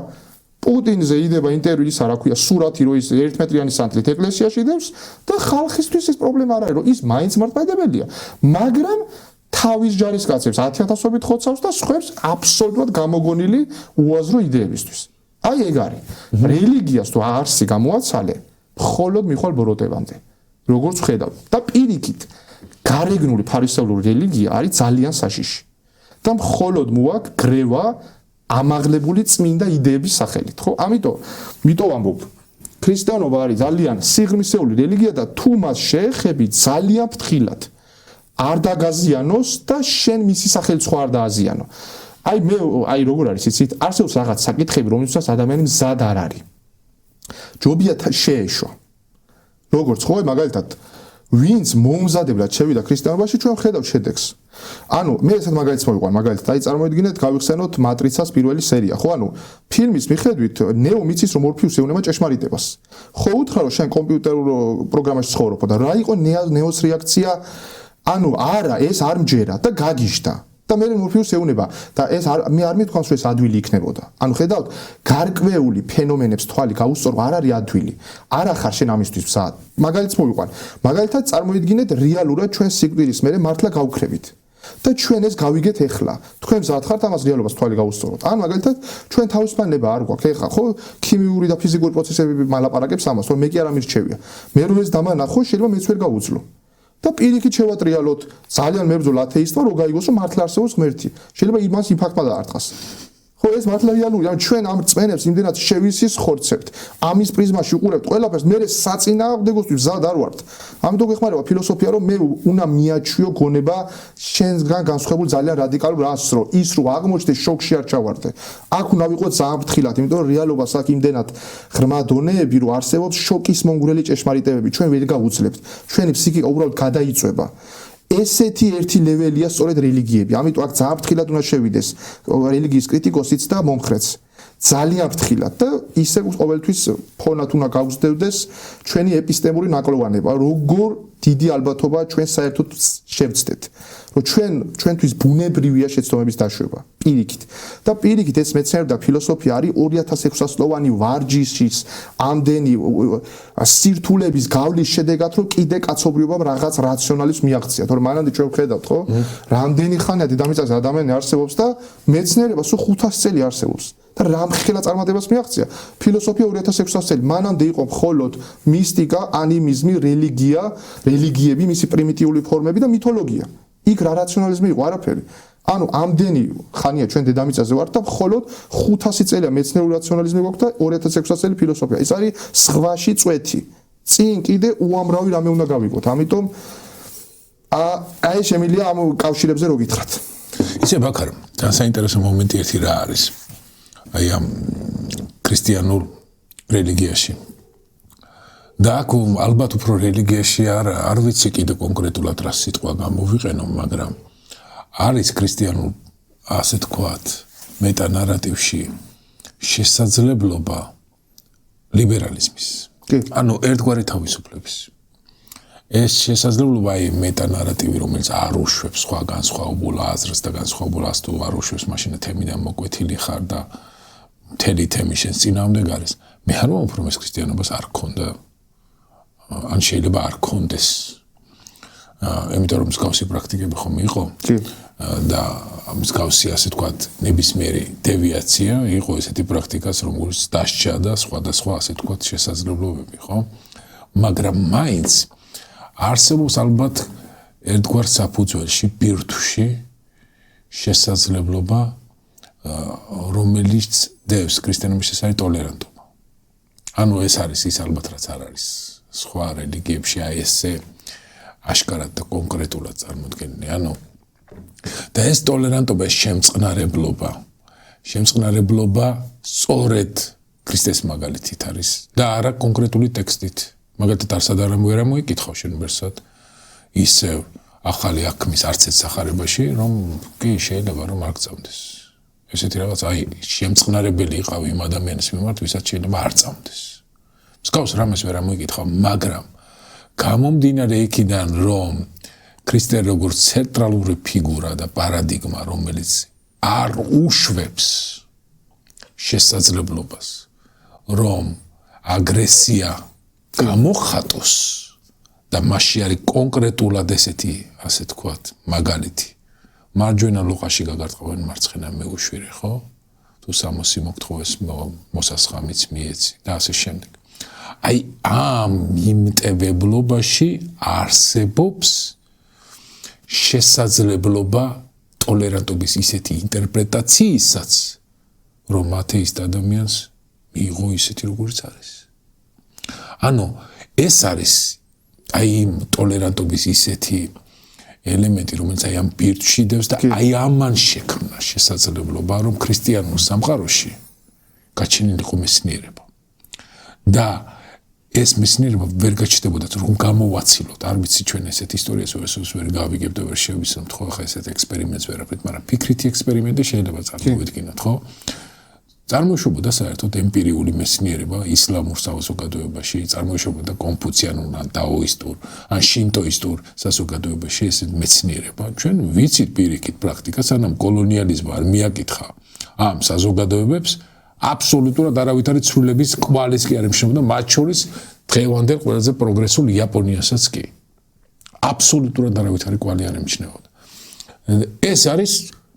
პუტინზე იდება ინტერვიუ ისა რა ქვია სურათი რომ ის 1 მეტრიანი სანთლით ეკლესიაში იდევს და ხალხისთვის ეს პრობლემა არ არის რომ ის მაინც მართლმადიდებელია მაგრამ თავის ჯარისკაცებს 10,000-ობით ხოცავს და სხვებს აბსოლუტურად გამოგონილი უაზრო იდეებისთვის. აი ეგ არის. რელიგიას თუ არსი გამოაცალე, მხოლოდ მიხვალ ბოროტებამდე. როგორც ხედავ და პირიქით გარეგნული ფარისევლური რელიგია არის ძალიან საშიში. და მხოლოდ მოაქვს გრევა ამაღლებული წმინდა იდეების სახელით, ხო? ამიტომ ვამბობ, ქრისტიანობა არის ძალიან სიღრმისეული რელიგია და თუ მას შეეხები ძალიან ფრთხილად არ დაგაზიანოს და შენ მისი სახელით სხვა არ დააზიანო. აი როგორ არის იცით, არსებობს რაღაც საკითხები, რომელსაც ადამიანი მზად არ არის. ჯობია შეეშვა. როგორც ხო, მაგალითად ვინც მომზადებლად შევიდა ქრისტიანობაში, ჩვენ ხედავთ შედეგს. ანუ მე ესეთ მაგალითს მოვიყვან, მაგალითად, აი წარმოიდგინეთ, გავიხსენოთ მატრიცას პირველი სერია, ხო? ანუ ფილმის მიხედვით ნეო მიცის რომ მორფიუსი ეუბნება ჭეშმარიტებას. ხო უთხრა რომ შენ კომპიუტერულ პროგრამაში ცხოვრობ და რა იყო ნეოს რეაქცია? ანუ არა, ეს არ მჯერა და გაგიჟდა. და მე მორფიუსი ეუბნება და ეს მე არ მithქვამს რომ ეს ადვილი იქნებოდა. ანუ ხედავთ, გარკვეული ფენომენებს თვალი გაუსწორო არ არის ადვილი. არ ახარ შენ ამისთვის მზად. მაგალითს მოვიყვან. მაგალითად წარმოიდგინეთ რეალურად ჩვენ სიკვდილის მერე მართლა გავქრებით. და ჩვენ ეს გავიგეთ ეხლა. თქვენ მზად ხართ ამას რეალობას თვალი გაუსწოროთ. ან მაგალითად ჩვენ თავისუფლება არ გვაქვს. ეხლა ხო ქიმიური და ფიზიკური პროცესები მალაპარაკებს ამას, რომ მე კი არ ამირჩევია. მე რო ეს დამანახო, შეიძლება მეც ვერ გავუძლო. და პირიქით შევატრიალოთ ძალიან მებრძოლ ათეისტმა რო გაიგოს რომ მართლა არსებობს ღმერთი. შეიძლება იმას იმფაქტმა დაარტყას. ხო ეს მართლა რეალურია, ან ჩვენ ამ წმენებს იმდენად შევისის ხორცებთ. ამის პრიზმაში უყურებთ ყველაფერს, მე საწინააღმდეგოსთვის მზად არ ვართ. ამიტომ გეხმარება ფილოსოფია, რომ მე უნდა მიაჩვიო გონება შენსგან განსხვავებულ ძალიან რადიკალურ რას, რომ ის რო აღმოჩნდეს შოკში არ ჩავარდე. აქ უნდა ვიყოთ ძალიან ფრთხილად, იმიტომ რომ რეალობას აქ იმდენად ღრმა დონეები, რომ არსებობს შოკის მონგრელი ჭეშმარიტებები, ჩვენ ვერ გავუძლებთ. ჩვენი ფსიქიკა უბრალოდ გადაიწვება. ესეთი ერთი ლეველია სწორედ რელიგიები. ამიტომ აქ ძალიან ფრთხილად უნდა შევიდეს რელიგიის კრიტიკოსიც და მომხრეც. ძალიან ფრთხილად და ისე ყოველთვის ფონად უნდა გავსდევდეს ჩვენი ეპისტემური ნაკლოვანება, როგორ დიდი ალბათობა ჩვენ საერთოდ შევცდეთ. რომ ჩვენთვის ბუნებრივია შეცდომების დაშვება. პირიქით. და პირიქით ეს მეცნიერება და ფილოსოფია არის 2600 წლოვანი ვარჯიშის ამდენი სირთულების გავლის შედეგად, რომ კიდე კაცობრიობამ რაღაც რაციონალიზმს მიაღწია. თორემ მანამდე ჩვენ ვხედავთ, ხო? რამდენი ხანია დედამიწაზე ადამიანი არსებობს და მეცნიერება სულ 500 წელი არსებობს. და რამხელა წარმატებას მიაღწია. ფილოსოფია 2600 წელი. მანამდე იყო მხოლოდ მისტიკა, ანიმიზმი, რელიგიები, მისი პრიმიტიული ფორმები და მითოლოგია. იქ რა რაციონალიზმი იყო არაფერი. ანუ ამდენი ხანია ჩვენ დედამიწაზე ვართ და მხოლოდ 500 წელია მეცნიერული რაციონალიზმი გვაქვს და 2600 წელი ფილოსოფია. ეს არის სხვაში წვეთი. წინ კიდე უამრავი რამე უნდა გავიგოთ. ამიტომ აი შემიძლია ამ კავშირებზე რო გითხრათ. ისე ბაქარ, ძალიან საინტერესო მომენტი ერთი რა არის. აი ამ ქრისტიანულ რელიგიაში. და აქ ალბათ უფრო რელიგიაში არ ვიცი კიდე კონკრეტულად რა სიტყვა გამოვიყენო, მაგრამ არის ქრისტიანულ ასე თქვათ მეტანარატივში შესაძლებლობა ლიბერალიზმის. ანუ ერთგვარი თავისუფლების. ეს შესაძლებლობა აი მეტანარატივი, რომელიც არ უშვებს სხვა განსხვავებულ აზრს და განსხვავებულ აზრს თუ არ უშვებს, მაშინ თემიდან მოკვეთილი ხარ და მთელი თემი შენს წინააღმდეგ არის. მე არ ვამბობ რომ ეს ქრისტიანობას არ ქონდა. ან შეიძლება არ ქონდეს. იმიტომ რომ მსგავსი პრაქტიკები ხომ იყო და მსგავსი ასე თქვათ ნებისმიერი დევიაცია იყო ესეთი პრაქტიკაც რომელიც დასჭა და სხვადასხვა ასე თქვათ შესაძლებლობები, ხო? მაგრამ მაინც არსებობს ალბათ ერთგვარ საფუძველში, ბირთვში შესაძლებლობა რომელიც დევს ქრისტიანობის ეს არის ტოლერანტობა. ანუ ეს არის ის ალბათ რაც არ არის სხვა რელიგიებში აი ესე აშკარად და კონკრეტულად წარმოდგენილი. ანუ და ეს ტოლერანტობა, ეს შემწყნარებლობა სწორედ ქრისტეს მაგალითით არის და არა კონკრეტული ტექსტით. მაგალითად არსად არ მოიკითხავ შენ ვერსად ისევ ახალი აქმის არც ერთ სახარებაში, რომ კი შეიძლება რომ არ გწამდეს. ესეთი რაღაც აი შემწყნარებელი იყავი იმ ადამიანის მიმართ, ვისაც შეიძლება არ წამდეს. მსგავს რამეს ვერ ამოიკითხავ, მაგრამ გამომდინარე იქიდან, რომ ქრისტე როგორც ცენტრალური ფიგურა და პარადიგმა, რომელიც არ უშვებს შესაძლებლობას, რომ აგრესია გამოხატოს და მასში არის კონკრეტულად ესეთი, ასე თქვათ, მაგალითი. მარჯვენა ლოყაში გაგარტყავენ, მარცხენა მეუშვირე, ხო? თუ 60 მოგთხოვეს მოსასხამიც მიეცი და ასე შემდეგ. აი ამ იმტევებლობაში არსებობს შესაძლებლობა ტოლერანტობის ისეთი ინტერპრეტაციისაც, რომ ათეისტ ადამიანს მიიღო ისეთი როგორიც არის. ანუ ეს არის აი იმ ტოლერანტობის ისეთი ელემენტი, რომელიც აი ამ ბირთვში დევს და აი ამან შექმნა შესაძლებლობა, რომ ქრისტიანულ სამყაროში გაჩენილიყო მეცნიერება. და ეს მეცნიერება ვერ გაჩნდებოდა, რომ გამოვაცილოთ. არ ვიცი ჩვენ ესეთ ისტორიას ვერ გავიგებთ და ვერ შევისწრებთ, ხო, ხა ესეთ ექსპერიმენტს ვერაფრით, მაგრამ ფიქრითი ექსპერიმენტი შეიძლება წარმოვიდგინოთ, ხო? წარმოიშვებოდა საერთოდ ემპირიული მეცნიერება ისლამურ საზოგადოებაში, წარმოიშვებოდა კონფუციანულ, ან დაოისტურ, ან შინტოისტურ საზოგადოებაში ეს მეცნიერება. ჩვენ ვიცით პირიქით პრაქტიკას, სანამ კოლონიალიზმი არ მიაკითხა ამ საზოგადოებებს, აბსოლუტურად არავით არის ცვლილების კვალიც კი არ ემშნებოდა, მათ შორის დღევანდელ ყველაზე პროგრესულ იაპონიასაც კი. აბსოლუტურად არავით არის კვალი არ ემჩნევოდა. ეს არის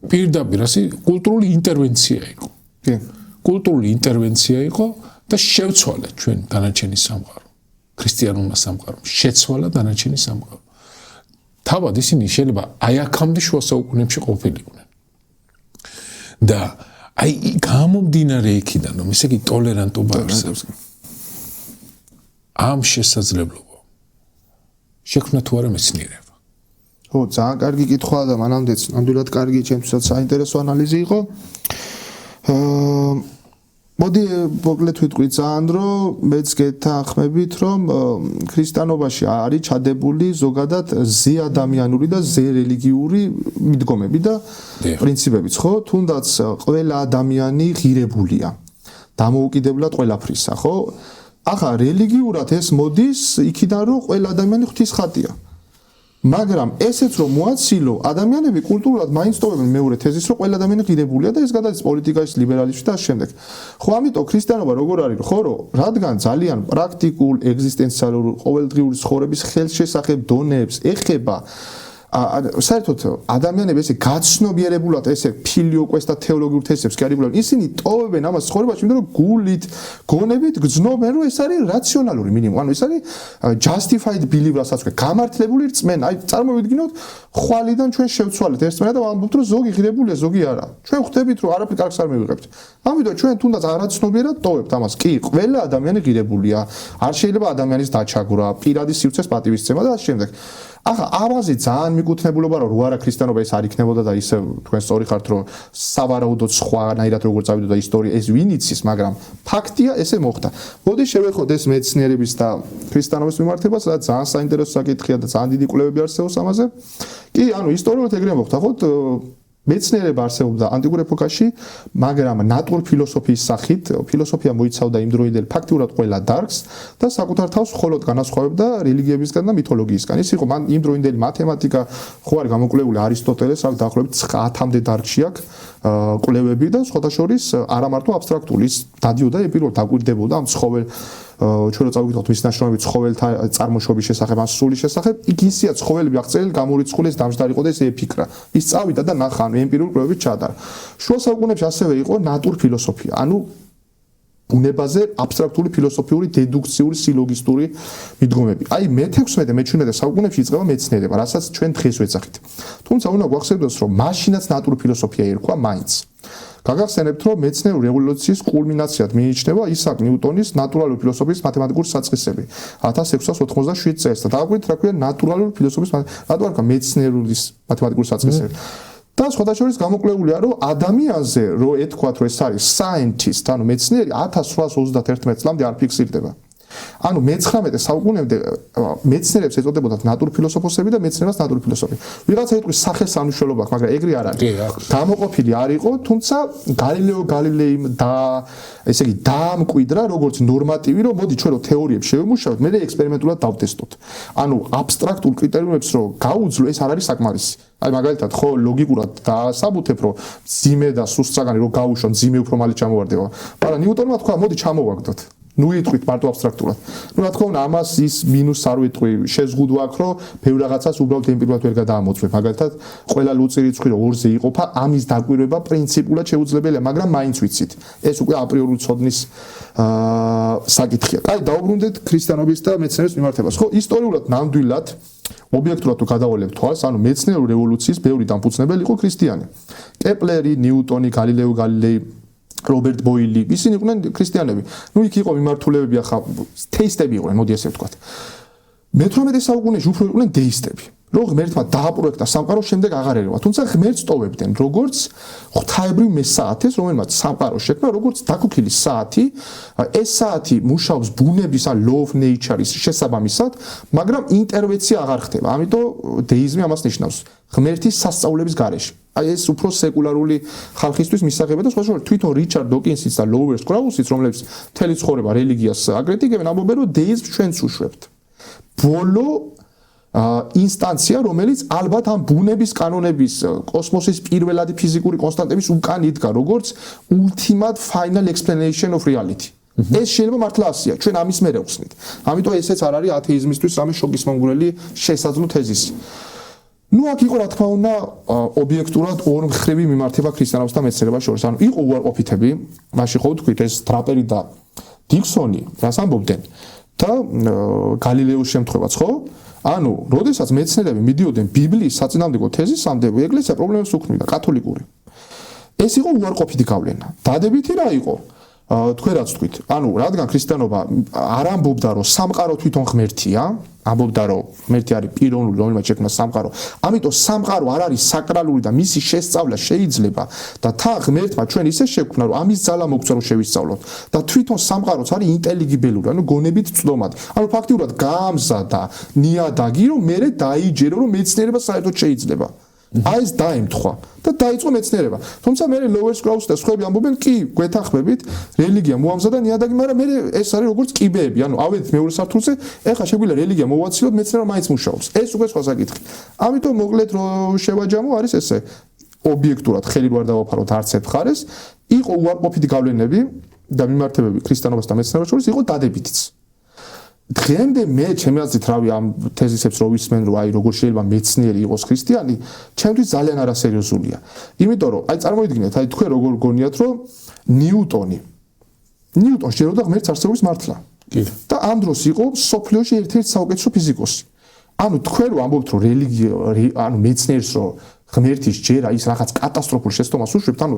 პირდაპირ ასე კულტურული ინტერვენცია იყო. კულტურული ინტერვენცია იყო და შევცვალა ჩვენ დანარჩენი სამყარო. ქრისტიანულმა სამყარომ შეცვალა დანარჩენი სამყარო. თავად ისინი შეიძლება აი აქამდე შუა საუკუნეებში ყოფილიყვნენ. და აი გამომდინარე იქიდან, რომ ესე იგი ტოლერანტობა არსებობს. ამ შესაძლებლობა შექმნა თუ არა მეცნიერება. ხო, ძალიან კარგი კითხვაა და მანამდეც ნამდვილად კარგი ჩემთვისაც საინტერესო ანალიზი იყო. მოდი მოკლედ ვიტყვი ძალიან, რომ მეც გეთანხმებით, რომ ქრისტიანობაში არის ჩადებული ზოგადად ზეადამიანური და ზერელიგიური მიდგომები და პრინციპებიც, ხო? თუნდაც ყველა ადამიანი ღირებულია. დამოუკიდებლად ყველაფრისა, ხო? ახლა რელიგიურად ეს მოდის იქიდან, რომ ყველა ადამიანი ღვთის ხატია. მაგრამ ესეც რომ მოაცილო, ადამიანები კულტურულად მაინც ტოვებენ მეორე თეზის, რომ ყველა ადამიანი ღირებულია და ეს გადადის პოლიტიკაში, ლიბერალიზმში და ამ შემდეგ. ხო, ამიტომ ქრისტიანობა როგორ არის, ხო, რომ რადგან ძალიან პრაქტიკულ, ეგზისტენციალურ, ყოველდღიური ცხოვრების ხელშესახებ დონეებს ეხება საერთოდ ადამიანები ესე გაცნობიერებულად ესე ფილიოკვეს და თეოლოგიურ თესებს კი არიბლავენ, ისინი ტოვებენ ამას ცხოვრებაში, იმიტომ რომ გულით, გონებით გძნობენ, რომ ეს არის რაციონალური მინიმუმ, ანუ ეს არის justified belief, რასაც ვქენ, გამართლებული რწმენა. აი წარმოვიდგინოთ, ხვალიდან ჩვენ შევცვალეთ ერთმანეთს და ვამბობთ, რომ ზოგი ღირებულია, ზოგი არა. ჩვენ ხვდებით, რომ არაფერი კარგს არ მივიღებთ. ამიტომ ჩვენ თუნდაც არაცნობიერად ტოვებთ ამას. კი, ყველა ადამიანი ღირებულია. არ შეიძლება ადამიანის დაჩაგვრა, პირადი სივრცეს პატივისცემა და ამ შემდეგ. ახლა ამაზე ძალიან მიკუთვნებულობა რომ არა ქრისტიანობა ეს არ იქნებოდა და ისე თქვენ სწორი ხართ რომ სავარაუდოდ სხვანაირად როგორ წავიდოდა ისტორია ეს ვინ იცის, მაგრამ ფაქტია ესე მოხდა. მოდი შევეხოთ ეს მეცნიერების და ქრისტიანობის მიმართებას, რაც ძალიან საინტერესო საკითხია და ძალიან დიდი კვლევები არსებობს ამაზე. კი, ანუ ისტორიულად ეგრე მოხდა, ხო? მეცნიერება არსებობდა ანტიკურ ეპოქაში, მაგრამ ნატურ ფილოსოფიის სახით, ფილოსოფია მოიცავდა იმ დროინდელ ფაქტიურად ყველა დარგს და საკუთარ თავს მხოლოდ განასხვავებდა რელიგიებისგან და მითოლოგიისგან. ის იყო მან იმ დროინდელი მათემატიკა, ხო არის გამოკვლეული არისტოტელეს, აქ დაახლოებით 9-მდე დარგში აქვს კვლევები და სხვათა შორის არა მარტო აბსტრაქტული, ის დადიოდა პირველ დაგვირდებოდა ამ ცხოველ ჩვენ წავიდოთ მის ნაშრომები ცხოველთა წარმოშობის შესახებ, ან სულის შესახებ, იქ ისია ცხოველები აღწერილი გამორიცხული ეს დამჯდარიყო და ეს ეფიქრა. ის წავიდა და ნახა, ანუ ემპირიული კვლევებით ჩაატარა. შუა საუკუნეებში ასევე იყო ნატურ ფილოსოფია, ანუ ბუნებაზე აბსტრაქტული ფილოსოფიური დედუქციური სილოგისტური მიდგომები. აი მე-16 მე-17 საუკუნეებში იწყება მეცნიერება, რასაც ჩვენ დღეს ვეძახით. თუმცა უნდა გვახსენოს, რომ მაშინაც ნატური ფილოსოფია ერქვა მაინც. გაგახსენებთ, რომ მეცნიერული რევოლუციის კულმინაციად მიიჩნევა ისააკ ნიუტონის ნატურალური ფილოსოფიის მათემატიკური საწყისები 1687 წელს და დააკვირდით რა ქვია ნატურალური ფილოსოფიის რატო მეცნიერული მათემატიკური საწყისები. და სხვათა შორის გამოკვლეულია, რომ ადამიანზე რო ეთქვათ, რომ ეს არის scientist, ანუ მეცნიერი 1831 წლამდე არ ფიქსირდება. ანუ მე-19 საუკუნემდე მეცნიერებს ეწოდებოდათ ნატურფილოსოფოსები და მეცნიერებას ნატურფილოსოფი. ვიღაცა იტყვის სახეს სამშველობა აქვს, მაგრამ ეგრე არ არის. გამოყოფილი არ იყო, თუმცა გალილეო გალილეიმ და ესე იგი დაამკვიდრა როგორც ნორმატივი, რომ მოდი ჩვენ რო თეორიებს შევემუშავოთ, მე ექსპერიმენტულად დავტესტოთ. ანუ აბსტრაქტულ კრიტერიუმებს რო გაუძლო, ეს არ არის საკმარისი. აი მაგალითად, ხო ლოგიკურად დაასაბუთებ, რომ მძიმე და სუსტსაგანი რო გაუშვან, მძიმე უფრო მალე ჩამოვარდება. მაგრამ ნიუტონმა თქვა, მოდი ჩამოვაგდოთ. ნუ იტყვით მარტო აბსტრაქტულად. ნუ რა თქმა უნდა, ამას ის მინუს არ ვიტყვი, შეზღუდვა აქვს, რომ ბევრ რაღაცას უბრალოდ ემპირიულად ვერ გადაამოწმებ. მაგალითად, ყველა ლუწი რიცხვი რო ორზე იყოფა, ამის დაკვირვება პრინციპულად შეუძლებელია, მაგრამ მაინც ვიცით. ეს უკვე აპრიორული ცოდნის საკითხია. აი, დაუბრუნდეთ ქრისტიანობის და მეცნიერების მიმართებას. ხო, ისტორიულად ნამდვილად ობიექტურად თუ გადავალებ თვალს, ანუ მეცნიერული რევოლუციის ბევრი დამფუძნებელი იყო ქრისტიანი. კეპლერი, ნიუტონი, გალილეო გალილეი, რობერტ ბოილი, ისინი იყვნენ ქრისტიანები. ნუ იქ იყო მიმართულებები, ახლა თეისტები იყვნენ, მოდი ესე ვთქვათ. მე-18 საუკუნეში უფრო იყვნენ დეისტები. რო ღმერთმა დააპროექტა სამყარო, შემდეგ აღარ ერევა. თუმცა ღმერთს ტოვებდნენ, როგორც ღვთაებრივ მესაათეს, რომელმაც სამყარო შექმნა, როგორც დაკუქილი საათი. ეს საათი მუშაობს ბუნების ან law of nature-ის შესაბამისად, მაგრამ ინტერვენცია აღარ ხდება. ამიტომ დეიზმი ამას ნიშნავს. ღმერთის სასწაულების გარეშე. აი ეს უფრო სეკულარული ხალხისთვის მისაღებია და სხვა თვითონ რიჩარდ დოკინსიც და ლოუერს კრაუსიც, რომლებიც მთელი ცხოვრება რელიგიას აკრიტიკებენ, ამბობენ, რომ დეიზმს ჩვენც უშვებთ. ბოლო ინსტანცია, რომელიც ალბათ ამ ბუნების კანონების, კოსმოსის პირველადი ფიზიკური კონსტანტების უკან იდგა, როგორც ultimate final explanation of reality. ეს შეიძლება მართლა ასია, ჩვენ ამის მერე ვხსნით. ამიტომ ესეც არ არის ათეიზმისთვის რამე შოკისმომგვრელი შესაძლო თეზისი. ნუ აქ იყო რა თქმა უნდა ობიექტურად ორმხრივი მიმართება ქრისტიანობას და მეცნიერებას შორის. ანუ იყო უარყოფითები, მაშინ ხო თქვით ეს დრაპერი და დიქსონი რას ამბობდნენ და გალილეოს შემთხვევაც ხო? ანუ, როდესაც მეცნიერები მიდიოდნენ ბიბლიის საწინააღმდეგო თეზისამდე, ეკლესია პრობლემებს უქმნიდა კათოლიკური. ეს იყო უარყოფითი გავლენა. დადებითი რა იყო? თქვენ რაც თქვით, ანუ რადგან ქრისტიანობა არ ამბობდა რომ სამყარო თვითონ ღმერთია, ამბობდა რომ ღმერთი არის პიროვნული, რომელმაც შექმნა სამყარო, ამიტომ სამყარო არ არის საკრალური და მისი შესწავლა შეიძლება და თან ღმერთმა ჩვენ ისე შექმნა რომ ამის ძალა მოგწვა რომ შევისწავლოთ და თვითონ სამყაროც არის ინტელიგიბელური, ანუ გონებით წვდომად. ანუ ფაქტიურად გაამზადა ნიადაგი რომ მერე დაიჯერო რომ მეცნიერება საერთოდ შეიძლება. აი ეს დაემთხვა და დაიწყო მეცნიერება. თუმცა მე ლოვერ სკრაუსი და სხვები ამბობენ, კი, გვეთანხმებით, რელიგია მოამზადა ნიადაგი, მაგრამ მე ეს არის როგორც კიბეები, ანუ ავედით მეორე სართულზე, ეხლა შეგვიძლია რელიგია მოვაცილოთ, მეცნიერება მაინც მუშაობს. ეს უკვე სხვა საკითხი. ამიტომ მოკლედ რო შევაჯამო არის ესე ობიექტურად ხელი რო არ დავაფაროთ არც ერთ მხარეს, იყო უარყოფითი გავლენები და მიმართებები ქრისტიანობას და მეცნიერებას შორის იყო დადებითიც. დღემდე მე ჩემი აზრით რავი ამ თეზისებს რო ვისმენ რომ აი როგორ შეიძლება მეცნიერი იყოს ქრისტიანი, ჩემთვის ძალიან არასერიოზულია. იმიტომ რომ აი წარმოიდგინეთ, აი თქვენ როგორ გონიათ რომ ნიუტონი შეეროდა ღმერთს არსებობის მართლა. და ამ დროს იყო სოფლიოში ერთ-ერთი საუკეთესო ფიზიკოსი. ანუ თქვენ რო ამბობთ რომ რელიგია, ანუ მეცნიერს რო ღმერთის ჯერა ის რაღაც კატასტროფულ შეცდომას უშვებთ, ანუ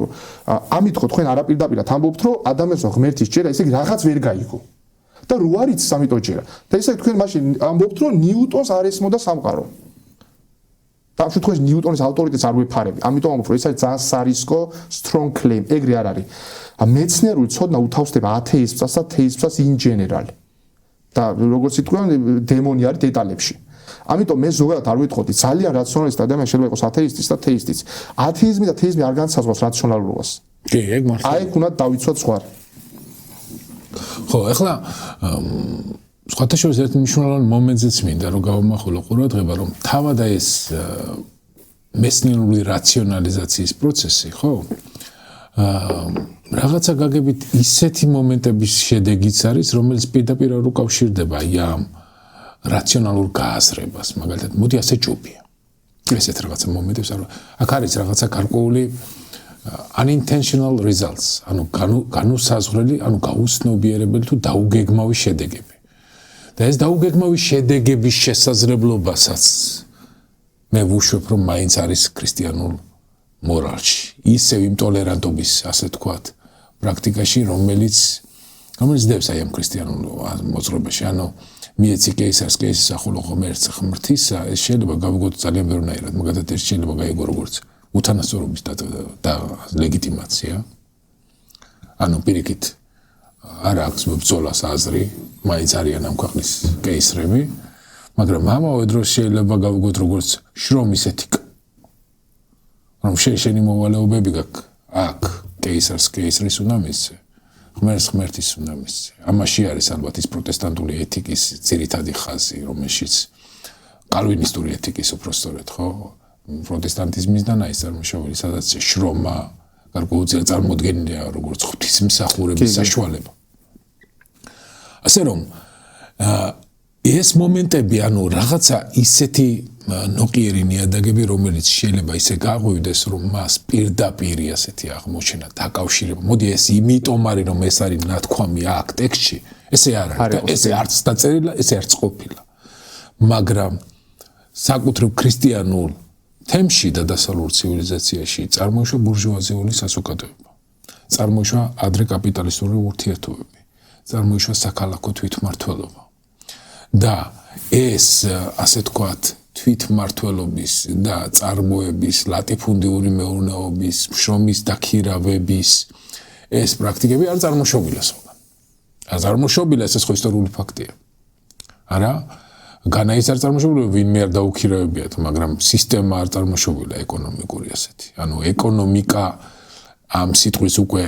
ამით ხო თქვენ არაპირდაპირად ამბობთ რომ ადამიანს ღმერთის ჯერა ისე რაღაც ვერ გაიგო. და რო არის ამიტომ ჯერა. და ისე თქვენ მაშინ ამბობთ რომ ნიუტონს არ ესმოდა სამყარო. და ამ შემთხვევაში ნიუტონის ავტორიტეტს არ ვეფარები. ამიტომ ამბობ რომ ეს არის ძალიან სარისკო strong claim, ეგრე არ არის. მეცნიერული ცოდნა უთავსდება ათეიზმსაც და თეიზმსაც in general. და როგორც იტყვიან, დემონი არის დეტალებში. ამიტომ მე ზოგადად არ ვიტყოდი, ძალიან რაციონალისტი ადამიანი შეიძლება იყოს ათეისტიც და თეისტიც. ათეიზმი და თეიზმი არ განსაზღვრავს რაციონალურობას. კი, ეგ მართლა. აი, უნდა დავიცვათ სხვა. ხო, ახლა სხვათა შორის ერთ მნიშვნელოვან მომენტზეც მინდა რომ გავამახვილო ყურადღება, რომ თავად ეს მეცნიერული რაციონალიზაციის პროცესი, ხო? რაღაცა გაგებით ისეთი მომენტების შედეგიც არის, რომელიც პირდაპირ არ უკავშირდება ამ რაციონალურ გააზრებას, მაგალითად, მოდი ასე ჭუბია. ესეთ რაღაცა მომენტებს არ აქ არის რაღაცა გარკვეული unintentional results, ანუ განუსაზღვრელი, ანუ გაუცნობიერებელი თუ დაუგეგმავი შედეგები. და ეს დაუგეგმავი შედეგების შესაძლებლობასაც მე ვუშვებ, რომ მაინც არის ქრისტიანულ მორალში. ისევ იმ ტოლერანტობის, ასე თქვათ, პრაქტიკაში, რომელიც დევს აი ამ ქრისტიანულ მოძღვრებაში. ანუ მიეცი კეისარს კეისის ახულო ღმერთს ღმრთისა, ეს შეიძლება გავიგოთ ძალიან ბევრნაირად, მაგალითად ეს შეიძლება გაიგო როგორც უთანასწორობის და ლეგიტიმაცია. ანუ პირიქით არ აქვს ბრძოლას აზრი, მაინც არიან ამ ქვეყნის კეისრები, მაგრამ ამავე დროს შეიძლება გავიგოთ როგორც შრომის ეთიკა. რომ შენი მოვალეობები გაქვს, აქ კეისარს კეისრის უნდა მისცე, ღმერთს ღმერთის უნდა მისცე. ამაში არის ალბათ ის პროტესტანტული ეთიკის ძირითადი ხაზი, რომელშიც კალვინისტური ეთიკის უпростоრეთ, ხო? პროტესტანტიზმისგან არის წარმოშობილი, სადაც შრომა გარკვეულწილად წარმოდგენილია როგორც ღვთისმსახურების საშუალება. ასე რომ ეს მომენტები, ანუ რაღაცა ისეთი ნოყიერი ნიადაგები, რომელიც შეიძლება ისე გაღვივდეს, რომ მას პირდაპირ ასეთი აღმოჩენა დაკავშირება. მოდი ეს იმიტომ არის, რომ ეს არის ნათქვამი აქ ტექსტში, ესე არ არის, ესე არც დაწერილა, ესე არც ყოფილა. მაგრამ საკუთრივ ქრისტიანულ თემში და დასავლურ ცივილიზაციაში წარმოიშვა ბურჟუაზიული საზოგადოება. წარმოიშვა ადრე კაპიტალისტური ურთიერთობები. წარმოიშვა საქალაქო თვითმმართველობა. და ეს, ასე თქვათ, თვითმმართველობის და წარმოების, ლატიფუნდიური მეურნეობის, შრომის დაქირავების ეს პრაქტიკები არ წარმოშობილა სხვაგან. არ წარმოშობილა, ეს ხო ისტორიული ფაქტია. არა? განაის არ წარმოშობილა, ვინმე არ დაუქირავებიათ, მაგრამ სისტემა არ წარმოშობილა ეკონომიკური ასეთი. ანუ ეკონომიკა ამ სიტყვის უკვე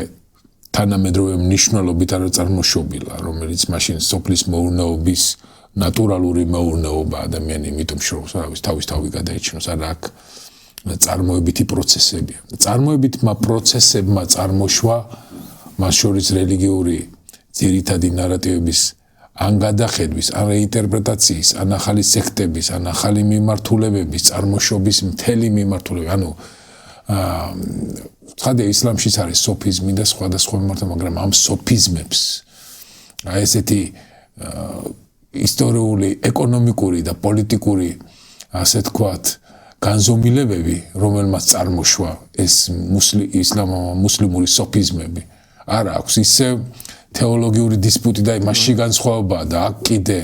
თანამედროვე მნიშვნელობით არ წარმოშობილა, რომელიც მაშინ სოფლის მეურნეობის ნატურალური მეურნეობა ადამიანი იმიტომ შრომს, თავის თავი გადაიჩინოს, არა აქ წარმოებითი პროცესებია. წარმოებითმა პროცესებმა წარმოშვა მას შორის რელიგიური ძირითადი ნარატივების ან გადახედვის, ან რეინტერპრეტაციის, ან ახალი სექტების, ან ახალი მიმართულებების, წარმოშობის მთელი მიმართულება. ანუ ცხადია ისლამშიც არის სოფიზმი და სხვადასხვა მიმართულება, მაგრამ ამ სოფიზმებს ესეთი ისტორიული, ეკონომიკური და პოლიტიკური ასე თქვათ განზომილებები, რომელმაც წარმოშვა ეს მუსლიმური სოფიზმები, არ აქვს ისევ თეოლოგიური დისპუტი და მასში განსხვავებაა და აქ კიდე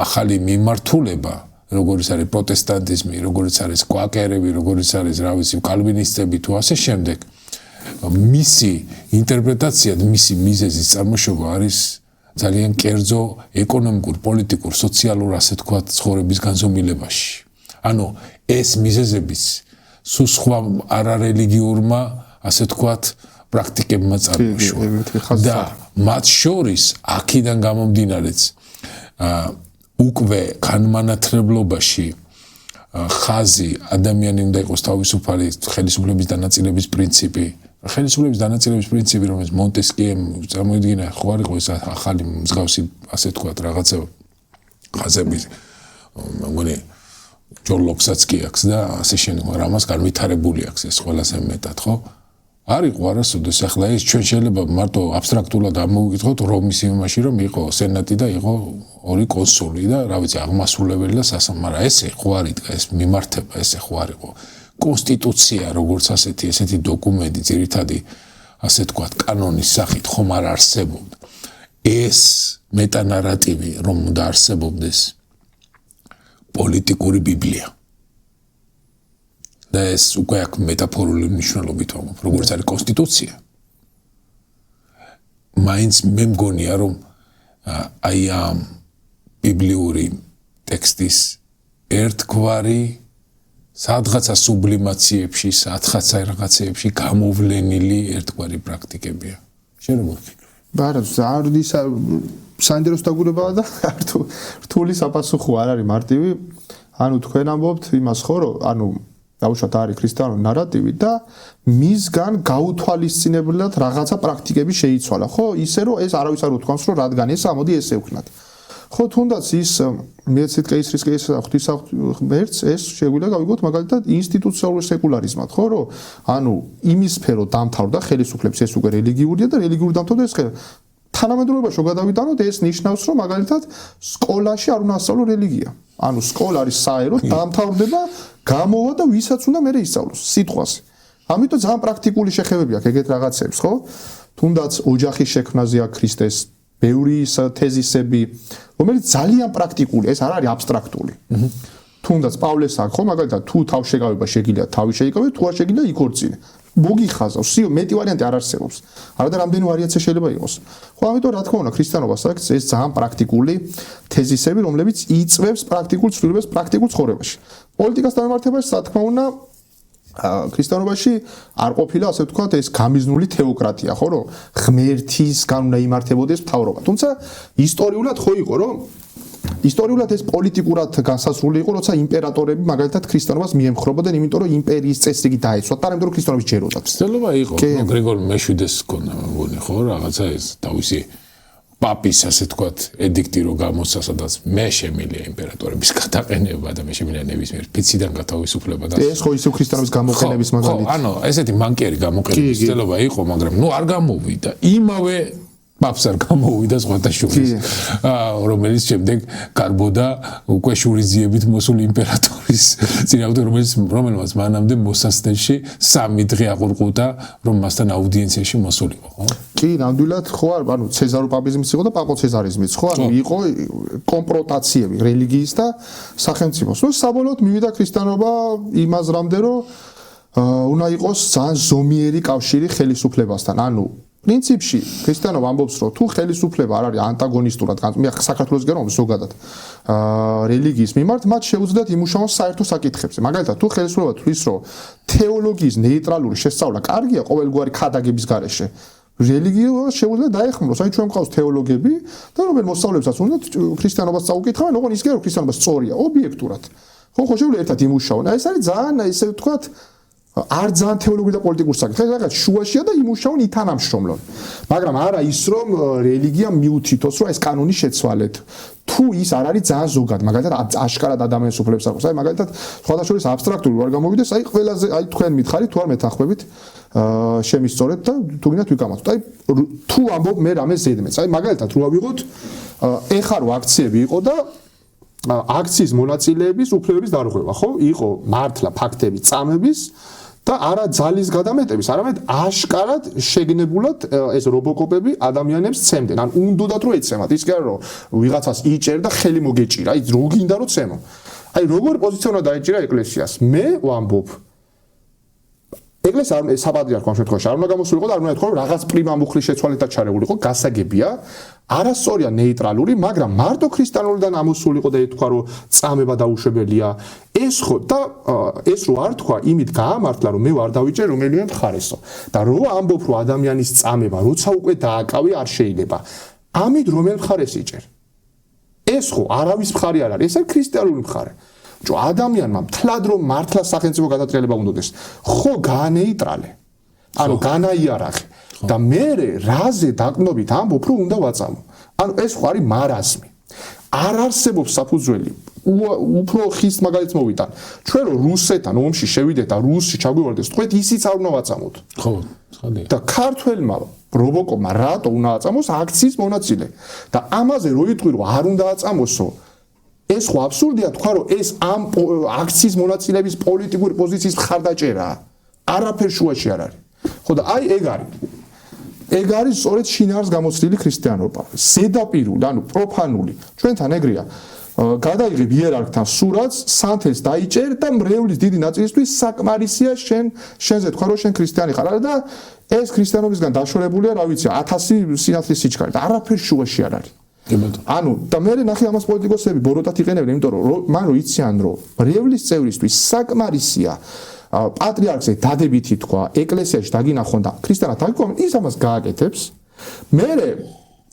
ახალი მიმართულება, როგორც არის პროტესტანტიზმი, როგორც არის კვაკერები, როგორც არის რა ვიცი კალვინისტები თუ ასე შემდეგ, მისი ინტერპრეტაცია და მისი მიზეზის წარმოშობა არის ძალიან კერძო ეკონომიკურ, პოლიტიკურ, სოციალურ ასე თქვათ ცხოვრების განზომილებაში. ანუ ეს მიზეზებიც სულ სხვა არარელიგიურმა ასე თქვათ პრაქტიკებმა წარმოშვა და მათ შორის აქედან გამომდინარეც უკვე განმანათლებლობაში ხაზი ადამიანი უნდა იყოს თავისუფალი ხელისუფლების დანაწილების პრინციპი ხელისუფლების დანაწილების პრინციპი რომელიც მონტესკიემ წარმოიდგინა ხო არ იყო ეს ახალი მსგავსი ასე თქვათ რაღაცა ხაზები მგონი ჯონ ლოკსაც კი აქვს და ასე შემდეგ მაგრამ ამას განვითარებული აქვს ეს ყველაზე მეტად ხო არ იყო არასოდეს ახლა ეს ჩვენ შეიძლება მარტო აბსტრაქტულად ამოვიკითხოთ რომის იმაში რომ იყო სენატი და იყო ორი კონსული და რა ვიცი აღმასრულებელი და მაგრამ ესე ხო არ იდგა ეს მიმართება ესე ხო არ იყო კონსტიტუცია როგორც ასეთი დოკუმენტი ძირითადი ასე თქვათ კანონის სახით ხომ არ არსებობდა ეს მეტანარატივი რომ უნდა არსებობდეს პოლიტიკური ბიბლია და ეს უკვე აქ მეტაფორული მნიშვნელობით ვამბობ, როგორც არის კონსტიტუცია. მაინც მე მგონია რომ აი ამ ბიბლიური ტექსტის ერთგვარი სადღაცა სუბლიმაციებში, სადღაცა რაღაცეებში გამოვლენილი ერთგვარი პრაქტიკებია. შენ როგორ ვფიქრობ? ბარა საინტერესო დაგურებაა და რთული საპასუხო არ არის მარტივი. ანუ თქვენ ამბობთ იმას ხო რომ ანუ დაუშვათ არის ქრისტიანული ნარატივი და მისგან გაუთვალისწინებლად რაღაცა პრაქტიკები შეიცვალა, ხო? ისე რომ ეს არავის არ უთქვამს რომ რადგან ეს ამოდი ესე ვქნათ. ხო, თუნდაც ის მეცით კეისრის ღმერთს ეს შეგვიძლია გავიგოთ მაგალითად ინსტიტუციონალურ სეკულარიზმად, ხო, რომ ანუ იმის სფერო დამთავრდა ხელისუფლების ეს უკვე რელიგიურია და რელიგიური დამთავრდა ეს თანამედროვეობაში გადავიდანოთ ეს ნიშნავს რომ მაგალითად სკოლაში არ უნდა ასწავლო რელიგია. ანუ სკოლა არის საერო დამთავრდება გამოვა და ვისაც უნდა მე ისწავლოს სიტყვაზე. ამიტომ ძალიან პრაქტიკული შეხებები აქვს ეგეთ რაღაცებს, ხო? თუნდაც ოჯახის შექმნაზე აქვს ქრისტეს ბევრი თეზისები, რომელიც ძალიან პრაქტიკული, ეს არ არის აბსტრაქტული. თუნდაც პავლეს აქვს, ხო, მაგალითად თუ თავშეკავება შეგიძლია თავი შეიკავე, თუ არ შეგიძლია იქორწინე. მოგიხაზავს, სიო მეტი ვარიანტი არ არსებობს. არადა რამდენი ვარიაცია შეიძლება იყოს. ხო, ამიტომ რა თქმა უნდა, ქრისტიანობას აქვს ეს ძალიან პრაქტიკული თეზისები, რომლებიც იწვევს პრაქტიკულ ცვლილებებს პრაქტიკულ ცხოვრებაში. პოლიტიკასთან მიმართებაში, რა თქმა უნდა, ქრისტიანობაში არ ყოფილა ასე ვთქვათ ეს გამიზნული თეოკრატია, ხო, რომ ღმერთისგან უნდა იმართებოდეს მთავრობა. თუმცა ისტორიულად ხო იყო, რომ ისტორიულად ეს პოლიტიკურად განსაზღვრული იყო, როცა იმპერატორები მაგალითად ქრისტიანობას მიემხრობოდნენ, იმიტომ რომ იმპერიის წესრიგი დაეცვათ, და ამიტომ ქრისტიანობის ჯეროდათ. ცდელობა იყო, გრიგოლ მეშვიდეს ჰქონდა, მგონი, ხო, რაღაცა ეს თავისი პაპის ასე თქვათ ედიქტი რო გამოსცა, სადაც მე შემილია იმპერატორების გადაყენება და მე შემილია ნებისმიერ ფიციდან გათავისუფლება და ეს ხო ისევ ქრისტიანობის გამოყენების მაგალითი. ხო, ანუ ესეთი მანკიერი გამოყენების ცდელობა იყო, მაგრამ ნუ არ გამოვიდა. იმავე პაპს არ გამოუვიდა სხვათა შორის, რომელიც შემდეგ გარბოდა უკვე შურიძიებით მოსული იმპერატორის წინააღმდეგ, რომელმაც მანამდე მოსასწრებში 3 დღე აყურყუდა, რომ მასთან აუდიენციაში მოსულიყო, ხო? კი, ნამდვილად ხო არ, ანუ ცეზარო-პაპიზმიც იყო და პაპო-ცეზარიზმიც, ხო? ანუ იყო კომპროტაციები რელიგიის და სახელმწიფოს. ნუ საბოლოოდ მივიდა ქრისტიანობა იმაზრამდე, რომ უნდა იყოს ძალიან ზომიერი კავშირი ხელისუფლებასთან. ანუ პრინციპში ქრისტიანობა ამბობს რომ თუ ხელისუფლება არ არის ანტაგონისტურად მე საქართველოს გერომ ზოგადად რელიგიის მიმართ მათ შეუძლიათ იმუშაონ საერთო საკითხებზე მაგალითად თუ ხელისუფლება თვლის რომ თეოლოგიის ნეიტრალური შესწავლა კარგია ყოველგვარი ქადაგების გარეშე რელიგიას შეუძლია დაეხმაროს აი ჩვენ მყავს თეოლოგები და რომელ მოსწავლებსაც უნდა ქრისტიანობას წაუკითხავენ ოღონდ ის კი რომ ქრისტიანობა სწორია ობიექტურად ხო შეუძლია ერთად იმუშაონ აი ეს არის ძალიან ისე ვთქვათ არ ძალიან თეოლოგიური და პოლიტიკური საკითხი, რაღაც შუაშია და იმუშაონ ითანამშრომლონ. მაგრამ არა ის რომ რელიგია მიუთითოს რომ ეს კანონი შეცვალეთ. თუ ის არ არის ძალიან ზოგად, მაგალითად აშკარად ადამიანის უფლებებს აქვს. აი მაგალითად სხვადასხვა აბსტრაქტული არ გამოვიდეს, აი ყველაზე აი თქვენ მითხარით თუ არ მეთანხმებით შემისწორეთ და თუ გინდათ ვიკამათოთ. აი თუ ამბობ მე რამე ზედმეტს. აი მაგალითად რო ავიღოთ ეხა რო აქციები იყო და აქციის მონაწილეების უფლებების დარღვევა, ხო? იყო მართლა ფაქტები წამების და არა ძალის გადამეტების, არამედ აშკარად შეგნებულად ეს რობოკოპები ადამიანებს ცემდნენ. ან უნდათ რომ ეცემათ, ის კი არა რომ ვიღაცას იჭერ და ხელი მოგეჭირა, აი რო გინდა რომ ცემო. აი როგორ პოზიციონად დაეჭირა ეკლესიას? მე ვამბობ ეკლესია საპატრიარქო ამ შემთხვევაში არ უნდა გამოსულიყო და არ უნდა ეთქვა რომ რაღაც პრიმა მუხლის შეცვალეთად ჩარეულიყო, გასაგებია, არასწორია ნეიტრალური, მაგრამ მარტო ქრისტიანულიდან ამოსულიყო და ეთქვა რომ წამება დაუშვებელია. ეს ხო და ეს რო არ თქვა, იმით გაამართლა რომ მე ვარ დავიჭერ რომელიმე მხარესო. და რო ამბობ რომ ადამიანის წამება, როცა უკვე დააკავი არ შეიძლება. ამით რომელ მხარეს იჭერ? ეს ხო არავის მხარი არ არის, ეს არის ქრისტიანული მხარე. ჯო ადამიანმა მთლად რომ მართლა სახელმწიფო გადატრიალება უნდადეს, ხო განეიტრალე. ანუ განაიარაღე. და მე რაზე დაკნობით ამბობ რომ უნდა ვაწამო. ანუ ეს ხო არის მარაზმი. არ არსებობს საფუძველი. უფრო ხის მაგალითს მოვიტან. ჩვენ რომ რუსეთთან ომში შევიდეთ და რუსში ჩაგვივარდეს, თქვენ ისიც არ უნდა ვაწამოთ. ხო, ცხადია. და ქართველმა რობოკოპმა რატო უნდა აწამოს აქციის მონაწილე? და ამაზე რო იტყვი რომ არ უნდა აწამოსო, ეს ხო აბსურდია თქვა რომ ეს ამ აქციის მონაწილეების პოლიტიკური პოზიციის მხარდაჭერაა. არაფერ შუაში არ არის. ხო და აი ეგ არის სწორედ შინაარს გამოცდილი ქრისტიანობა. ზედაპირული, ანუ პროფანული. ჩვენთან ეგრეა. გადაიღებ იერარქთან სურათს, სანთელს დაიჭერ და მრევლის დიდი ნაწილისთვის საკმარისია შენზე თქვა რომ შენ ქრისტიანი ხარ და ეს ქრისტიანობისგან დაშორებულია, რა ვიცი, 1000 სინათლის სიჩქარე და არაფერ შუაში არ არის. ანუ და მე ნახე ამას პოლიტიკოსები ბოროტად იყენებენ, იმიტომ რომ მან რო იციან რომ მრევლის წევრისთვის საკმარისია პატრიარქზე დადებითი თქვა, ეკლესიაში დაგინახონ და ქრისტიანად დაგიყვან, ის ამას გააკეთებს. მე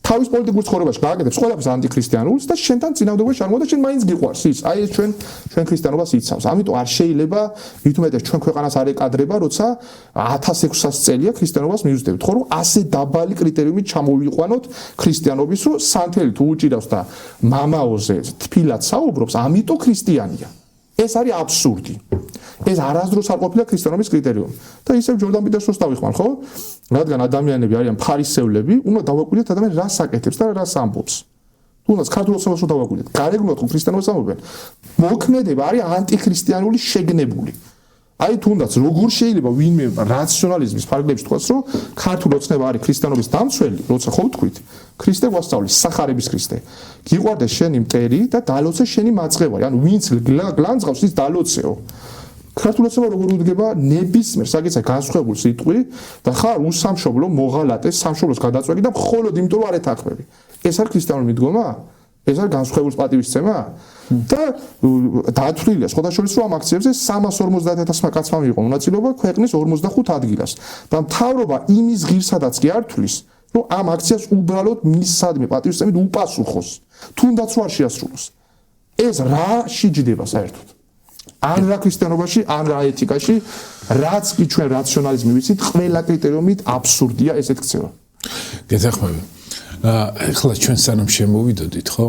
თავის პოლიტიკურ ცხოვრებაში გააკეთებს ყველაფერს ანტიქრისტიანულს და შენთან წინააღმდეგობაში არ მოდა, შენ მაინც გიყვარს ის. აი ეს ჩვენ ქრისტიანობას იცავს. ამიტომ არ შეიძლება მით უმეტეს ჩვენ ქვეყანას არ ეკადრება, როცა 1600 წელია ქრისტიანობას მიუძდებით. ხო რომ ასე დაბალი კრიტერიუმით ჩამოვიყვანოთ ქრისტიანობის, რომ სანთელი თუ უჭირავს და მამაოზე თბილად საუბრობს, ამიტომ ქრისტიანია. ეს არის აბსურდი. ეს არასდროს არ ყოფილა ქრისტიანობის კრიტერიუმი. და ისევ ჯორდან პიტერსონს დავიხმარ, ხო? რადგან ადამიანები არიან ფარისევლები, უნდა დავაკვირდეთ ადამიანი რას აკეთებს და რას ამბობს. თუნდაც ქართულოსნებას რო დავაკვირდეთ, გარეგნულად ხო ქრისტიანობას ამბობენ. მოქმედება არის ანტიქრისტიანული შეგნებული. აი თუნდაც როგორ შეიძლება ვინმე რაციონალიზმის ფარგლებში თქვას, რომ ქართული ოცნება არის ქრისტიანობის დამცველი, როცა ხო ვთქვით, ქრისტე გვასწავლის, სახარების ქრისტე. გიყვარდეს შენი მტერი და დალოცე შენი მაწყევარი. ანუ ვინც გლანძღავს, ის დალოცეო. ქართული ოცნება როგორ უდგება ნებისმიერ საკითხზე განსხვავებულ სიტყვი და ხარ უსამშობლო მოღალატე სამშობლოს გადაწყვეტი და მხოლოდ იმიტომ რომ არ ეთანხმები. ეს არის ქრისტიანული მიდგომა? ეს არის განსხვავებულ პატივისცემა? და დათვლილია სხვადასხვა რომ ამ აქციებზე 350,000 კაცმა მიიღო მონაწილეობა ქვეყნის 45 ადგილას. და მთავრობა იმის ღირსადაც კი არ თვლის, რომ ამ აქციას უბრალოდ მისადმი პატივისცემით უპასუხოს. თუნდაც არ შეასრულოს. ეს რა შეჯდება საერთოდ? ან რა ქრისტიანობაში, ან რა ეთიკაში, რაც კი ჩვენ რაციონალიზმი ვიცით, ყველა კრიტერიუმით აბსურდია ესეთ ქცევა. გეთახმები. ეხლა ჩვენ სანამ შემოვიდოდით, ხო?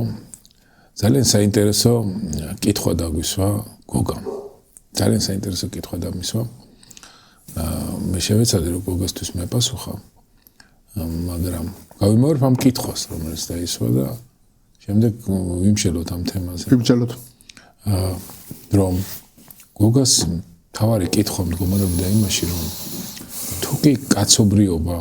ძალიან საინტერესო კითხვა დაგვისვა გოგამ. ძალიან საინტერესო კითხვა დამისვა. მე შევეცადე რომ გოგასთვის მეპასუხა. მაგრამ გავიმეორებ ამ კითხვას, რომელიც დაისვა და შემდეგ ვიმშელოთ ამ თემაზე. ვიმშელოთ. რომ გოგას თავარი კითხვა მდგომარეობდა იმაში, რომ თუ კი კაცობრიობა,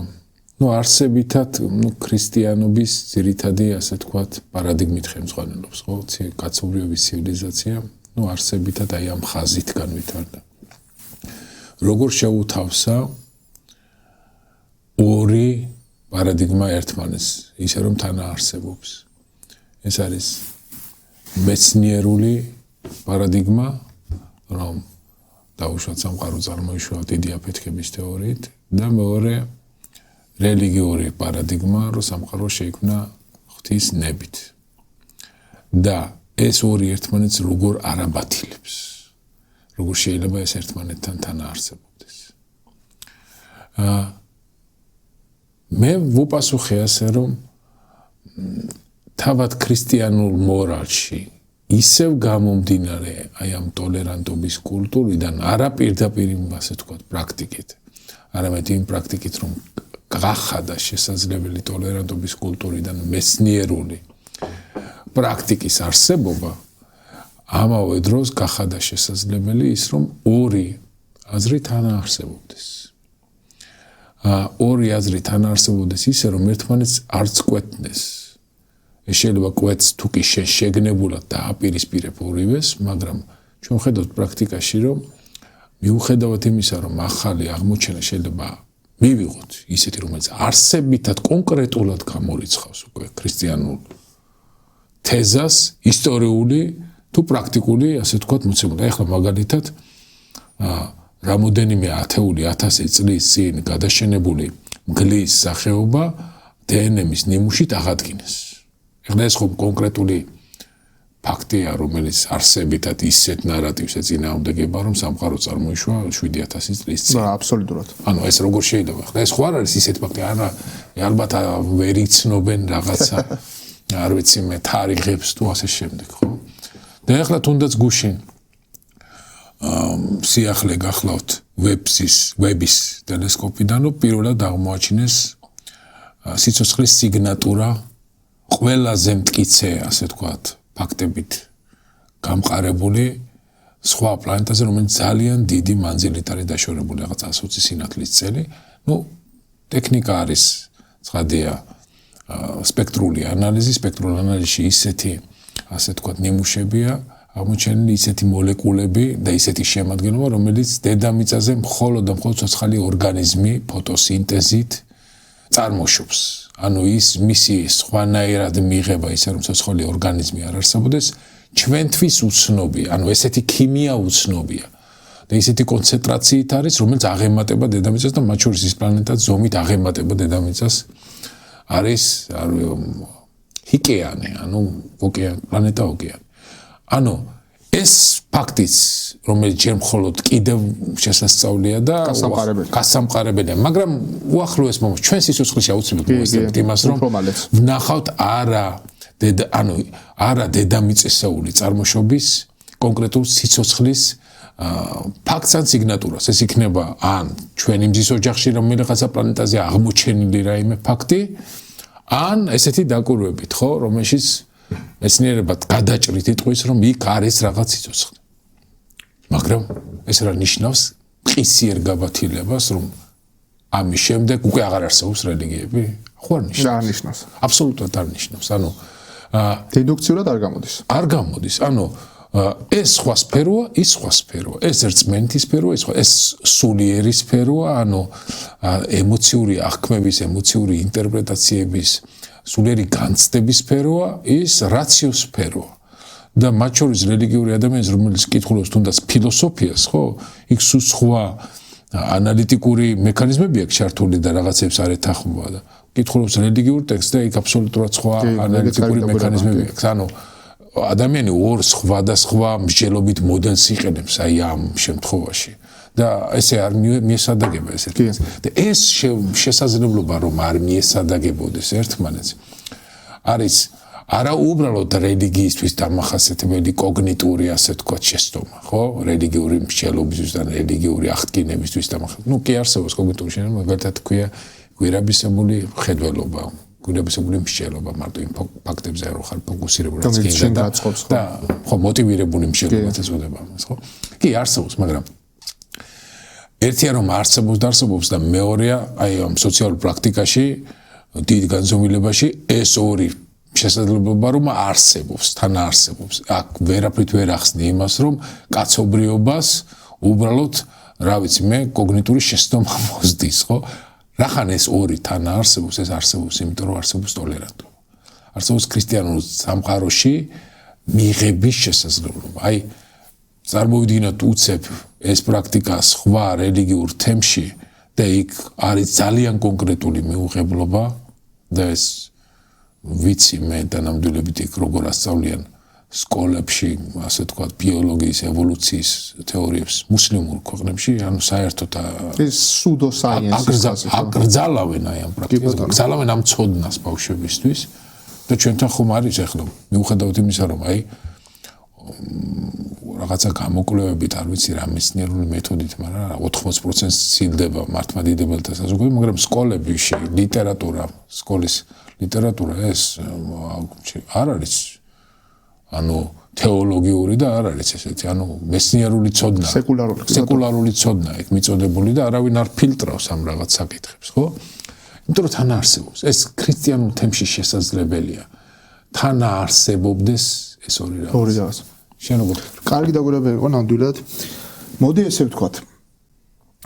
არსებითად, ქრისტიანობის ძირითადი, ასე თქვათ, პარადიგმით ხელმძღვანელობს, ხო? კაცობრიობის ცივილიზაცია, არსებითად აი ამ ხაზით განვითარდა. როგორ შეუთავსა ორი პარადიგმა ერთმანეთს, ისე რომ თან არსებობს. ეს არის მეცნიერული პარადიგმა, რომ დაუშვათ სამყარო წარმოიშვა დიდი აფეთქების თეორიით და მეორე რელიგიური პარადიგმა, რომ სამყარო შეიქმნა ღვთის ნებით. და ეს ორი ერთმანეთს როგორ არაბათილებს. როგორ შეიძლება ეს ერთმანეთთან თანაარსებობდეს. მე ვუპასუხე ასე, რომ თავად ქრისტიანულ მორალში ისევ გამომდინარე აი ამ ტოლერანტობის კულტურიდან არა პირდაპირ ასე თქვა პრაქტიკით, არამედ იმ პრაქტიკით, რომ გახადა შესაძლებელი ტოლერანტობის კულტურიდან მეცნიერული პრაქტიკის არსებობა, ამავე დროს გახადა შესაძლებელი ის, რომ ორი აზრი თანაარსებობდეს. ორი აზრი თანაარსებობდეს ისე, რომ ერთმანეთს არც კვეთნეს. ეს შეიძლება კვეთს თუ კი შეგნებულად დააპირისპირებ ორივეს, მაგრამ ჩვენ ხედავთ პრაქტიკაში, რომ მიუხედავად იმისა, რომ ახალი აღმოჩენა შეიძლება მივიღოთ ისეთი, რომელიც არსებითად კონკრეტულად გამორიცხავს უკვე ქრისტიანულ თეზას, ისტორიული თუ პრაქტიკული, ასე ვთქვათ, მოცემული. ახლა მაგალითად, რამოდენიმე ათეული 1000 წლის წინ გადაშენებული მგლის სახეობა დნმ-ის ნიმუშით აღადგინეს. ახლა ეს ხომ კონკრეტული ფაქტია, რომელიც არსებითად ისეთ ნარატივს ეწინააღმდეგება, რომ სამყარო წარმოიშვა 7000 წლის წინ. აბსოლუტურად. ანუ ეს როგორ შეიძლება? ახლა ეს ხო არ არის ისეთ ფაქტი, არა, ალბათ ვერ იცნობენ რაღაცა, არ ვიცი მე, თარიღებს თუ ასე შემდეგ, ხო? და ახლა თუნდაც გუშინ სიახლე გახლავთ ვების ტელესკოპიდან, რომ პირველად აღმოაჩინეს სიცოცხლის სიგნატურა ყველაზე მტკიცე, ასე ვთქვათ, ფაქტებით გამყარებული სხვა პლანეტაზე, რომელიც ძალიან დიდი მანძილით არის დაშორებული, რაღაც 120 სინათლის წელი. ნუ ტექნიკა არის ცხადია სპექტრული ანალიზში ისეთი, ასე ვთქვათ, ნიმუშებია აღმოჩენილი, ისეთი მოლეკულები და ისეთი შემადგენლობა, რომელიც დედამიწაზე მხოლოდ და მხოლოდ ცოცხალი ორგანიზმი ფოტოსინტეზით წარმოშობს. ანუ ის მისი სხვანაირად მიღება ისე, რომ ცოცხალი ორგანიზმი არ არსებობდეს, ჩვენთვის უცნობია. ანუ ესეთი ქიმია უცნობია. და ისეთი კონცენტრაციით არის, რომელიც აღემატება დედამიწას და მათ შორის ის პლანეტა ზომით აღემატება დედამიწას. არის ოკეანე, ანუ პლანეტა ოკეანე. ანუ ეს ფაქტიც, რომელიც ჯერ მხოლოდ კიდევ შესასწავლია და გასამყარებელია, მაგრამ უახლოეს მომავალ ჩვენ სიცოცხლეში აუცილებლად მოვესწრებით იმას, რომ ვნახავთ არა დედამიწისეული წარმოშობის კონკრეტულ სიცოცხლის ფაქტს ან სიგნატურას. ეს იქნება ან ჩვენი მზის ოჯახში რომელიღაცა პლანეტაზე აღმოჩენილი რაიმე ფაქტი, ან ესეთი დაკვირვებით, ხო, რომელშიც მეცნიერებად გადაჭრით იტყვის, რომ იქ არის რაღაც სიცოცხლე. მაგრამ ეს რა ნიშნავს? ყისიერ გაბათილებას, რომ ამის შემდეგ უკვე აღარ არსებობს რელიგიები? ხო არ ნიშნავს. არ ნიშნავს. აბსოლუტურად არ ნიშნავს. ანუ დედუქციურად არ გამოდის. არ გამოდის. ანუ ეს სხვა სფეროა, ის სხვა სფეროა. ეს ერთმანეთის სფეროა, ეს სულიერი სფეროა, ანუ ემოციური აღქმების, ემოციური ინტერპრეტაციების სულიერი განცდების სფეროა, ის რაციოს სფეროა. და მათ შორის რელიგიური ადამიანის, რომელიც კითხულობს თუნდაც ფილოსოფიას, ხო? იქ სულ სხვა ანალიტიკური მექანიზმები აქვს ჩართული და რაღაცებს არ ეთანხმება და კითხულობს რელიგიურ ტექსტს და იქ აბსოლუტურად სხვა ანალიტიკური მექანიზმები აქვს. ანუ ადამიანი ორ სხვადასხვა მსჯელობით მოდელს იყენებს აი ამ შემთხვევაში. და ესე არ მიესადაგება ეს ერთმანეთს. და ეს შესაძლებლობა, რომ არ მიესადაგებოდეს ერთმანეთს, არის არა უბრალოდ რელიგიისთვის დამახასიათებელი კოგნიტური, ასე ვთქვათ, შეცდომა, ხო? რელიგიური მსჯელობისთვის და რელიგიური აღდგინებისთვის დამახასიათებელი. ნუ კი არსებობს კოგნიტური შეცდომა, მაგალითად ქვია გვირაბისებული ხედველობა, გვირაბისებული მსჯელობა, მარტო იმ ფაქტებზე არ ხარ ფოკუსირებული, და ხო, მოტივირებული მსჯელობაც ეწოდება ამას, ხო? კი არსებობს, მაგრამ ერთია რომ არსებობს და მეორეა აი ამ სოციალურ პრაქტიკაში დიდ განზომილებაში ეს ორი შესაძლებლობა რომ არსებობს, თანაარსებობს. აქ ვერაფრით ვერ ახსნი იმას, რომ კაცობრიობას უბრალოდ, რა ვიცი მე, კოგნიტური შეცდომა მოსდის, ხო? რახან ეს ორი თანაარსებობს, ეს არსებობს, იმიტომ რომ არსებობს ტოლერანტობა. არსებობს ქრისტიანულ სამყაროში მიღების შესაძლებლობა. აი წარმოვიდგინოთ უცებ ეს პრაქტიკა სხვა რელიგიურ თემში და იქ არის ძალიან კონკრეტული მიუღებლობა და ეს ვიცი მე და ნამდვილებით იქ როგორ ასწავლიან სკოლებში, ასე ვთქვათ, ბიოლოგიის, ევოლუციის თეორიებს მუსლიმურ ქვეყნებში, ანუ საერთოდ ეს pseudo science აკრძალავენ აი ამ პრაქტიკას, აკრძალავენ ამ ცოდნას ბავშვებისთვის და ჩვენთან ხომ არის ახლა მიუხედავად იმისა, რომ აი რაღაცა გამოკვლევებით, არ ვიცი რა მეცნიერული მეთოდით, მაგრამ 80% ცილდება მართლმადიდებელთა საზოგადოება, მაგრამ სკოლებში ლიტერატურა, სკოლის ლიტერატურა ეს არ არის ანუ თეოლოგიური და არ არის ესეთი, ანუ მეცნიერული ცოდნა, სეკულარული ცოდნა იქ მიწოდებული და არავინ არ ფილტრავს ამ რაღაც საკითხებს, ხო? იმიტომ რომ თან არსებობს, ეს ქრისტიანულ თემში შესაძლებელია. თან არსებობდეს ეს ორი რაღაც. შენ როგორ? კარგი დაგვირაბება იყო ნამდვილად. მოდი ესე ვთქვათ.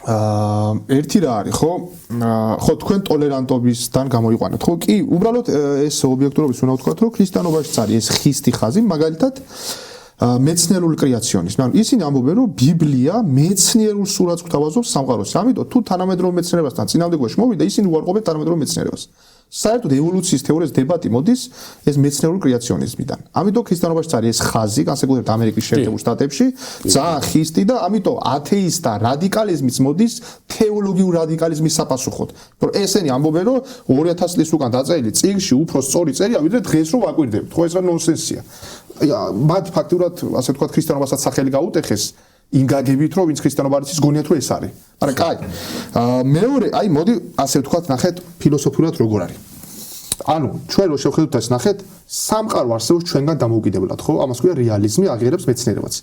ერთი რა არის, ხო თქვენ ტოლერანტობისგან გამოიყვანეთ, ხო? კი, უბრალოდ ეს ობიექტურობის უნდა ვთქვათ, რომ ქრისტიანობაშიც არის ეს ხისტი ხაზი, მაგალითად მეცნიერული კრეაციონიზმი. ანუ ისინი ამბობენ, რომ ბიბლია მეცნიერულ სურათს გვთავაზობს სამყაროს. ამიტომ თუ თანამედროვე მეცნიერებასთან წინამდებობაში მოვიდა, ისინი უარყოფენ თანამედროვე მეცნიერებას. საერთოდ ევოლუციის თეორიის დებატი მოდის ეს მეცნიერული კრეაციონიზმიდან. ამიტომ ქრისტიანობაშიც არის ეს ხაზი, განსაკუთრებით ამერიკის შეერთებულ შტატებში, ძალიან ხისტი და ამიტომ ათეისტთა რადიკალიზმიც მოდის თეოლოგიურ რადიკალიზმის საპასუხოდ. რომ ესენი ამბობენ, რომ 2000 წლის უკან დაწერილი წიგნში უფრო სწორი წერია, ვიდრე დღეს რომ ვაკვირდებით. ხო ეს რა ნონსენსია. მათ ფაქტურად, ასე ვთქვათ, ქრისტიანობასაც სახელი გაუტეხეს. ინგაგებით რომ ვინც ქრისტიანობა არის ის გონიათ რომ ეს არის. მაგრამ კაი. მეორე, აი მოდი ასე ვთქვათ, ნახეთ ფილოსოფიურად როგორ არის. ანუ ჩვენ რო შევხედოთ ეს ნახეთ, სამყარო არსებობს ჩვენგან დამოუკიდებლად, ხო? ამას ქვია რეალიზმი, აღიარებს მეცნიერებაც.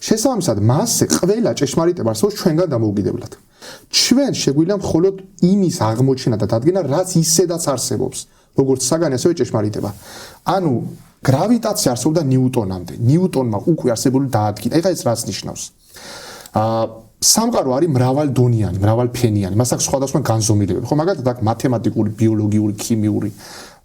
შესაბამისად, მასზე ყველა ჭეშმარიტება არსებობს ჩვენგან დამოუკიდებლად. ჩვენ შეგვიძლია მხოლოდ იმის აღმოჩენა და დადგენა, რაც ისედაც არსებობს, როგორც საგანი, ასევე ჭეშმარიტება. ანუ გრავიტაცია არსებობდა ნიუტონამდე. ნიუტონმა უკვე არსებული დაადგინა. ეხლა ეს რას ნიშნავს? სამყარო არის მრავალდონიანი, მრავალფენიანი, მას აქვს სხვადასხვა განზომილებები. ხო, მაგალითად აქ მათემატიკური, ბიოლოგიური, ქიმიური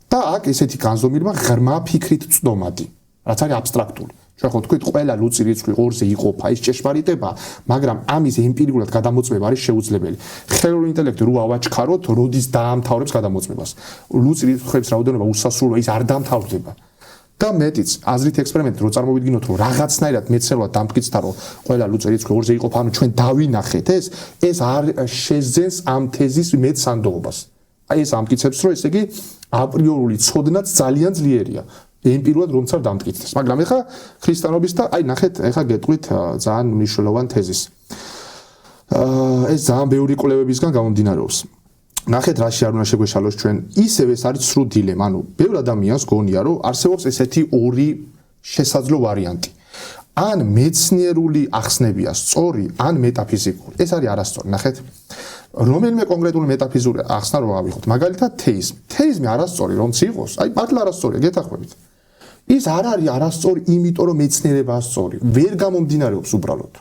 და აქ ესეთი განზომილება ღრმა ფიქრით წვდომადი, რაც არის აბსტრაქტული. ჩვენ ხო თქვით, ყველა ლუწი რიცხვი ორზე იყოფა, ის ჭეშმარიტება, მაგრამ ამის ემპირიულად გადამოწმება არის შეუძლებელი. ხელოვნური ინტელექტი რო ავაჩქაროთ, როდის დაამთავრებს გადამოწმებას. ლუწი რიცხვების რაოდენობა უსასრულოა, ის არ დამთავრდება. და მეტიც აზრით ექსპერიმენტი რო წარმოვიდგინოთ რომ რაღაცნაირად მეცნიერულად დამტკიცდა რომ ყველა ლუწი რიცხვი ორზე იყოფა, ანუ ჩვენ დავინახეთ ეს არ შეძენს ამ თეზის მეცანდოობას. აი ეს ამტკიცებს რომ ესე იგი აპრიორული ცოდნაც ძალიან ძლიერია ემპირიულად რომც არ დამტკიცდეს. მაგრამ ეხლა ქრისტიანობის და აი ნახეთ ეხლა გეტყვით ძალიან მნიშვნელოვან თეზის. ეს ძალიან ბევრი კვლევებისგან გამომდინარეობს. ნახეთ რაში არ უნდა შეგვეშალოს ჩვენ ისევ ეს არის სრულ დილემა, ანუ ბევრ ადამიანს გონია რომ არსებობს ესეთი ორი შესაძლო ვარიანტი. ან მეცნიერული ახსნებია სწორი, ან მეტაფიზიკური. ეს არის არასწორი, ნახეთ. რომელიმე კონკრეტული მეტაფიზიკური ახსნა რომ ავიღოთ, მაგალითად თეიზმი. თეიზმი არასწორი რომც იყოს, აი მართლა არასწორია, გეთახმებით. ის არ არის არასწორი, იმიტომ რომ მეცნიერებაა სწორი. ვერ გამომდინარეობს უბრალოდ.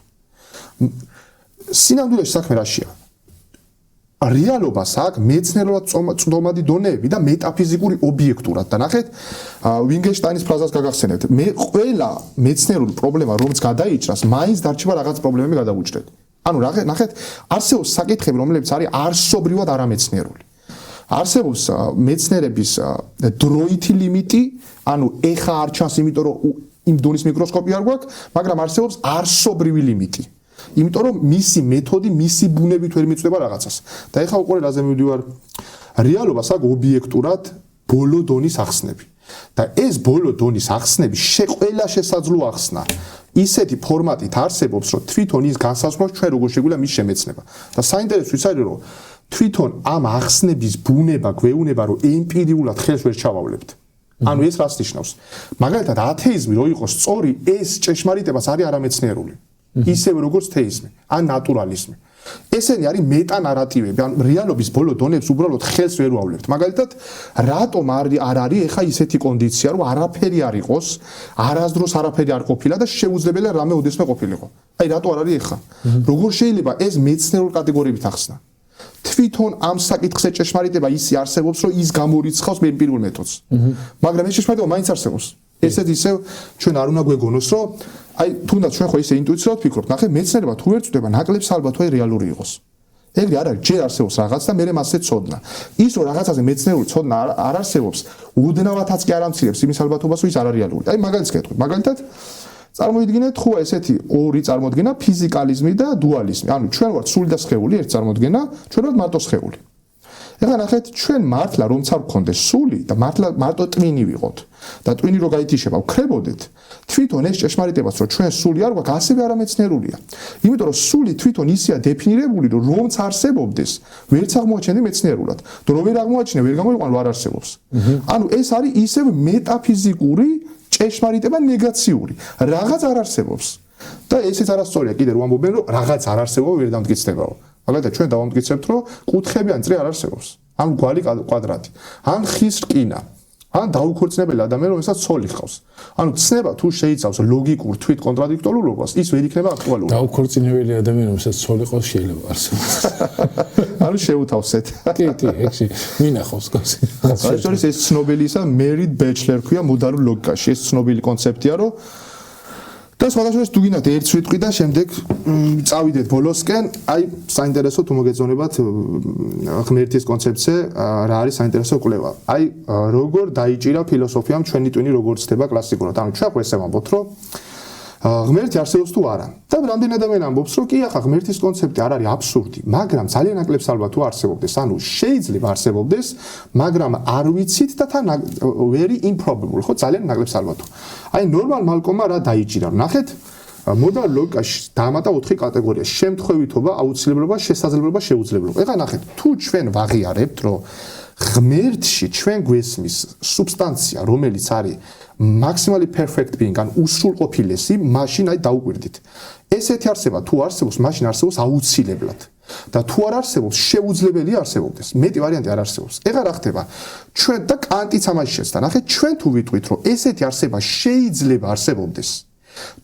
სინამდვილეში საქმე რაშია? რეალობას აქვს მეცნიერულად წვდომადი დონეები და მეტაფიზიკური ობიექტურად. და ნახეთ, ვინგენშტაინის ფრაზას გაგახსენებთ. მე ყველა მეცნიერული პრობლემა რომც გადაიჭრას, მაინც დარჩება რაღაც პრობლემები გადაუჭრეთ. ანუ ნახეთ, არსებობს საკითხები, რომლებიც არის არსობრივად არამეცნიერული. არსებობს მეცნიერების დროითი ლიმიტი, ანუ ეხა არ ჩანს, იმიტომ რომ იმ დონის მიკროსკოპი არ გვაქვს, მაგრამ არსებობს არსობრივი ლიმიტი. იმიტომ რომ მისი მეთოდი, მისი ბუნებით ვერ მიწვდება რაღაცას. და ეხლა უყურე რაზე მივდივარ. რეალობას აქვს ობიექტურად ბოლო დონის ახსნები. და ეს ბოლო დონის ახსნები ყველა შესაძლო ახსნა ისეთი ფორმატით არსებობს, რომ თვითონ ის განსაზღვრავს ჩვენ როგორ შეგვიძლია მის შემეცნება. და საინტერესო ის არის, რომ თვითონ ამ ახსნების ბუნება გვეუბნება, რომ ემპირიულად ხელს ვერ ჩავავლებთ. ანუ ეს რას ნიშნავს? მაგალითად, ათეიზმი რო იყოს სწორი, ეს ჭეშმარიტებას არის არამეცნიერული. ისევე როგორც თეიზმი, ან ნატურალიზმი. ესენი არის მეტანარატივები, ან რეალობის ბოლო დონებს უბრალოდ ხელს ვერ ვავლებთ. მაგალითად, რატომ არ არის ეხა ისეთი კონდიცია, რომ არაფერი არ იყოს, არასდროს არაფერი არ ყოფილა და შეუძლებელია რამე ოდესმე ყოფილიყო. აი რატო არ არის ეხა? როგორ შეიძლება ეს მეცნიერულ კატეგორიებით ახსნა? თვითონ ამ საკითხზე ჭეშმარიტება ისე არსებობს, რომ ის გამორიცხავს ემპირიულ მეთოდს. მაგრამ ეს ჭეშმარიტება მაინც არსებობს. ესეც ისევ ჩვენ არ უნდა გვეგონოს, რომ აი თუნდაც ჩვენ ხო ისე ინტუიციურად ვფიქრობთ, ნახე მეცნიერება თუ ვერ წვდება, ნაკლებს ალბათ თუ რეალური იყოს. ეგრე არ არის, ჯერ არსებობს რაღაც და მე მასზე ცოდნა. ის რომ რაღაცაზე მეცნიერული ცოდნა არ არსებობს, უდნავათაც კი არ ამცირებს იმის ალბათობას, რომ ის არ არის რეალური. აი მაგალითს გეტყვი. მაგალითად წარმოიდგინეთ ხო ესეთი ორი წარმოდგენა ფიზიკალიზმი და დუალიზმი. ანუ ჩვენ ვართ სული და სხეული, ერთ წარმოდგენა, ჩვენ ვართ მარტო სხეული. ეხლა ნახეთ, ჩვენ მართლა რომც არ გქონდეს სული და მართლა მარტო ტვინი ვიყოთ და ტვინი რო გაითიშება, ვქრებოდეთ, თვითონ ეს ჭეშმარიტებას, რომ ჩვენ სული არ გვაქვს, ასევე არამეცნიერულია. იმიტომ რომ სული თვითონ ისეა დეფინირებული, რომ რომც არსებობდეს, ვერც აღმოაჩენდი მეცნიერულად. და რო ვერ აღმოაჩინე, ვერ გამოიყვან, რომ არ არსებობს. ანუ ეს არის ისევ მეტაფიზიკური ჭეშმარიტება ნეგაციური. რაღაც არ არსებობს. და ესეც არასწორია კიდე რომ ამბობენ, რომ რაღაც არ არსებობს, ვერ დამტკიცდებაო. მაგალითად ჩვენ დავამტკიცებთ, რომ კუთხეები ან წრე არ არსებობს. ან გვალი კვადრატი, ან ხის რკინა, ან დაუქორწინებელი ადამიანი, რომელსაც ცოლი ჰყავს. ანუ ცნება თუ შეიცავს ლოგიკურ თვით კონტრადიქტორულობას, ის ვერ იქნება აქტუალური. დაუქორწინებელი ადამიანი, რომელსაც ცოლი ჰყავს, შეიძლება არსებობს. ანუ შეუთავსეთ. კი, ექსი მინახავს გასი. ეს ეს ცნობილი ისა მერიდ ბეჩლერ ქვია მოდარულ ლოგიკაში. ეს ცნობილი კონცეფტია, რომ და სხვადასხვა თუ გინდათ ერთს ვიტყვი და შემდეგ წავიდეთ ბოლოსკენ, აი საინტერესო თუ მოგეძონებათ ღმერთის კონცეფცია რა არის საინტერესო კვლევა. აი როგორ დაიჭირა ფილოსოფიამ ჩვენი ტვინი როგორ ცდება კლასიკურად. ანუ ჩვენ ესე ვამბობთ, რომ ღმერთი არსებობს თუ არა. და რამდენი ადამიანი ამბობს, რომ კი ახლა ღმერთის კონცეფტი არ არის აბსურდი, მაგრამ ძალიან ნაკლებს ალბათ თუ არსებობდეს. ანუ შეიძლება არსებობდეს, მაგრამ არ ვიცით და თან very improbable, ხო, ძალიან ნაკლებს ალბათ. აი ნორმალ მალკომმა რა დაიჭირა. ნახეთ, მოდარ ლოგიკაში დაამატა 4 კატეგორია: შემთხვევითობა, აუცილებლობა, შესაძლებლობა, შეუძლებლობა. ეხლა ნახეთ, თუ ჩვენ ვაღიარებთ, რომ ღმერთში ჩვენ გვესმის სუბსტანცია, რომელიც არის maximally perfect being, ან უსრულყოფილესი, მაშინ აი დაუკვირდით. ესეთი არსება თუ არსებობს, მაშინ არსებობს აუცილებლად. და თუ არ არსებობს, შეუძლებელი არსებობდეს. მეტი ვარიანტი არ არსებობს. ეხლა რა ხდება? ჩვენ და კანტიც ამაში შეცდა. ნახეთ, ჩვენ თუ ვიტყვით, რომ ესეთი არსება შეიძლება არსებობდეს,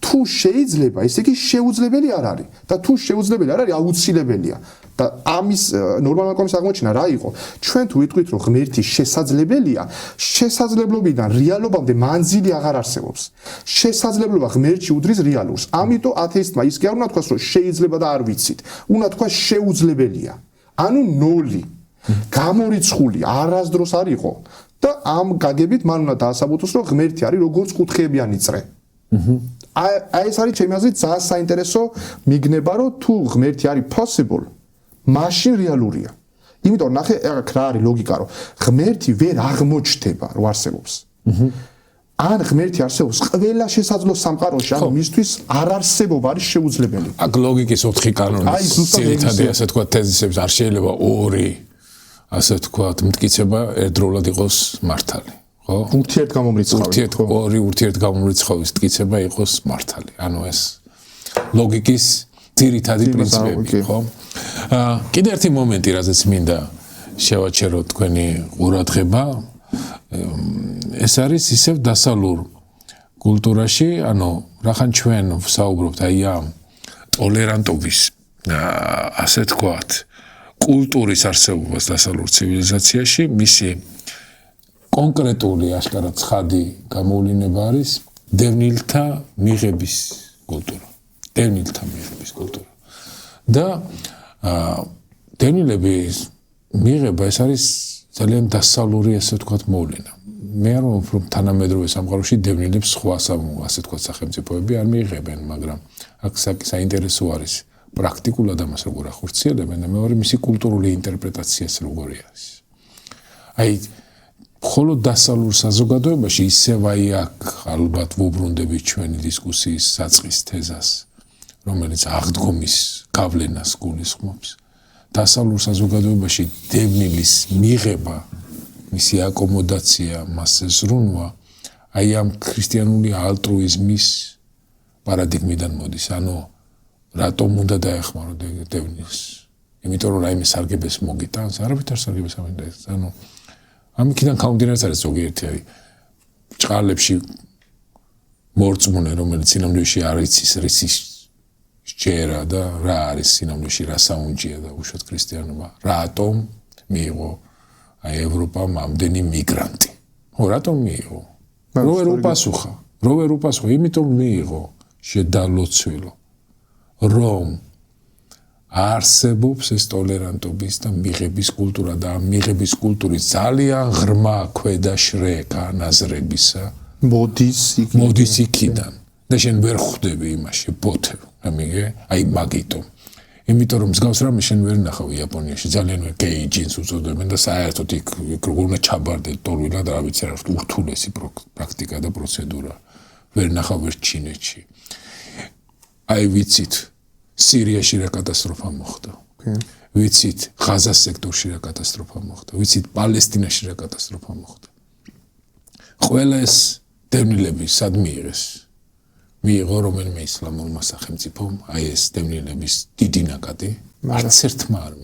თუ შეიძლება, ესე იგი შეუძლებელი არ არის. და თუ შეუძლებელი არ არის, აუცილებელია. და ამის ნორმალურ კომის აღმოჩენა რა იყო? ჩვენ თუ ვიტყვით, რომ ღმერთი შესაძლებელია, შესაძლებლობიდან რეალობამდე მანძილი აღარ არსებობს. შესაძლებლობა ღმერთში უდრის რეალურს. ამიტომ ათეისტმა ის კი არ უნდა თქვას, რომ შეიძლება და არ ვიცით. უნდა თქვას შეუძლებელია. ანუ 0. გამორიცხული არასდროს არ იყო. და ამ გაგებით მან უნდა დაასაბუთოს, რომ ღმერთი არის როგორც კუთხეებიანი წრე. აი ეს არის ჩემი აზრით ძალიან საინტერესო მიგნება, რომ თუ ღმერთი არის possible, მაშინ რეალურია. იმიტომ ნახე, რა არის ლოგიკა, რომ ღმერთი ვერ აღმოჩნდება, რომ არსებობს. ან ღმერთი არსებობს ყველა შესაძლო სამყაროში, ან მისთვის არ არსებობა არის შეუძლებელი. აქ ლოგიკის 4 კანონის ძირითადი ასე თქვა თეზისებს არ შეიძლება 2 ასე თქვა მტკიცება ერთდროულად იყოს მართალი. ურთიერთგამომრიცხავის მტკიცება იყოს მართალი. ანუ ეს ლოგიკის ძირითადი პრინციპები, ხო? კიდე ერთი მომენტი, რაზეც მინდა შევაჩეროთ თქვენი ყურადღება, ეს არის ისევ დასავლურ კულტურაში, ანუ რახან ჩვენ ვსაუბრობთ აი ამ ტოლერანტობის, ასე თქვათ, კულტურის არსებობას დასავლურ ცივილიზაციაში, მისი კონკრეტული აშკარად ცხადი გამოვლინება არის დევნილთა მიღების კულტურა. დევნილთა მიღების კულტურა. და დევნილების მიღება ეს არის ძალიან დასავლური ასე ვთქვათ მოვლენა. მე არ ვამბობ რომ თანამედროვე სამყაროში დევნილებს სხვა ასე ვთქვათ სახელმწიფოები არ მიიღებენ, მაგრამ აქ საინტერესო არის პრაქტიკულად ამას როგორ ახორციელებენ და მეორე მისი კულტურული ინტერპრეტაციაც როგორი არის. აი მხოლოდ დასავლურ საზოგადოებაში ისევ აი აქ ალბათ ვუბრუნდებით ჩვენი დისკუსიის საწყის თეზას, რომელიც აღდგომის გავლენას გულისხმობს. დასავლურ საზოგადოებაში დევნის მიღება, მისი აკომოდაცია, მასზე ზრუნვა, აი ამ ქრისტიანული ალტრუიზმის პარადიგმიდან მოდის. ანუ რატომ უნდა დაეხმარო დევნის? იმიტომ რომ რაიმე სარგებელს მოგიტანს, არავითარ სარგებელს ამიტანს. ანუ ამიქიდან გამომდინარე არის ზოგიერთი აი ჭყალებში მორწმუნე, რომელიც სინამდვილეში არ იცის რისის ჯერა და რა არის სინამდვილეში, რა საუნჯია და უშუალოდ ქრისტიანობა. რატომ მიიღო აი ევროპამ ამდენი მიგრანტი? ხო, რატომ მიიღო? რო ვერ უპასუხა, იმიტომ მიიღო შედალოცვილო რომ არსებობს ეს ტოლერანტობის და მიღების კულტურა და ამ მიღების კულტურის ძალიან ღრმა ქვედაშრეკა ნაზრებისა მოდის იქიდან და შენ ვერ ხვდები იმაში ბოთებ ამიგე აი მაგიტო იმიტომ რომ მსგავს რამე შენ ვერ ნახავ იაპონიაში ძალიან ვერ გეიჯინს უწოდებენ და საერთოდ იქ როგორ უნდა ჩაბარდე ტოლვილად რა ვიცი რა ურთულესი პრაქტიკა და პროცედურა ვერ ნახავ ვერ ჩინეთში აი ვიცით სირიაში რა კატასტროფა მოხდა ვიცით ღაზას სექტორში რა კატასტროფა მოხდა ვიცით პალესტინაში რა კატასტროფა მოხდა ყველა ეს დევნილები სად მიიღეს მიიღო რომელიმე ისლამურმა სახელმწიფომ აი ეს დევნილების დიდი ნაკადი არც ერთმა არ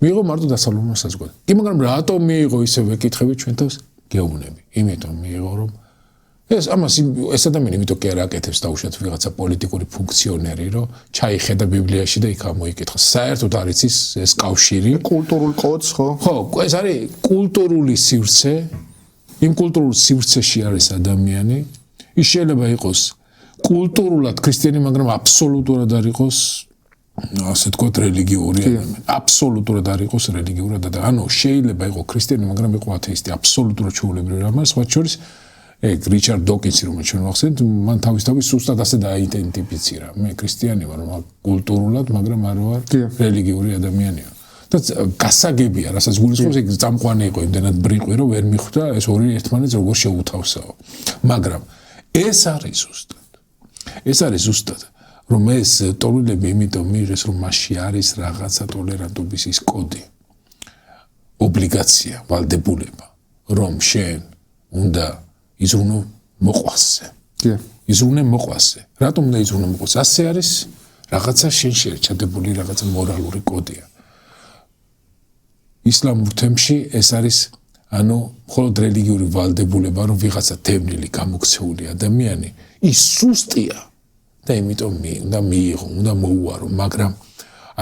მიიღო მარტო დასავლურმა საზღვარგარეთ კი მაგრამ რატომ მიიღო ისე ვეკითხები ჩვენ თავს გეუბნები იმიტომ მიიღო რომ ეს ეს ადამიანი იმიტომ კი არ აკეთებს დაუშვათ ვიღაცა პოლიტიკური ფუნქციონერი რომ ჩაიხედა ბიბლიაში და იქ ამოიკითხა საერთოდ არ იცის ეს კავშირი კულტურულ კოდს ხო ეს არის კულტურული სივრცე იმ კულტურულ სივრცეში არის ადამიანი ის შეიძლება იყოს კულტურულად ქრისტიანი მაგრამ აბსოლუტურად არ იყოს ასე თქვათ რელიგიური ადამიანი აბსოლუტურად არ იყოს რელიგიურად და ანუ შეიძლება იყოს ქრისტიანი მაგრამ იყოს ათეისტი აბსოლუტურად ჩვეულებრივი რამე სხვა შორის ეგ რიჩარდ დოკინსი რომ ჩვენ ვახსენეთ მან თავისთავად სუსტად ასე დააიდენტიფიცირა მე ქრისტიანი ვარ კულტურულად მაგრამ არ ვარ რელიგიური ადამიანია და გასაგებია რასაც გულისხმობს ეგ წამყვანი იყო იმდენად ბრიყვი რომ ვერ მიხვდა ეს ორი ერთმანეთს როგორ შეუთავსაო მაგრამ ეს არის ზუსტად რომ ეს ტოლერანტები იმიტომ მიიღეს რომ მასში არის რაღაცა ტოლერანტობის ის კოდი ობლიგაცია ვალდებულება რომ შენ უნდა იზრუნო მოყვასზე იზრუნე მოყვასზე რატომ უნდა იზრუნო მოყვასზე ასე არის რაღაცა შენში ჩადებული რაღაცა მორალური კოდია ისლამურ თემში ეს არის ანუ მხოლოდ რელიგიური ვალდებულება რომ ვიღაცა დევნილი გამოქცეული ადამიანი ის სუსტია და იმიტომ უნდა მიიღო უნდა მოუარო მაგრამ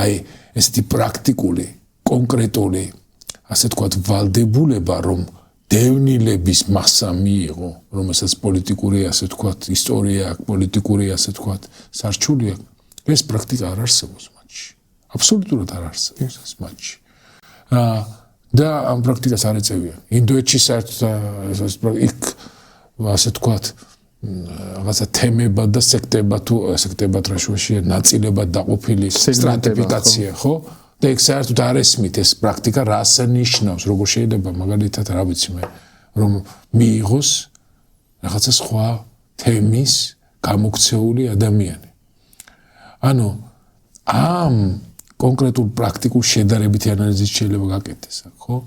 აი ესეთი პრაქტიკული კონკრეტული ასე თქვათ ვალდებულება რომ დევნილების მასა მიიღო რომელსაც პოლიტიკური ასე თქვათ ისტორია აქვს პოლიტიკური ასე თქვათ სარჩული აქვს ეს პრაქტიკა არ არსებობს მათში აბსოლუტურად არ არსებობს ეს მათში და ამ პრაქტიკას არ ეწევიან ინდოეთში საერთოდ იქ ასე თქვათ რაღაცა თემებად და სექტებად რაშუაში ნაწილებად დაყოფილი სტრატიფიკაცია ხო და ეგ საერთოდ არ ესმით ეს პრაქტიკა რას ნიშნავს როგორ შეიძლება მაგალითად რა ვიცი მე რომ მიიღოს რაღაცა სხვა თემის გამოქცეული ადამიანი ანუ ამ კონკრეტულ პრაქტიკულ შედარებითი ანალიზით შეიძლება გაკეთდეს ხო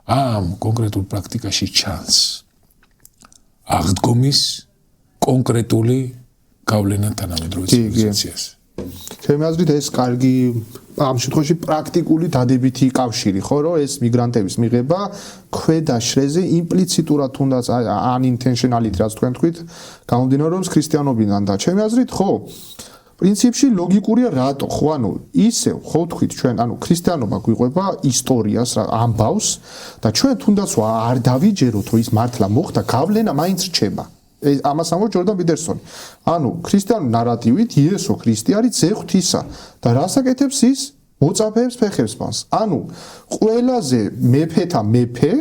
ამ კონკრეტულ პრაქტიკაში ჩანს აღდგომის კონკრეტული გავლენა თანამედროვე ცივილიზაციას ჩემი აზრით ეს კარგი ამ შემთხვევაში პრაქტიკული დადებითი კავშირი ხო რომ ეს მიგრანტების მიღება ქვედა შრეზე იმპლიციტურად თუნდაც unintentionally რაც თქვენ თქვით გამომდინარეობს ქრისტიანობიდან და ჩემი აზრით ხო პრინციპში ლოგიკურია რატო ხო ანუ ისევ ხო თქვით ჩვენ ანუ ქრისტიანობა გვიყვება ისტორიას ამბავს და ჩვენ თუნდაც არ დავიჯეროთ რომ ის მართლა მოხდა გავლენა მაინც რჩება ამას ამბობს ჯორდან პიტერსონი. ანუ ქრისტიანული ნარატივით იესო ქრისტე არის ძე ღვთისა და რას აკეთებს ის? მოწაფეებს ფეხებს მას. ანუ ყველაზე მეფეთა მეფე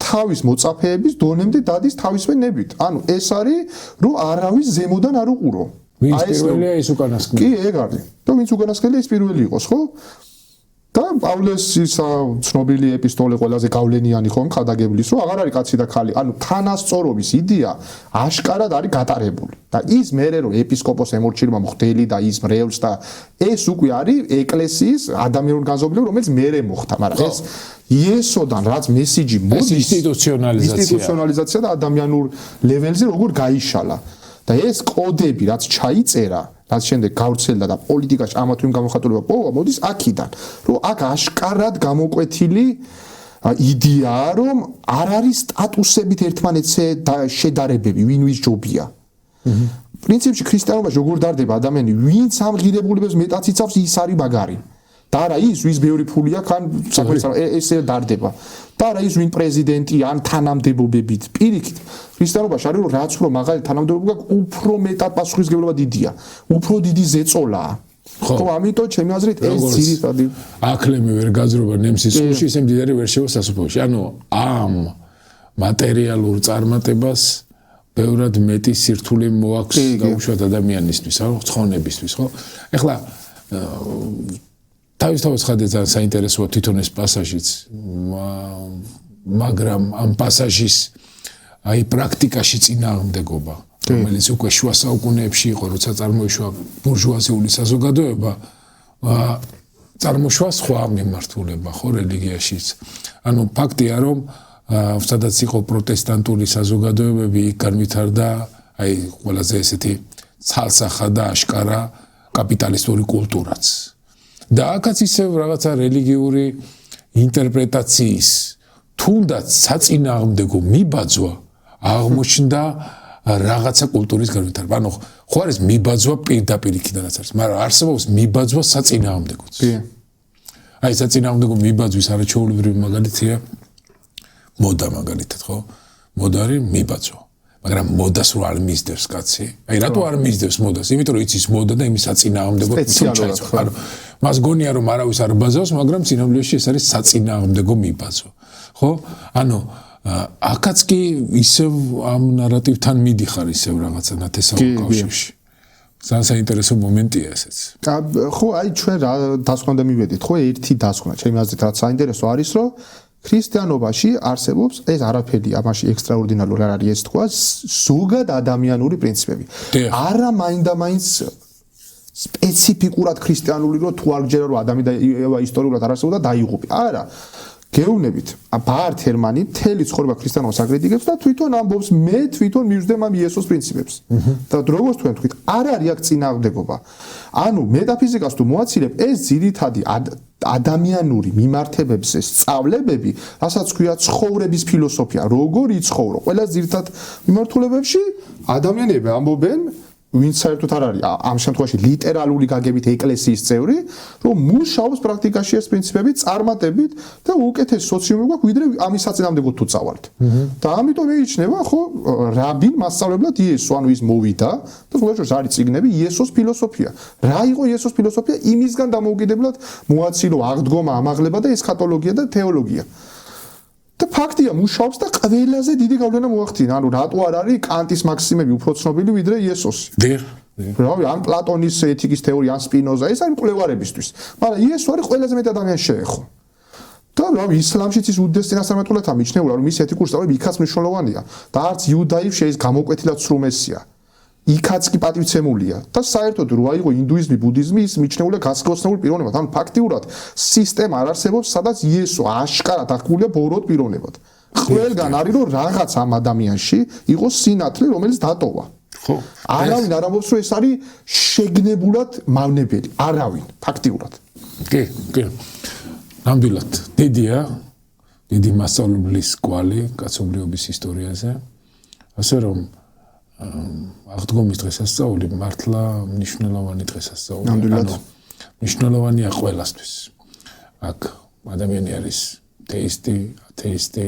თავის მოწაფეების დონემდე დადის თავისვე ნებით. ანუ ეს არის რომ არავის ზემოდან არ უყურო. ვინც პირველია ის უკანასკნელი. კი, ეგ არის. და ვინც უკანასკნელი ის პირველი იყოს, ხო? და პავლეს ცნობილი ეპისტოლე ყველაზე გავლენიანი ხომ ხადაგებლის რომ აღარ არის კაცი და ქალი ანუ თანასწორობის იდეა აშკარად არის გატარებული და ის მერე რომ ეპისკოპოს ემორჩილმა მხდელი და ის მრევლს და ეს უკვე არის ეკლესიის ადამიანური განზომილება რომელიც მერე მოხდა მაგრამ ეს იესოდან რაც მესიჯი მოდის ინსტიტუციონალიზაცია და ადამიანურ ლეველზე როგორ გაიშალა და ეს კოდები რაც ჩაიწერა რაც შემდეგ გავრცელდა და პოლიტიკაში ამა თუ იმ გამოხატულება პოვა მოდის აქიდან რომ აქ აშკარად გამოკვეთილი იდეაა რომ არ არის სტატუსებით ერთმანეთზე შედარებები ვინ ვის ჯობია პრინციპში ქრისტიანობაში როგორ დარდება ადამიანი ვინც ამ ღირებულებებს მეტად იცავს ის არის მაგარი და არა ის ვის ბევრი ფული აქვს ან ესე დარდება და არა ის ვინ პრეზიდენტი ან თანამდებობებით პირიქით ქრისტიანობაში არის რომ რაც უფრო მაღალი თანამდებობა გაქვს უფრო მეტად პასუხისმგებლობა დიდია უფრო დიდი ზეწოლაა ხო, ამიტომ ჩემი აზრით ეს ძირითადი აკლემი ვერ გაძრობა ნემსის სულში, ისე მდიდარი ვერ შევა სასופოში. ანუ ამ მატერიალურ წარმატებას ბევრად მეტი სირთულე მოაქვს გაუშვათ ადამიანისთვის, ცხონებისთვის, ხო? ეხლა თავისთავად ხადე ძალიან საინტერესოა თვითონ ეს პასაჟიც, მაგრამ ამ პასაჟის აი პრაქტიკაში წინააღმდეგობა, რომელიც უკვე შუა საუკუნეებში იყო, როცა წარმოიშვა ბურჟუაზიული საზოგადოება, წარმოშვა სხვა მიმართულება, ხო, რელიგიაშიც. ანუ ფაქტია, რომ სადაც იყო პროტესტანტული საზოგადოებები, იქ განვითარდა აი ყველაზე ესეთი ცალსახა და აშკარა კაპიტალისტური კულტურაც. და აქაც ისევ რაღაცა რელიგიური ინტერპრეტაციის თუნდაც საწინააღმდეგო მიბაძვა აღმოჩნდა რაღაცა კულტურის განვითარება. ანუ ხო არის მიბაძვა პირდაპირ იქიდანაც არის, მაგრამ არსებობს მიბაძვა საწინააღმდეგოც. აი საწინააღმდეგო მიბაძვის არაჩვეულებრივი მაგალითია მოდა მაგალითად, ხო? მოდა არის მიბაძვა. მაგრამ მოდას რო არ მისდევს კაცი. აი რატო არ მისდევს მოდას? იმიტომ რომ იცის მოდა და იმის საწინააღმდეგო სპეციალურად, ხო? ანუ მას გონია რომ არავის არ ბაზავს, მაგრამ წინამძღოლში ეს არის საწინააღმდეგო მიბაძვა. ხო? ანუ აქაც კი ისევ ამ ნარატივთან მიდიხარ ისევ რაღაცა ნათესაურ კავშირში. ძალიან საინტერესო მომენტია ესეც. ხო, აი ჩვენ რა დასკვნამდე მივედით, ხო, ერთი დასკვნა, ჩემი აზრით რაც საინტერესო არის, რომ ქრისტიანობაში არსებობს ეს არაფერი, ამაში ექსტრაორდინარული არ არის ეს თქვა, ზოგად ადამიანური პრინციპები. არა მაინდა-მაინც სპეციფიკურად ქრისტიანული რო თუ არ გჯერა რომ ადამი და ევა ისტორიულად არ არსებობდა დაიღუპი. არა. გეუბნებით, ბართ ჰერმანი მთელი ცხოვრება ქრისტიანობას აკრიტიკებს და თვითონ ამბობს მე თვითონ მივждებ ამ იესოს პრინციპებს. და როგორც თქვენ თქვით, არ არის აქ წინააღმდეგობა. ანუ მეტაფიზიკას თუ მოაცილებ, ეს ძირითადი ადამიანური მიმართებებზე სწავლებები, რასაც ქვია ცხოვრების ფილოსოფია, როგორ იცხოვრო. ყველა ძირითად მიმართულებებში ადამიანები ამბობენ ვინც საერთოდ არ არის ამ შემთხვევაში ლიტერალური გაგებით ეკლესიის წევრი, რომ მუშაობს პრაქტიკაში ეს პრინციპები წარმატებით და უკეთეს სოციუმი გვაქვს, ვიდრე ამის საწინააღმდეგოდ თუ წავალთ. და ამიტომ მიიჩნევა, ხო, რაბინ მასწავლებლად იესო, ანუ ის მოვიდა და ზოგადად არის წიგნები იესოს ფილოსოფია. რა იყო იესოს ფილოსოფია? იმისგან დამოუკიდებლად მოაცილო აღდგომა, ამაღლება და ესქატოლოგია და თეოლოგია. და ფაქტია მუშაობს და ყველაზე დიდი გავლენა მოახდინა. ანუ რატო არ არის კანტის მაქსიმები უფრო ცნობილი ვიდრე იესოსი? რავი, ან პლატონის ეთიკის თეორია, ან სპინოზა, ეს არის მკვლევარებისთვის. მაგრამ იესო არის ყველაზე მეტ ადამიანს შეეხო. და რავი, ისლამშიც ის უდიდეს წინასწარმეტყველად ამიჩნეულა, რომ მის ეთიკურ სწავლები იქაც მნიშვნელოვანია. და არც იუდაიზმში ეს გამოკვეთილად სრულ მესია. იქაც კი პატივცემულია და საერთოდ რო აიღო ინდუიზმი, ბუდიზმი, ის მიჩნეულია გასგოსნეულ პიროვნებად. ანუ ფაქტიურად სისტემა არ არსებობს, სადაც იესო აშკარად აღგულია ბოროტ პიროვნებად. ყველგან არის რომ რაღაც ამ ადამიანში იყო სინათლე, რომელიც დატოვა. ხო. არავინ არ ამბობს, რომ ეს არის შეგნებულად მავნებელი. არავინ, ფაქტიურად. კი. ნამდვილად. დიდია, დიდი მასწავლებლის კვალი კაცობრიობის ისტორიაზე. ასე რომ აღდგომის დღესასწაული მართლა მნიშვნელოვანი დღესასწაული. ანუ მნიშვნელოვანია ყველასთვის. აქ ადამიანი არის თეისტი, ათეისტი.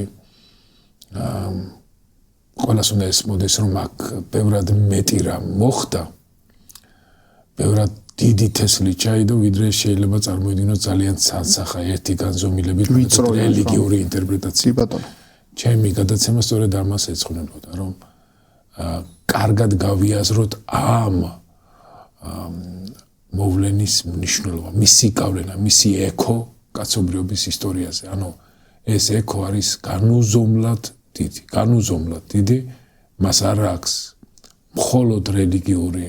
ყველას უნდა ესმოდეს, რომ აქ ბევრად მეტი რამ მოხდა. ბევრად დიდი თესლი ჩაიდო, ვიდრე შეიძლება წარმოიდგინოს ძალიან ცალსახა ერთი განზომილებით რელიგიური ინტერპრეტაცია. ჩემი გადაცემა სწორედ ამას ეძღვნებოდა, რომ კარგად გავიაზროთ ამ მოვლენის მნიშვნელობა, მისი გავლენა, მისი ექო კაცობრიობის ისტორიაზე. ანუ ეს ექო არის განუზომლად დიდი, მას არ აქვს მხოლოდ რელიგიური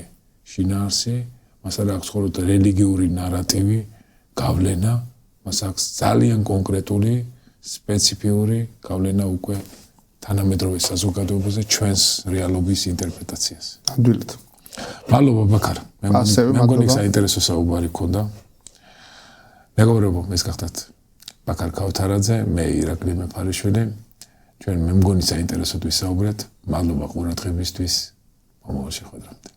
შინაარსი, მას არ აქვს მხოლოდ რელიგიური ნარატივი, გავლენა, მას აქვს ძალიან კონკრეტული, სპეციფიური გავლენა უკვე თანამედროვე საზოგადოებაზე ჩვენს რეალობის ინტერპრეტაციას. ნამდვილად. მადლობა ბაქარ. მე მგონი საინტერესო საუბარი გქონდა. მეგობრებო, ეს გახდათ ბაქარ ქავთარაძე, მე ირაკლი მეფარიშვილი. ჩვენ მე მგონი საინტერესოდ ვისაუბრეთ. მადლობა ყურადღებისთვის. მომავალ შეხვედრამდე.